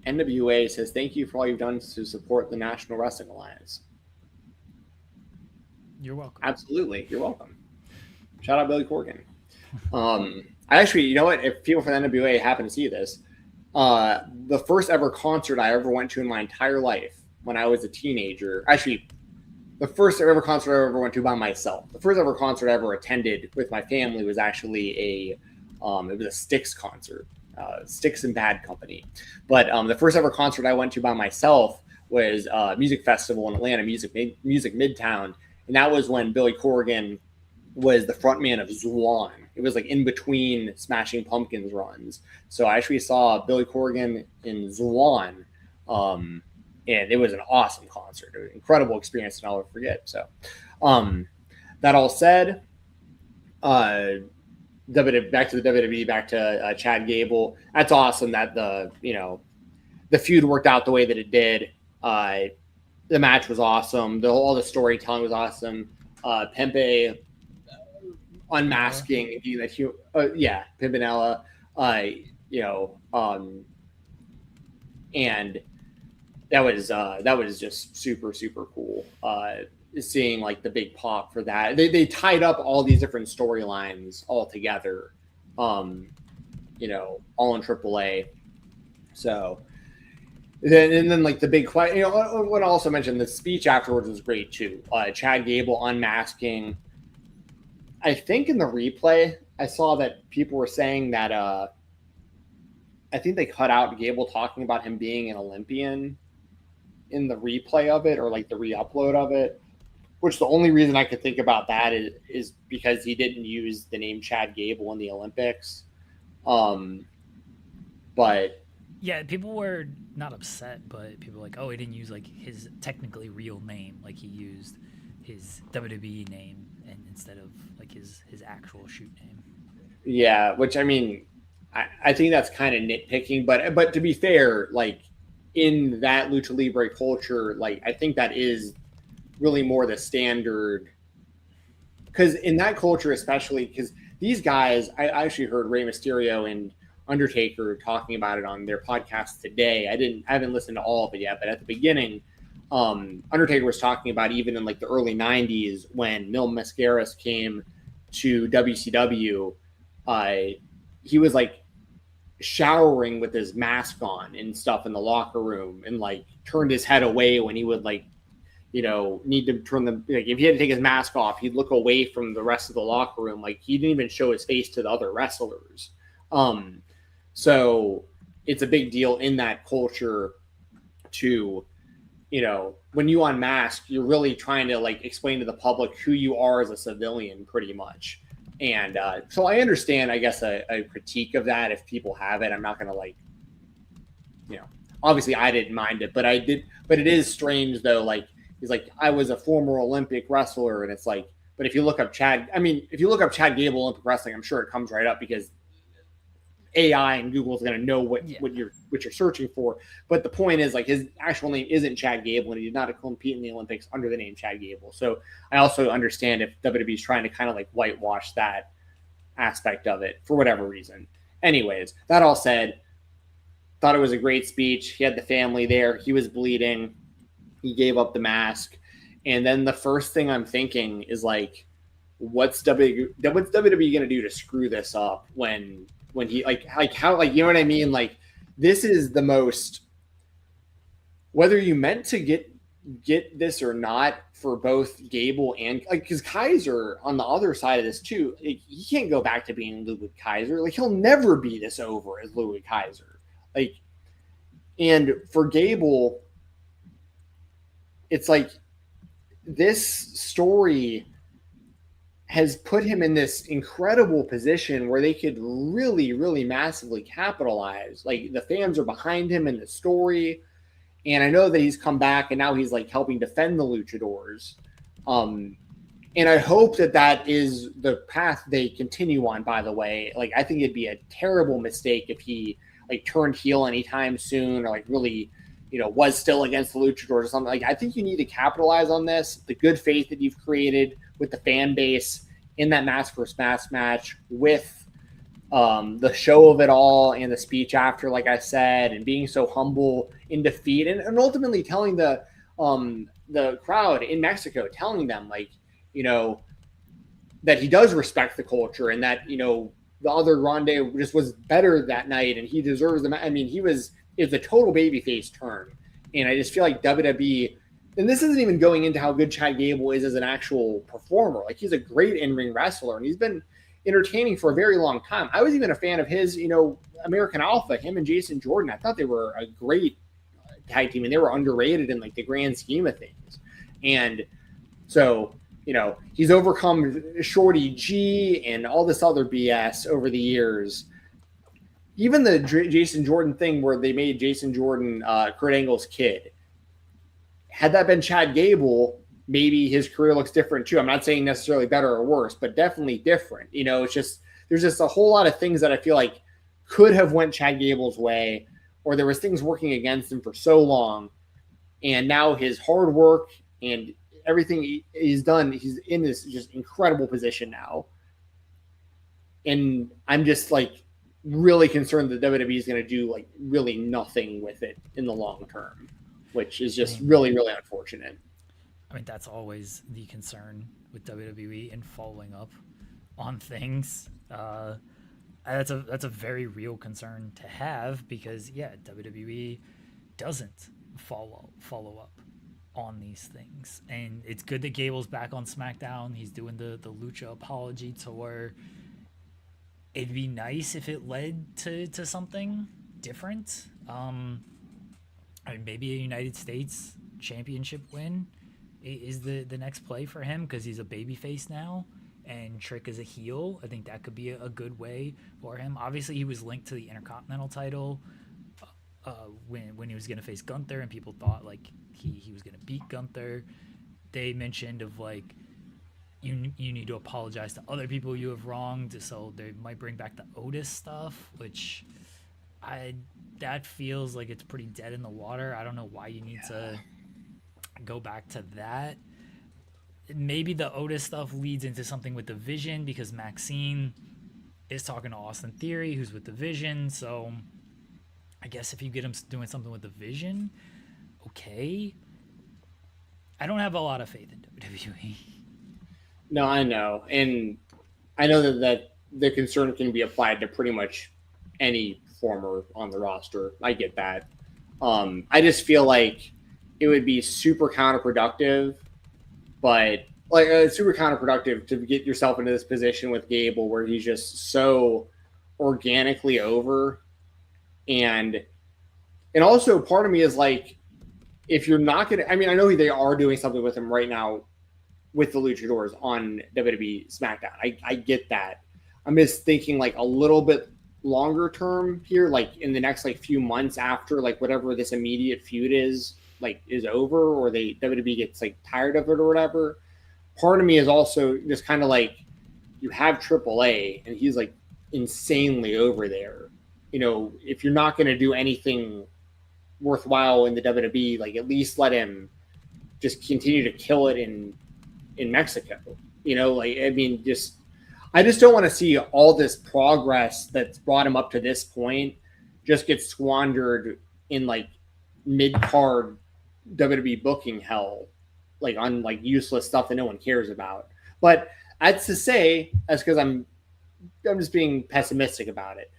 NWA says, thank you for all you've done to support the National Wrestling Alliance. You're welcome. Absolutely. You're welcome. Shout out Billy Corgan. I actually, you know what? If people from the NWA happen to see this, the first ever concert I ever went to in my entire life when I was a teenager, actually, the first ever concert I ever went to by myself, the first ever concert I ever attended with my family was actually it was a Styx concert. Styx and Bad Company. But the first ever concert I went to by myself was a music festival in Atlanta, Music Midtown. And that was when Billy Corgan was the frontman of Zwan. It was like in between Smashing Pumpkins runs. So I actually saw Billy Corgan in Zwan. And it was an awesome concert. It was an incredible experience and I'll never forget. So that all said, back to the WWE, back to Chad Gable. That's awesome that the feud worked out the way that it did. The match was awesome. All the storytelling was awesome. Pempe unmasking Pimpinella, and that was just super, super cool. Seeing like the big pop for that. They tied up all these different storylines all together, all in AAA. So then like the big question, what I also mentioned, the speech afterwards was great too. Chad Gable unmasking. I think in the replay, I saw that people were saying that I think they cut out Gable talking about him being an Olympian in the replay of it, or like the re-upload of it. Which the only reason I could think about that is because he didn't use the name Chad Gable in the Olympics. But yeah, people were not upset, but people were like, oh, he didn't use like his technically real name, like he used his WWE name and instead of like his actual shoot name. Yeah, which I mean, I think that's kind of nitpicking, but to be fair, like in that Lucha Libre culture, like I think that is really more the standard, because in that culture, especially because these guys, I actually heard Rey Mysterio and Undertaker talking about it on their podcast today. I haven't listened to all of it yet, but at the beginning, Undertaker was talking about even in like the early 90s when Mil Mascaras came to WCW, he was like showering with his mask on and stuff in the locker room and like turned his head away when he would like need to turn them. Like if he had to take his mask off, he'd look away from the rest of the locker room. Like he didn't even show his face to the other wrestlers. So it's a big deal in that culture to, when you unmask, you're really trying to like explain to the public who you are as a civilian pretty much. And so I understand, I guess, a critique of that if people have it. I'm not going to like, obviously I didn't mind it, but I did. But it is strange though. Like, he's like, I was a former Olympic wrestler. And it's like, but if you look up Chad Gable Olympic wrestling, I'm sure it comes right up because AI and Google is going to know what you're searching for. But the point is, like, his actual name isn't Chad Gable, and he did not compete in the Olympics under the name Chad Gable. So I also understand if WWE is trying to kind of like whitewash that aspect of it for whatever reason. Anyways, that all said, thought it was a great speech. He had the family there. He was bleeding. He gave up the mask. And then the first thing I'm thinking is like, what's WWE going to do to screw this up when he like how, like, you know what I mean? Like, this is the most, whether you meant to get this or not for both Gable and like, because Kaiser on the other side of this too, like, he can't go back to being Ludwig Kaiser. Like, he'll never be this over as Ludwig Kaiser. Like, and for Gable, it's like this story has put him in this incredible position where they could really, really massively capitalize. Like, the fans are behind him in the story. And I know that he's come back and now he's like helping defend the luchadors. And I hope that that is the path they continue on, by the way. Like, I think it'd be a terrible mistake if he like turned heel anytime soon or like really, was still against the luchadors or something. Like, I think you need to capitalize on this, the good faith that you've created with the fan base in that mask versus mask match, with the show of it all and the speech after, like I said, and being so humble in defeat, and ultimately telling the crowd in Mexico, telling them like, that he does respect the culture and that, the other Grande just was better that night and he deserves them. I mean, it's a total babyface turn. And I just feel like WWE, and this isn't even going into how good Chad Gable is as an actual performer. Like, he's a great in-ring wrestler and he's been entertaining for a very long time. I was even a fan of his, American Alpha, him and Jason Jordan. I thought they were a great tag team and they were underrated in like the grand scheme of things. And so, he's overcome Shorty G and all this other BS over the years. Even the Jason Jordan thing where they made Jason Jordan Kurt Angle's kid. Had that been Chad Gable, maybe his career looks different too. I'm not saying necessarily better or worse, but definitely different. It's just, there's just a whole lot of things that I feel like could have went Chad Gable's way, or there was things working against him for so long. And now his hard work and everything he's done, he's in this just incredible position now. And I'm just like really concerned that WWE is going to do like really nothing with it in the long term, which is just really, really unfortunate. I mean, that's always the concern with WWE and following up on things. That's a very real concern to have because, WWE doesn't follow up on these things. And it's good that Gable's back on SmackDown. He's doing the Lucha Apology Tour. It'd be nice if it led to something different. I mean, maybe a United States Championship win is the next play for him because he's a babyface now and Trick is a heel. I think that could be a good way for him. Obviously, he was linked to the Intercontinental title when he was going to face Gunther, and people thought like he was going to beat Gunther. They mentioned of like you need to apologize to other people you have wronged, so they might bring back the Otis stuff, which that feels like it's pretty dead in the water. I don't know why you need to go back to that. Maybe the Otis stuff leads into something with the Vision because Maxine is talking to Austin Theory, who's with the Vision. So I guess if you get him doing something with the Vision, okay. I don't have a lot of faith in WWE. No, I know. And I know that the concern can be applied to pretty much any performer on the roster. I get that. I just feel like it would be super counterproductive, but like super counterproductive to get yourself into this position with Gable where he's just so organically over. And also part of me is like, if you're not going to, I mean, I know they are doing something with him right now with the Luchadors on WWE SmackDown. I get that. I'm just thinking like a little bit longer term here, like in the next like few months after like whatever this immediate feud is over, or WWE gets like tired of it or whatever. Part of me is also just kind of like, you have AAA and he's like insanely over there. If you're not going to do anything worthwhile in the WWE, like at least let him just continue to kill it in Mexico. I just don't want to see all this progress that's brought him up to this point just get squandered in like mid-card WWE booking hell, like on like useless stuff that no one cares about. But that's to say, that's because I'm just being pessimistic about it.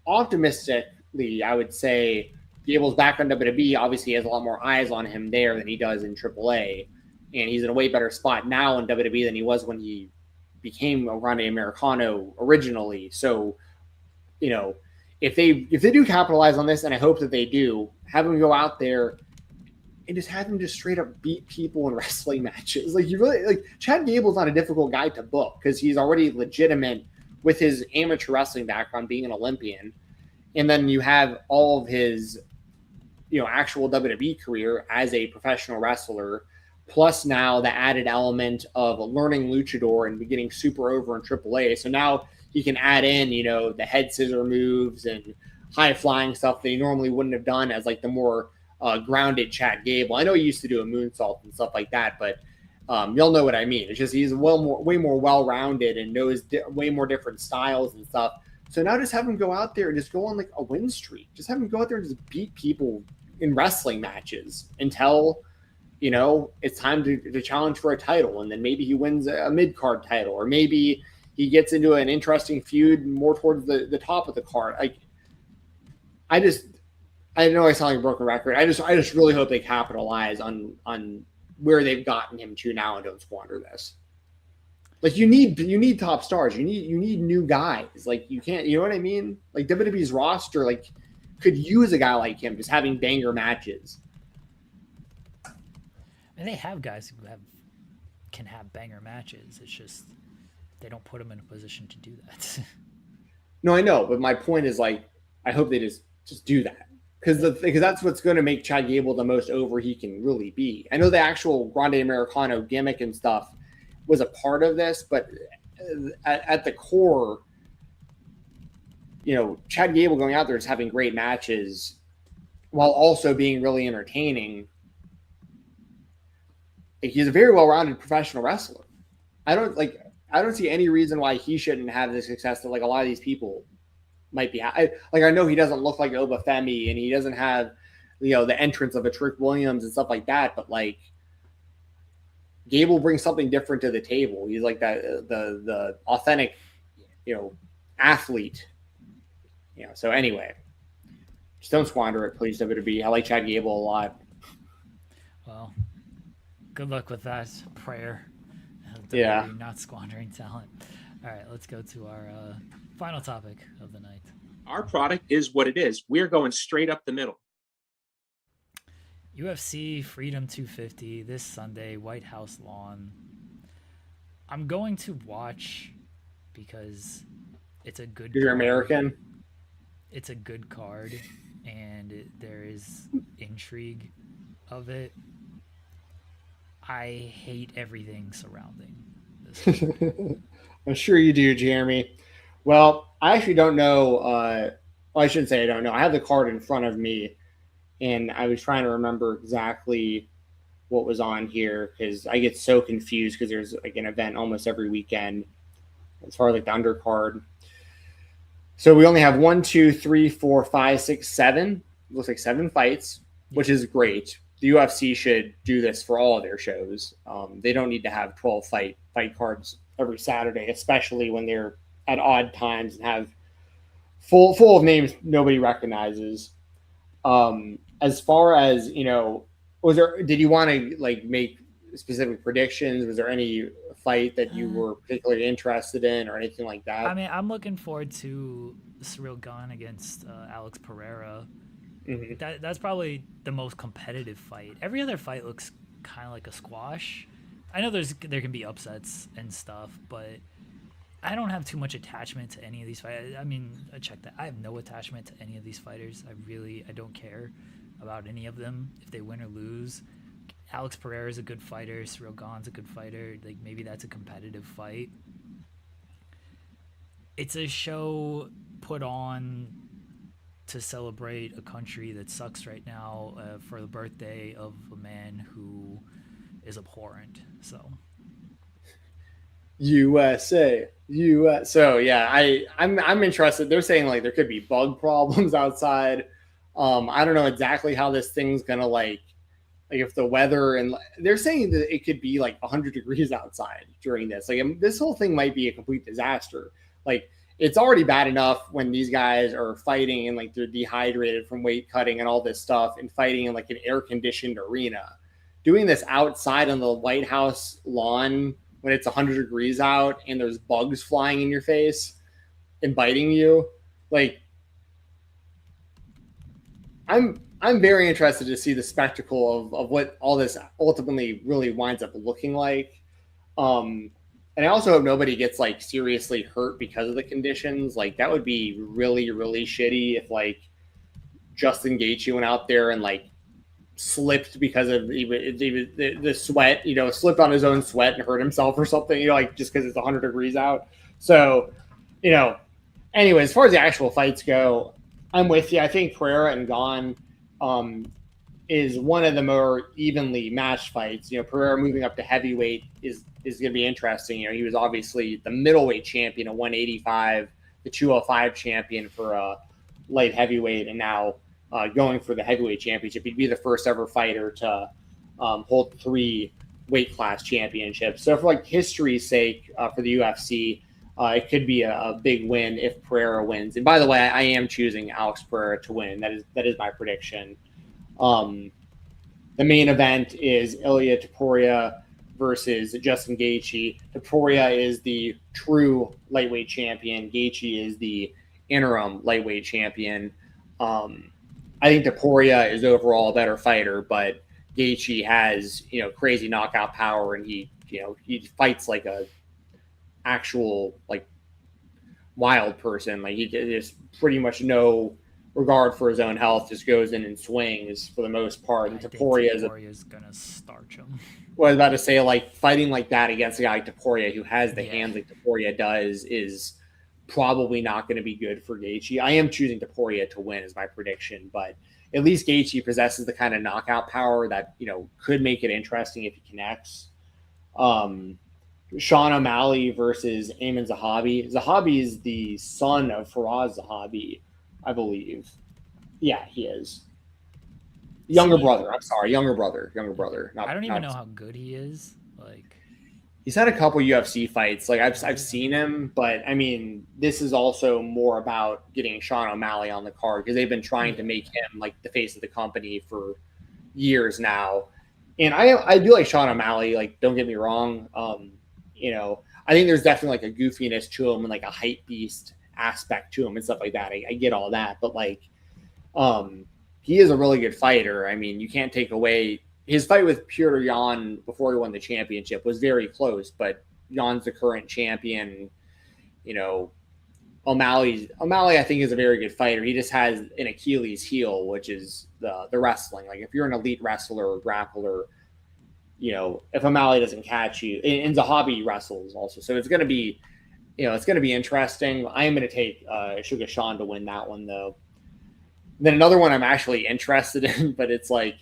Optimistically, I would say Gable's back on WWE. Obviously, he has a lot more eyes on him there than he does in AAA, and he's in a way better spot now in WWE than he was when he became a Grande Americano originally. So, if they do capitalize on this, and I hope that they do, have him go out there and just have him just straight up beat people in wrestling matches. Like, you really like Chad Gable's not a difficult guy to book because he's already legitimate with his amateur wrestling background, being an Olympian. And then you have all of his actual WWE career as a professional wrestler, plus now the added element of learning luchador and getting super over in AAA. So now he can add in, the head scissor moves and high flying stuff that he normally wouldn't have done as like the more grounded Chad Gable. I know he used to do a moonsault and stuff like that, but you'll know what I mean. It's just he's way more well-rounded and knows way more different styles and stuff. So now just have him go out there and just go on like a win streak. Just have him go out there and just beat people in wrestling matches until, it's time to challenge for a title. And then maybe he wins a mid-card title, or maybe he gets into an interesting feud more towards the top of the card. I know I sound like a broken record. I just really hope they capitalize on where they've gotten him to now and don't squander this. Like you need top stars. You need new guys. Like you can't, you know what I mean? Like WWE's roster like could use a guy like him just having banger matches. And they have guys who can have banger matches. It's just they don't put them in a position to do that. No, I know, but my point is like I hope they just do that. Because that's what's going to make Chad Gable the most over he can really be. I know the actual Grande Americano gimmick and stuff was a part of this, but at the core, Chad Gable going out there is having great matches while also being really entertaining. Like, he's a very well-rounded professional wrestler. I don't see any reason why he shouldn't have the success that like a lot of these people might be. I know he doesn't look like Obafemi and he doesn't have, the entrance of a Trick Williams and stuff like that. But like Gable brings something different to the table. He's like that, the authentic, athlete, so anyway, just don't squander it, please. WWE. I like Chad Gable a lot. Well, good luck with that prayer. Yeah. Not squandering talent. All right, let's go to our final topic of the night. Our product is what it is. We're going straight up the middle. UFC Freedom 250 this Sunday, White House lawn. I'm going to watch because it's a good You're card. American. It's a good card, and there is intrigue of it. I hate everything surrounding this. I'm sure you do, Jeremy. Well, I actually don't know. I shouldn't say I don't know. I have the card in front of me, and I was trying to remember exactly what was on here because I get so confused because there's like an event almost every weekend as far as like the undercard. So we only have 1, 2, 3, 4, 5, 6, 7. It looks like 7 fights, which is great. The UFC should do this for all of their shows. They don't need to have 12 fight cards every Saturday, especially when they're at odd times and have full of names nobody recognizes. As far as, did you want to like make specific predictions? Was there any fight that you were particularly interested in or anything like that? I mean, I'm looking forward to Cyril Gane against Alex Pereira. Mm-hmm. That's probably the most competitive fight. Every other fight looks kind of like a squash. I know there can be upsets and stuff, but I don't have too much attachment to any of these fighters. I mean, check that. I have no attachment to any of these fighters. I don't care about any of them if they win or lose. Alex Pereira is a good fighter. Cyril Gane's a good fighter. Like, maybe that's a competitive fight. It's a show put on to celebrate a country that sucks right now for the birthday of a man who is abhorrent. So USA. So yeah, I'm interested. They're saying like there could be bug problems outside. I don't know exactly how this thing's gonna like if the weather, and they're saying that it could be like 100 degrees outside during this. Like this whole thing might be a complete disaster. Like it's already bad enough when these guys are fighting and like they're dehydrated from weight cutting and all this stuff and fighting in like an air conditioned arena. Doing this outside on the White House lawn when it's 100 degrees out and there's bugs flying in your face and biting you. Like I'm very interested to see the spectacle of what all this ultimately really winds up looking like. And I also hope nobody gets like seriously hurt because of the conditions. Like that would be really, really shitty if like Justin Gaethje went out there and like slipped because of the sweat, slipped on his own sweat and hurt himself or something, like just because it's 100 degrees out. So, anyway, as far as the actual fights go, I'm with you. I think Pereira and Gane is one of the more evenly matched fights. Pereira moving up to heavyweight is going to be interesting. He was obviously the middleweight champion at 185, the 205 champion for light heavyweight, and now going for the heavyweight championship. He'd be the first ever fighter to hold 3 weight class championships. So for like history's sake, for the UFC, it could be a big win if Pereira wins. And by the way, I am choosing Alex Pereira to win. That is my prediction. The main event is Ilia Topuria versus Justin Gaethje. Topuria is the true lightweight champion. Gaethje is the interim lightweight champion. I think Topuria is overall a better fighter, but Gaethje has, crazy knockout power, and he fights like a actual like wild person. Like he just pretty much no regard for his own health, just goes in and swings for the most part. And Topuria is gonna starch him. Well, I was about to say, like, fighting like that against a guy like Topuria who has the hands like Topuria does is probably not going to be good for Gaethje. I am choosing Topuria to win as my prediction, but at least Gaethje possesses the kind of knockout power that, could make it interesting if he connects. Sean O'Malley versus Ayman Zahabi. Zahabi is the son of Faraz Zahabi, I believe. Yeah, he is. Younger brother. I don't even know how good he is. Like, he's had a couple UFC fights. Like I've seen him, but I mean, this is also more about getting Sean O'Malley on the card because they've been trying to make him like the face of the company for years now. And I do like Sean O'Malley. Like, don't get me wrong. I think there's definitely like a goofiness to him and like a hype beast aspect to him and stuff like that. I get all that, but like, he is a really good fighter. I mean, you can't take away his fight with Petr Yan before he won the championship was very close, but Yan's the current champion. O'Malley, I think, is a very good fighter. He just has an Achilles heel, which is the wrestling. Like, if you're an elite wrestler or grappler, if O'Malley doesn't catch you, and Zahabi wrestles also. So it's going to be, it's going to be interesting. I am going to take Sugar Sean to win that one, though. Then another one I'm actually interested in, but it's like,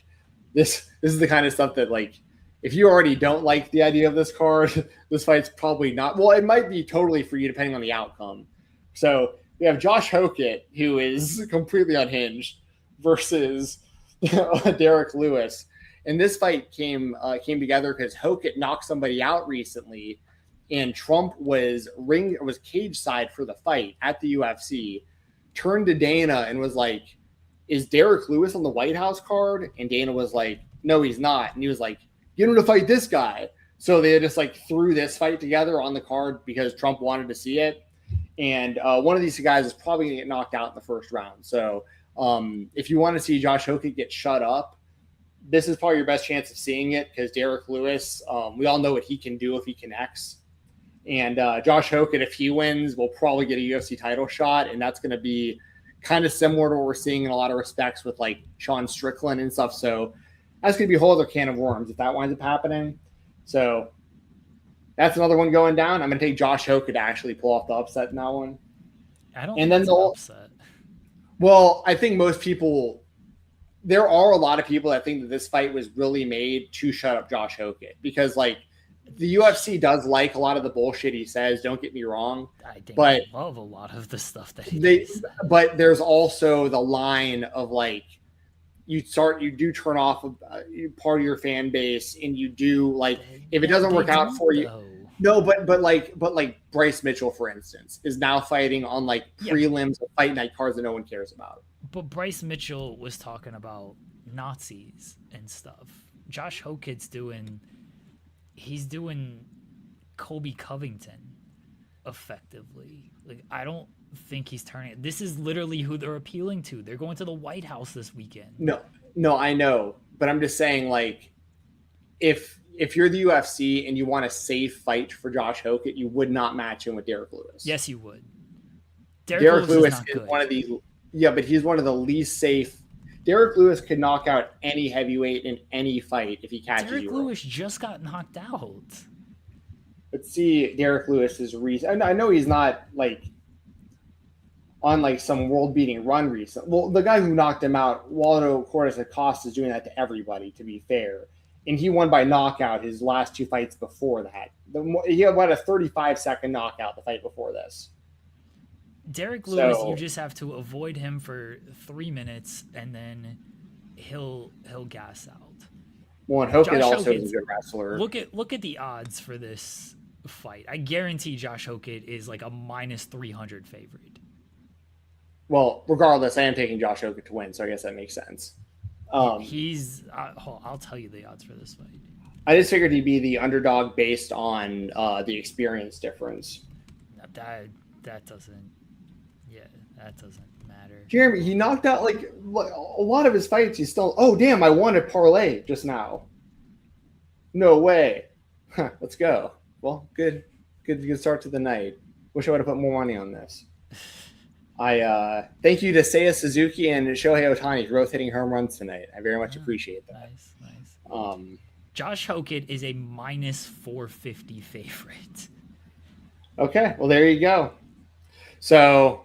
this is the kind of stuff that, like, if you already don't like the idea of this card, this fight's probably not. Well, it might be totally for you depending on the outcome. So we have Josh Hokett, who is completely unhinged, versus Derek Lewis. And this fight came together because Hokett knocked somebody out recently, and Trump was cage side for the fight at the UFC, turned to Dana and was like, "Is Derek Lewis on the White House card?" And Dana was like, "No, he's not." And he was like, "Get him to fight this guy." So they just like threw this fight together on the card because Trump wanted to see it. And one of these guys is probably going to get knocked out in the first round. So if you want to see Josh Hokett get shut up, this is probably your best chance of seeing it because Derek Lewis, we all know what he can do if he connects. And Josh Hokett, if he wins, will probably get a UFC title shot. And that's going to be kind of similar to what we're seeing in a lot of respects with like Sean Strickland and stuff. So that's going to be a whole other can of worms if that winds up happening. So that's another one going down. I'm going to take Josh Hokett to actually pull off the upset in that one. I don't think it's an upset. Well, I think there are a lot of people that think that this fight was really made to shut up Josh Hokett because, like, the UFC does like a lot of the bullshit he says. Don't get me wrong. I love a lot of the stuff that he does. But there's also the line of like, you do turn off part of your fan base, and you do like if it doesn't work out for you. No, but like Bryce Mitchell, for instance, is now fighting on like prelims of fight night cards that no one cares about. But Bryce Mitchell was talking about Nazis and stuff. Josh Hokett's doing Colby Covington effectively. Like, I don't think he's turning it. This is literally who they're appealing to. They're going to the White House this weekend. No, I know, but I'm just saying, like, if you're the UFC and you want a safe fight for Josh Hokett, you would not match him with Derek Lewis. Yes, you would. Derek Lewis is one of the but he's one of the least safe Derek Lewis could knock out any heavyweight in any fight if he catches Derek you. Lewis just got knocked out. Let's see Derek Lewis's reason. I know he's not like on like some world-beating run recent. Well, the guy who knocked him out, Waldo Cortes Acosta, is doing that to everybody, to be fair. And he won by knockout his last 2 fights before that. He had a 35-second knockout the fight before this. Derek Lewis, you just have to avoid him for 3 minutes, and then he'll gas out. Well, and Hogan also is a good wrestler. Look at the odds for this fight. I guarantee Josh Hokett is like a minus 300 favorite. Well, regardless, I am taking Josh Hokett to win, so I guess that makes sense. I'll tell you the odds for this fight. I just figured he'd be the underdog based on the experience difference. That doesn't matter. Jeremy, he knocked out like a lot of his fights. He's still. Oh damn! I won a parlay just now. No way. Huh, let's go. Well, good start to the night. Wish I would have put more money on this. I thank you to Seiya Suzuki and Shohei Ohtani for both hitting home runs tonight. I very much appreciate that. Nice. Josh Hokett is a minus 450 favorite. Okay, well there you go. So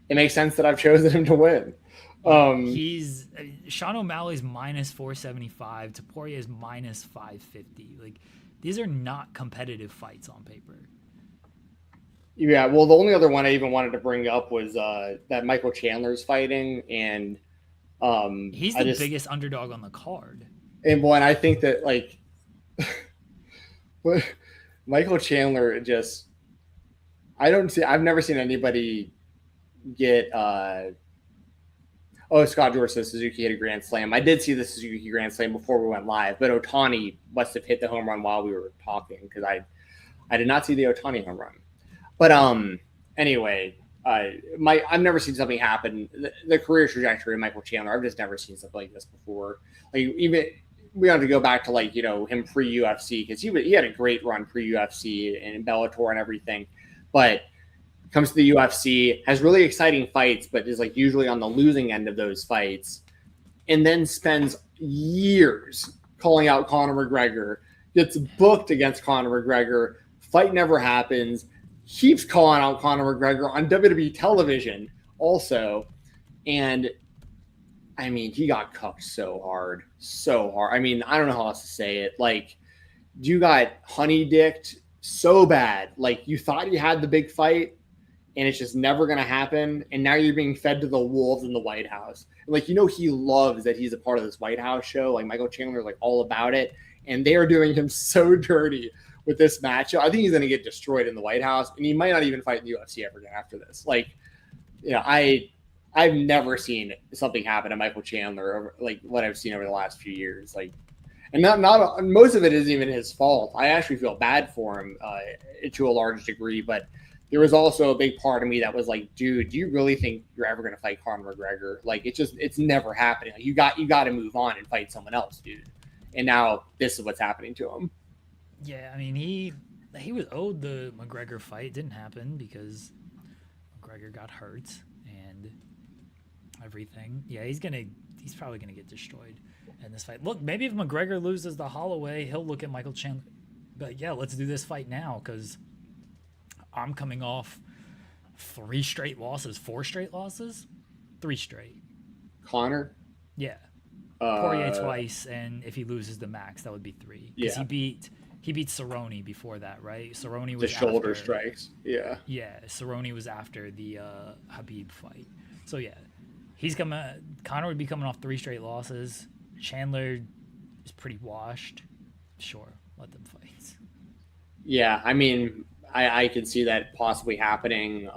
it makes sense that I've chosen him to win. He's Sean O'Malley's minus 475. Taporia is minus 550. Like, these are not competitive fights on paper. Yeah, well, the only other one I even wanted to bring up was that Michael Chandler's fighting, and he's the biggest underdog on the card. And I think that like Michael Chandler just I've never seen anybody get Scott George says Suzuki hit a grand slam. I did see the Suzuki grand slam before we went live, but Ohtani must have hit the home run while we were talking, because I did not see the Ohtani home run. But anyway, I've never seen something happen. The career trajectory of Michael Chandler, I've just never seen something like this before. Like, even we have to go back to like, you know, him pre-UFC, because he had a great run pre-UFC and Bellator and everything, but comes to the UFC, has really exciting fights, but is like usually on the losing end of those fights, and then spends years calling out Conor McGregor, gets booked against Conor McGregor, fight never happens, keeps calling out Conor McGregor on WWE television also. And I mean, he got cucked so hard. I mean, I don't know how else to say it. Like, you got honey-dicked so bad. Like, you thought you had the big fight, and it's just never going to happen. And now you're being fed to the wolves in the White House. Like, you know, he loves that he's a part of this White House show. Like, Michael Chandler is like all about it. And they are doing him so dirty with this matchup. I think he's going to get destroyed in the White House, and he might not even fight in the UFC ever again after this. Like, you know, I've never seen something happen to Michael Chandler over, like, what I've seen over the last few years. Like, and not most of it isn't even his fault. I actually feel bad for him to a large degree, but there was also a big part of me that was like, dude, do you really think you're ever going to fight Conor McGregor? Like, it's never happening. Like, you got to move on and fight someone else, dude. And now this is what's happening to him. Yeah, I mean, he was owed the McGregor fight. It didn't happen because McGregor got hurt and everything. Yeah, he's probably gonna get destroyed in this fight. Look, maybe if McGregor loses the Holloway, he'll look at Michael Chandler. But yeah, let's do this fight now, because I'm coming off 4 straight losses. 3 straight. Conor? Yeah. Poirier twice, and if he loses the Max, that would be 3. Because he beat Cerrone before that, right? Cerrone was the shoulder strikes. Yeah. Yeah, Cerrone was after the Habib fight. So yeah, Conor would be coming off 3 straight losses. Chandler is pretty washed. Sure, let them fight. Yeah, I mean, I can see that possibly happening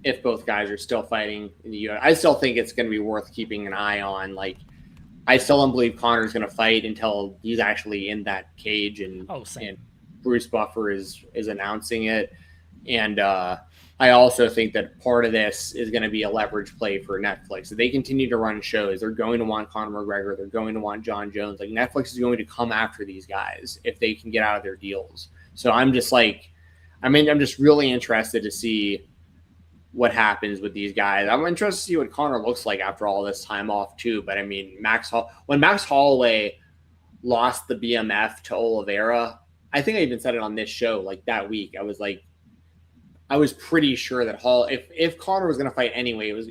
if both guys are still fighting in the UFC. I still think it's going to be worth keeping an eye on. Like, I still don't believe Conor's going to fight until he's actually in that cage and Bruce Buffer is announcing it. And I also think that part of this is going to be a leverage play for Netflix. If they continue to run shows, they're going to want Conor McGregor. They're going to want John Jones. Like, Netflix is going to come after these guys if they can get out of their deals. So I'm just really interested to see what happens with these guys. I'm interested to see what Conor looks like after all this time off too. But I mean, when Max Holloway lost the BMF to Oliveira, I think I even said it on this show like that week. I was pretty sure that if Conor was going to fight anyway, it was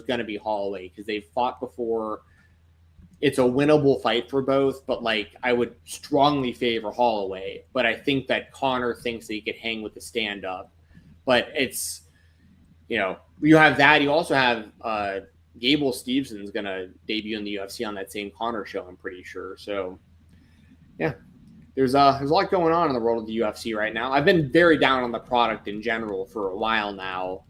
going to be Holloway because they've fought before. It's a winnable fight for both, but like I would strongly favor Holloway. But I think that Conor thinks that he could hang with the stand up. But it's, you have that. You also have Gable Stevenson's going to debut in the UFC on that same Conor show, I'm pretty sure. So, yeah, there's a lot going on in the world of the UFC right now. I've been very down on the product in general for a while now.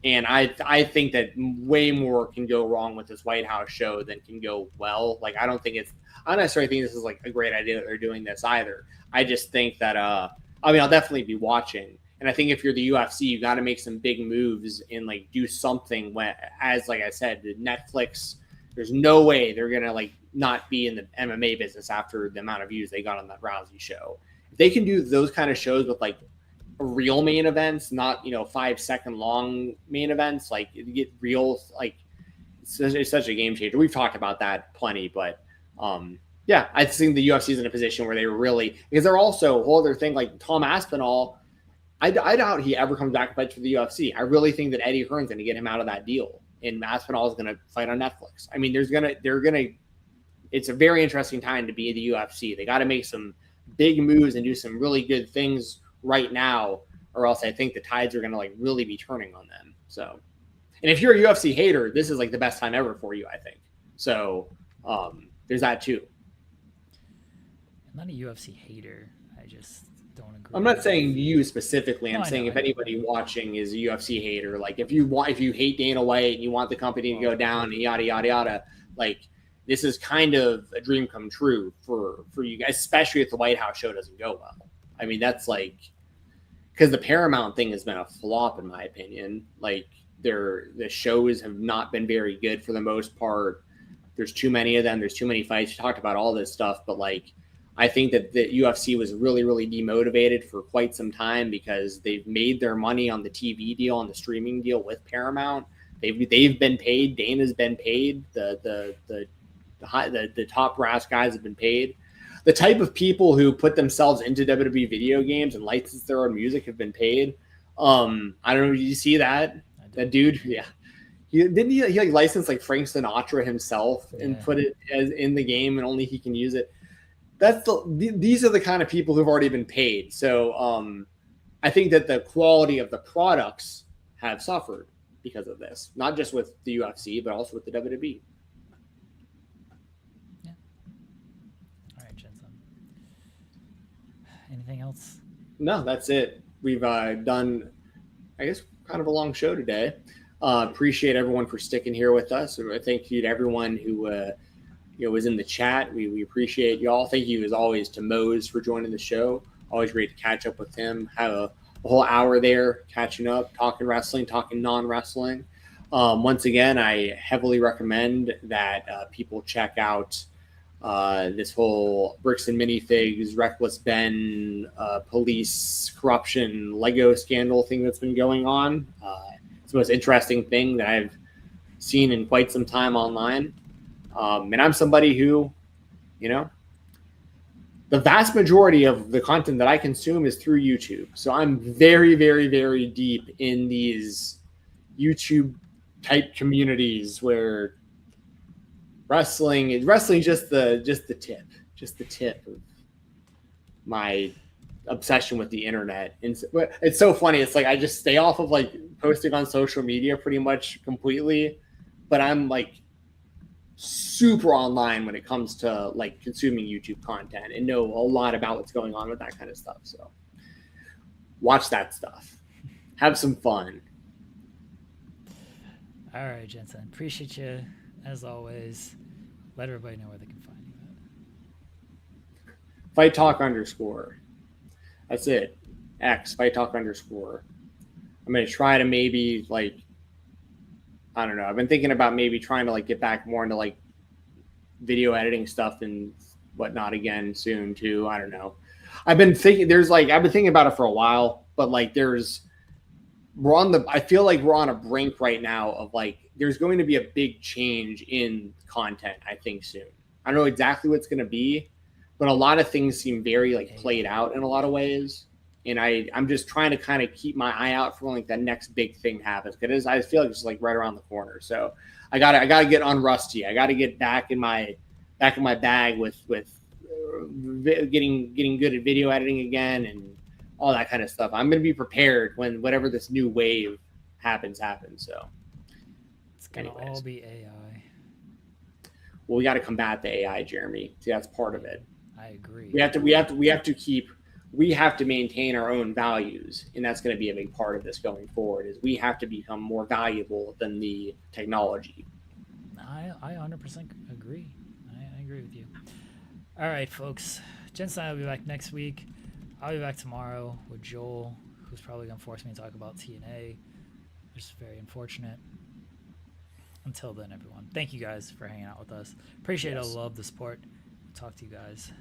And I think that way more can go wrong with this White House show than can go well. Like, I don't necessarily think this is like a great idea that they're doing this either. I just think that, I'll definitely be watching. And I think if you're the UFC, you got to make some big moves and like do something as like I said, the Netflix, there's no way they're going to like not be in the MMA business after the amount of views they got on that Rousey show. If they can do those kind of shows with like real main events, not 5-second long main events, like you get real, like it's such a game changer. We've talked about that plenty, but yeah, I think the UFC is in a position where they really, because they're also a whole other thing, like Tom Aspinall. I doubt he ever comes back and fights for the UFC. I really think that Eddie Hearn's going to get him out of that deal, and Aspinall is going to fight on Netflix. I mean, it's a very interesting time to be in the UFC. They got to make some big moves and do some really good things right now, or else I think the tides are going to like really be turning on them. So, and if you're a UFC hater, this is like the best time ever for you, I think. So, there's that too. I'm not a UFC hater. I just don't agree. I'm not saying you specifically. I'm saying if anybody watching is a UFC hater, like if you hate Dana White and you want the company to go down and yada yada yada, like this is kind of a dream come true for you guys, especially if the White House show doesn't go well. I mean, that's like, because the Paramount thing has been a flop in my opinion. Like the shows have not been very good for the most part. There's too many of them. There's too many fights. You talked about all this stuff, but like, I think that the UFC was really, really demotivated for quite some time because they've made their money on the TV deal, on the streaming deal with Paramount. They've been paid. Dana's been paid. The top brass guys have been paid. The type of people who put themselves into WWE video games and license their own music have been paid. I don't know. Did you see that? That dude? Yeah. He like license like Frank Sinatra himself and put it as in the game, and only he can use it. These are the kind of people who've already been paid. So I think that the quality of the products have suffered because of this, not just with the UFC, but also with the WWE. Yeah. All right, Jensen. Anything else? No, that's it. We've done, I guess, kind of a long show today. Appreciate everyone for sticking here with us. Thank you to everyone who was in the chat. We appreciate y'all. Thank you as always to Mose for joining the show. Always great to catch up with him. Have a whole hour there catching up, talking wrestling, talking non-wrestling. Once again, I heavily recommend that people check out this whole Bricks and Minifigs, Reckless Ben, police corruption, Lego scandal thing that's been going on. It's the most interesting thing that I've seen in quite some time online. And I'm somebody who, the vast majority of the content that I consume is through YouTube. So I'm very, very, very deep in these YouTube type communities where wrestling is just the tip of my obsession with the internet. And it's so funny. It's like I just stay off of like posting on social media pretty much completely, but I'm like super online when it comes to like consuming YouTube content and know a lot about what's going on with that kind of stuff. So watch that stuff. Have some fun. All right, Jensen. Appreciate you as always. Let everybody know where they can find you at. Fight Talk _ That's it. X Fight Talk _ I'm gonna try to maybe like, I don't know. I've been thinking about maybe trying to like get back more into like video editing stuff and whatnot again soon too. I don't know. I've been thinking about it for a while, but like there's I feel like we're on a brink right now of like, there's going to be a big change in content, I think, soon. I don't know exactly what's going to be, but a lot of things seem very like played out in a lot of ways. And I'm just trying to kind of keep my eye out for when like the next big thing happens, because I feel like it's like right around the corner. So I gotta get unrusty. I gotta get back in my bag with getting good at video editing again and all that kind of stuff. I'm gonna be prepared when whatever this new wave happens. So it's gonna all be AI. Well, we got to combat the AI, Jeremy. See, that's part of it. I agree. We have to maintain our own values, and that's going to be a big part of this going forward. Is we have to become more valuable than the technology. I 100% agree. I agree with you. All right, folks. Jensen and I will be back next week. I'll be back tomorrow with Joel, who's probably going to force me to talk about TNA, which is very unfortunate. Until then, everyone, thank you guys for hanging out with us. Appreciate it. I love the support. Talk to you guys